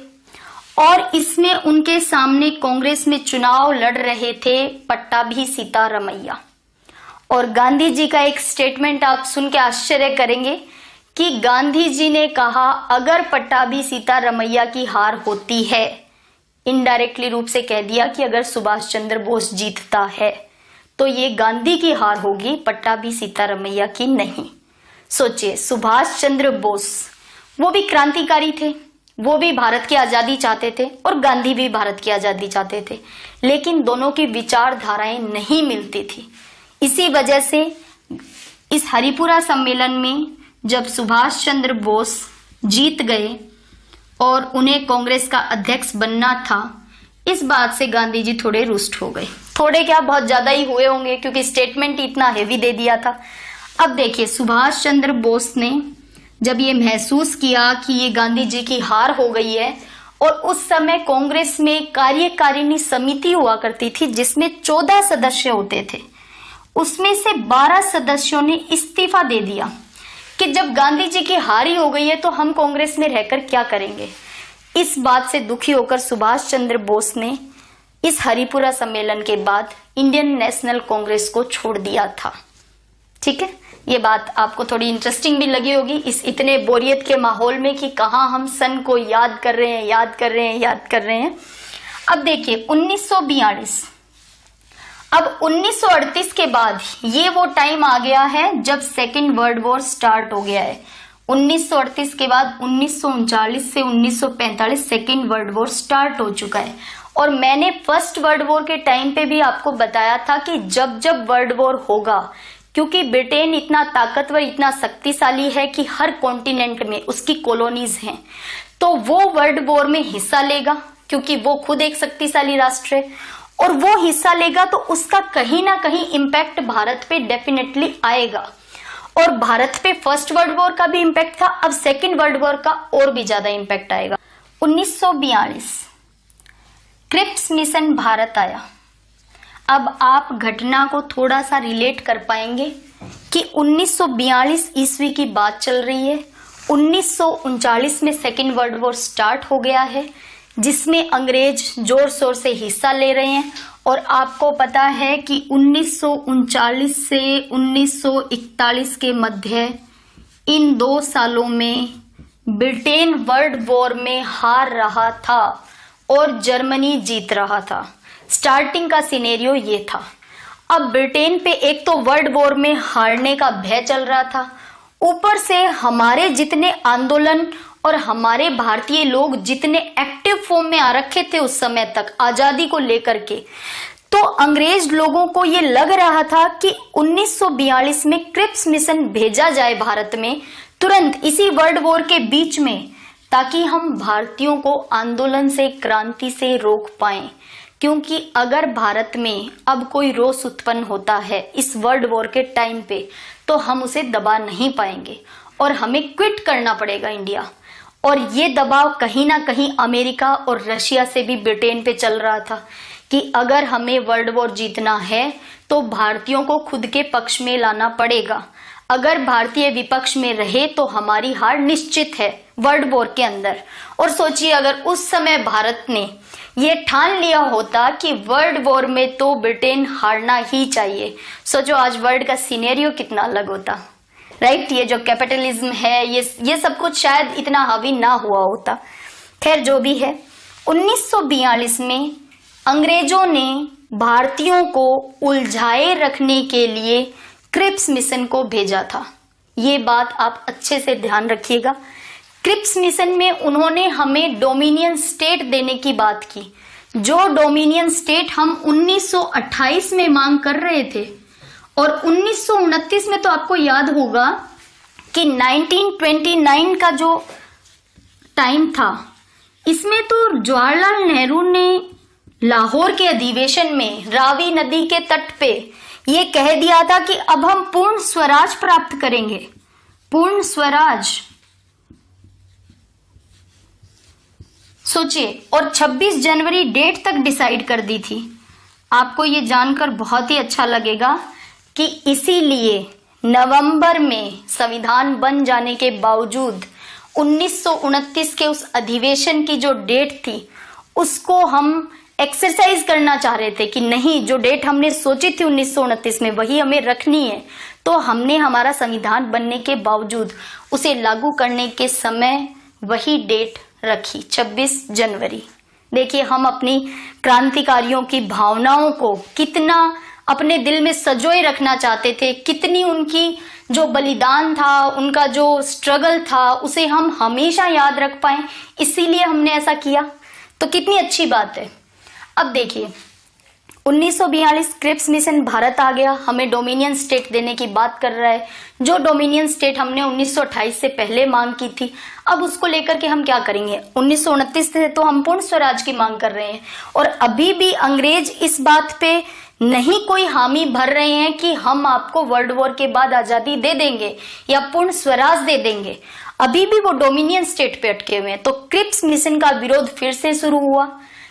और इसमें उनके सामने कांग्रेस में चुनाव लड़ रहे थे पट्टाभी सीतारमैया। और गांधी जी का एक स्टेटमेंट आप सुन के आश्चर्य करेंगे कि गांधी जी ने कहा, अगर पट्टाभी सीतारमैया की हार होती है, इनडायरेक्टली रूप से कह दिया कि अगर सुभाष चंद्र बोस जीतता है तो ये गांधी की हार होगी, पट्टाभी सीतारमैया की नहीं। सोचिए, सुभाष चंद्र बोस वो भी क्रांतिकारी थे, वो भी भारत की आजादी चाहते थे और गांधी भी भारत की आजादी चाहते थे, लेकिन दोनों की विचारधाराएं नहीं मिलती थी। इसी वजह से इस हरिपुरा सम्मेलन में जब सुभाष चंद्र बोस जीत गए और उन्हें कांग्रेस का अध्यक्ष बनना था, इस बात से गांधी जी थोड़े रुष्ट हो गए। थोड़े क्या, बहुत ज्यादा ही हुए होंगे, क्योंकि स्टेटमेंट इतना हेवी दे दिया था। अब देखिए, सुभाष चंद्र बोस ने जब ये महसूस किया कि ये गांधी जी की हार हो गई है, और उस समय कांग्रेस में कार्यकारिणी समिति हुआ करती थी जिसमें 14 सदस्य होते थे, उसमें से 12 सदस्यों ने इस्तीफा दे दिया कि जब गांधी जी की हार ही हो गई है तो हम कांग्रेस में रहकर क्या करेंगे। इस बात से दुखी होकर सुभाष चंद्र बोस ने इस हरिपुरा सम्मेलन के बाद इंडियन नेशनल कांग्रेस को छोड़ दिया था। ठीक है, ये बात आपको थोड़ी इंटरेस्टिंग भी लगी होगी इस इतने बोरियत के माहौल में कि कहाँ हम सन को याद कर रहे हैं। अब देखिए 1942, अब 1938 के बाद ये वो टाइम आ गया है जब सेकेंड वर्ल्ड वॉर स्टार्ट हो गया है। 1938 के बाद 1939 से 1945 सेकेंड वर्ल्ड वॉर स्टार्ट हो चुका है। और मैंने फर्स्ट वर्ल्ड वॉर के टाइम पे भी आपको बताया था कि जब जब वर्ल्ड वॉर होगा, क्योंकि ब्रिटेन इतना ताकतवर, इतना शक्तिशाली है कि हर कॉन्टिनेंट में उसकी कॉलोनीज हैं, तो वो वर्ल्ड वॉर में हिस्सा लेगा, क्योंकि वो खुद एक शक्तिशाली राष्ट्र है, और वो हिस्सा लेगा तो उसका कहीं ना कहीं इम्पैक्ट भारत पे डेफिनेटली आएगा। और भारत पे फर्स्ट वर्ल्ड वॉर का भी इम्पैक्ट था, अब सेकेंड वर्ल्ड वॉर का और भी ज्यादा इम्पैक्ट आएगा। 1942 क्रिप्स मिशन भारत आया। अब आप घटना को थोड़ा सा रिलेट कर पाएंगे कि 1942 ईस्वी की बात चल रही है, 1939 में सेकेंड वर्ल्ड वॉर स्टार्ट हो गया है, जिसमें अंग्रेज जोर शोर से हिस्सा ले रहे हैं। और आपको पता है कि 1939 से 1941 के मध्य इन 2 सालों में ब्रिटेन वर्ल्ड वॉर में हार रहा था और जर्मनी जीत रहा था। स्टार्टिंग का सिनेरियो ये था। अब ब्रिटेन पे एक तो वर्ल्ड वॉर में हारने का भय चल रहा था, ऊपर से हमारे जितने आंदोलन और हमारे भारतीय लोग जितने एक्टिव फॉर्म में आ रखे थे उस समय तक आजादी को लेकर के, तो अंग्रेज लोगों को ये लग रहा था कि 1942 में क्रिप्स मिशन भेजा जाए भारत में तुरंत इसी वर्ल्ड वॉर के बीच में, ताकि हम भारतीयों को आंदोलन से, क्रांति से रोक पाएं। क्योंकि अगर भारत में अब कोई रोष उत्पन्न होता है इस वर्ल्ड वॉर के टाइम पे, तो हम उसे दबा नहीं पाएंगे और हमें क्विट करना पड़ेगा इंडिया। और ये दबाव कहीं ना कहीं अमेरिका और रशिया से भी ब्रिटेन पे चल रहा था कि अगर हमें वर्ल्ड वॉर जीतना है तो भारतीयों को खुद के पक्ष में लाना पड़ेगा। अगर भारतीय विपक्ष में रहे तो हमारी हार निश्चित है वर्ल्ड वॉर के अंदर। और सोचिए, अगर उस समय भारत ने ये ठान लिया होता कि वर्ल्ड वॉर में तो ब्रिटेन हारना ही चाहिए, सोचो आज वर्ल्ड का सिनेरियो कितना अलग होता, राइट। ये जो कैपिटलिज्म है, ये सब कुछ शायद इतना हावी ना हुआ होता। खैर जो भी है, 1942 में अंग्रेजों ने भारतीयों को उलझाए रखने के लिए क्रिप्स मिशन को भेजा था। ये बात आप अच्छे से ध्यान रखिएगा। क्रिप्स मिशन में उन्होंने हमें डोमिनियन स्टेट देने की बात की, जो डोमिनियन स्टेट हम 1928 में मांग कर रहे थे। और 1929 में तो आपको याद होगा कि 1929 का जो टाइम था, इसमें तो जवाहरलाल नेहरू ने लाहौर के अधिवेशन में रावी नदी के तट पे ये कह दिया था कि अब हम पूर्ण स्वराज प्राप्त करेंगे, पूर्ण स्वराज। सोचिए, और 26 जनवरी डेट तक डिसाइड कर दी थी। आपको ये जानकर बहुत ही अच्छा लगेगा कि इसीलिए नवंबर में संविधान बन जाने के बावजूद 1929 के उस अधिवेशन की जो डेट थी उसको हम एक्सरसाइज करना चाह रहे थे कि नहीं, जो डेट हमने सोची थी 1929 में वही हमें रखनी है। तो हमने हमारा संविधान बनने के बावजूद उसे लागू करने के समय वही डेट रखी, 26 जनवरी। देखिए, हम अपनी क्रांतिकारियों की भावनाओं को कितना अपने दिल में सजोए रखना चाहते थे, कितनी उनकी जो बलिदान था, उनका जो स्ट्रगल था, उसे हम हमेशा याद रख पाए, इसीलिए हमने ऐसा किया। तो कितनी अच्छी बात है। अब देखिए, 1942 क्रिप्स मिशन भारत आ गया, हमें डोमिनियन स्टेट देने की बात कर रहा है। जो डोमिनियन स्टेट हमने 1928 से पहले मांग की थी, अब उसको लेकर के हम क्या करेंगे? 1929 से तो हम पूर्ण स्वराज की मांग कर रहे हैं और अभी भी अंग्रेज इस बात पे नहीं कोई हामी भर रहे हैं कि हम आपको वर्ल्ड वॉर के बाद आजादी दे देंगे या पूर्ण स्वराज दे देंगे। अभी भी वो डोमिनियन स्टेट पे अटके हुए हैं। तो क्रिप्स मिशन का विरोध फिर से शुरू हुआ।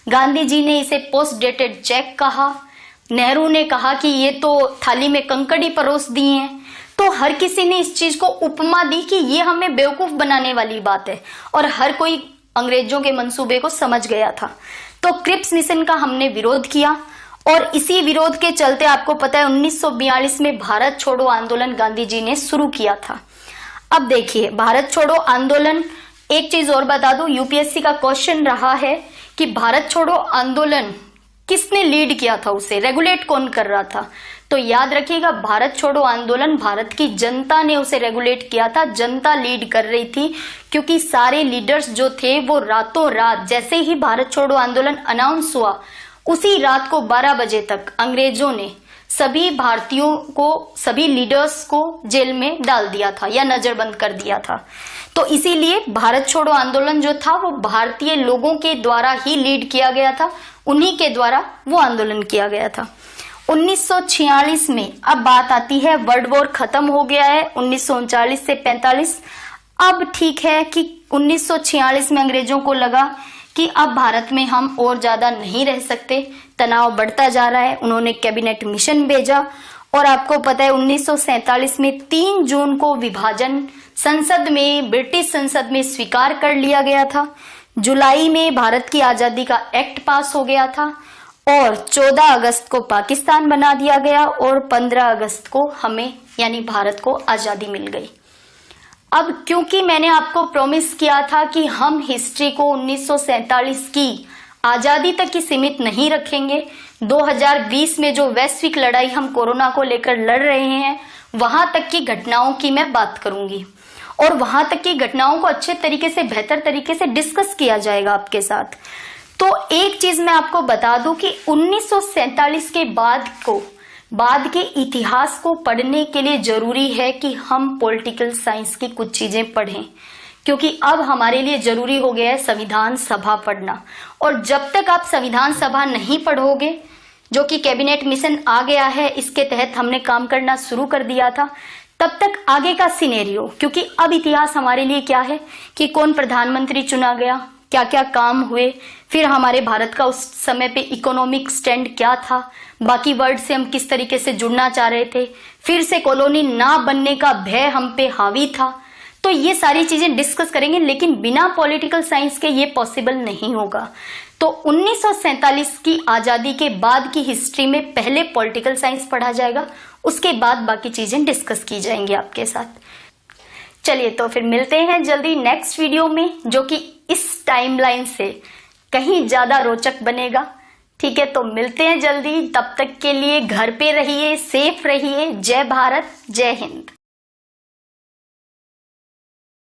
गांधी जी ने इसे पोस्ट डेटेड चेक कहा, नेहरू ने कहा कि ये तो थाली में कंकड़ी परोस दिए हैं। तो हर किसी ने इस चीज को उपमा दी कि ये हमें बेवकूफ बनाने वाली बात है और हर कोई अंग्रेजों के मंसूबे को समझ गया था। तो क्रिप्स मिशन का हमने विरोध किया और इसी विरोध के चलते आपको पता है 1942 में भारत छोड़ो आंदोलन गांधी जी ने शुरू किया था। अब देखिए, भारत छोड़ो आंदोलन, एक चीज और बता दूं, यूपीएससी का क्वेश्चन रहा है कि भारत छोड़ो आंदोलन किसने लीड किया था, उसे रेगुलेट कौन कर रहा था? तो याद रखिएगा, भारत छोड़ो आंदोलन भारत की जनता ने उसे रेगुलेट किया था, जनता लीड कर रही थी, क्योंकि सारे लीडर्स जो थे वो रातों रात, जैसे ही भारत छोड़ो आंदोलन अनाउंस हुआ उसी रात को 12 बजे तक अंग्रेजों ने सभी भारतीयों को, सभी लीडर्स को जेल में डाल दिया था या नजरबंद कर दिया था। तो इसीलिए भारत छोड़ो आंदोलन जो था वो भारतीय लोगों के द्वारा ही लीड किया गया था, उन्हीं के द्वारा वो आंदोलन किया गया था। 1946 में अब बात आती है, वर्ल्ड वॉर खत्म हो गया है 1939 से 45। अब ठीक है कि 1946 में अंग्रेजों को लगा कि अब भारत में हम और ज्यादा नहीं रह सकते, तनाव बढ़ता जा रहा है। उन्होंने कैबिनेट मिशन भेजा और आपको पता है 1947 में 3 जून को विभाजन संसद में, ब्रिटिश संसद में स्वीकार कर लिया गया था। जुलाई में भारत की आजादी का एक्ट पास हो गया था और 14 अगस्त को पाकिस्तान बना दिया गया और 15 अगस्त को हमें यानी भारत को आजादी मिल गई। अब क्योंकि मैंने आपको प्रॉमिस किया था कि हम हिस्ट्री को 1947 की आजादी तक ही सीमित नहीं रखेंगे, 2020 में जो वैश्विक लड़ाई हम कोरोना को लेकर लड़ रहे हैं वहां तक की घटनाओं की मैं बात करूंगी और वहां तक की घटनाओं को अच्छे तरीके से, बेहतर तरीके से डिस्कस किया जाएगा आपके साथ। तो एक चीज मैं आपको बता दूं कि 1947 के बाद के इतिहास को पढ़ने के लिए जरूरी है कि हम पॉलिटिकल साइंस की कुछ चीजें पढ़ें, क्योंकि अब हमारे लिए जरूरी हो गया है संविधान सभा पढ़ना। और जब तक आप संविधान सभा नहीं पढ़ोगे, जो कि कैबिनेट मिशन आ गया है, इसके तहत हमने काम करना शुरू कर दिया था, तब तक आगे का सिनेरियो, क्योंकि अब इतिहास हमारे लिए क्या है कि कौन प्रधानमंत्री चुना गया, क्या क्या काम हुए, फिर हमारे भारत का उस समय पे इकोनॉमिक स्टैंड क्या था, बाकी वर्ल्ड से हम किस तरीके से जुड़ना चाह रहे थे, फिर से कॉलोनी ना बनने का भय हम पे हावी था। तो ये सारी चीजें डिस्कस करेंगे, लेकिन बिना पॉलिटिकल साइंस के ये पॉसिबल नहीं होगा। तो 1947 की आजादी के बाद की हिस्ट्री में पहले पॉलिटिकल साइंस पढ़ा जाएगा, उसके बाद बाकी चीजें डिस्कस की जाएंगी आपके साथ। चलिए, तो फिर मिलते हैं जल्दी नेक्स्ट वीडियो में, जो कि इस टाइमलाइन से कहीं ज्यादा रोचक बनेगा। ठीक है, तो मिलते हैं जल्दी, तब तक के लिए घर पे रहिए, सेफ रहिए। जय भारत, जय हिंद।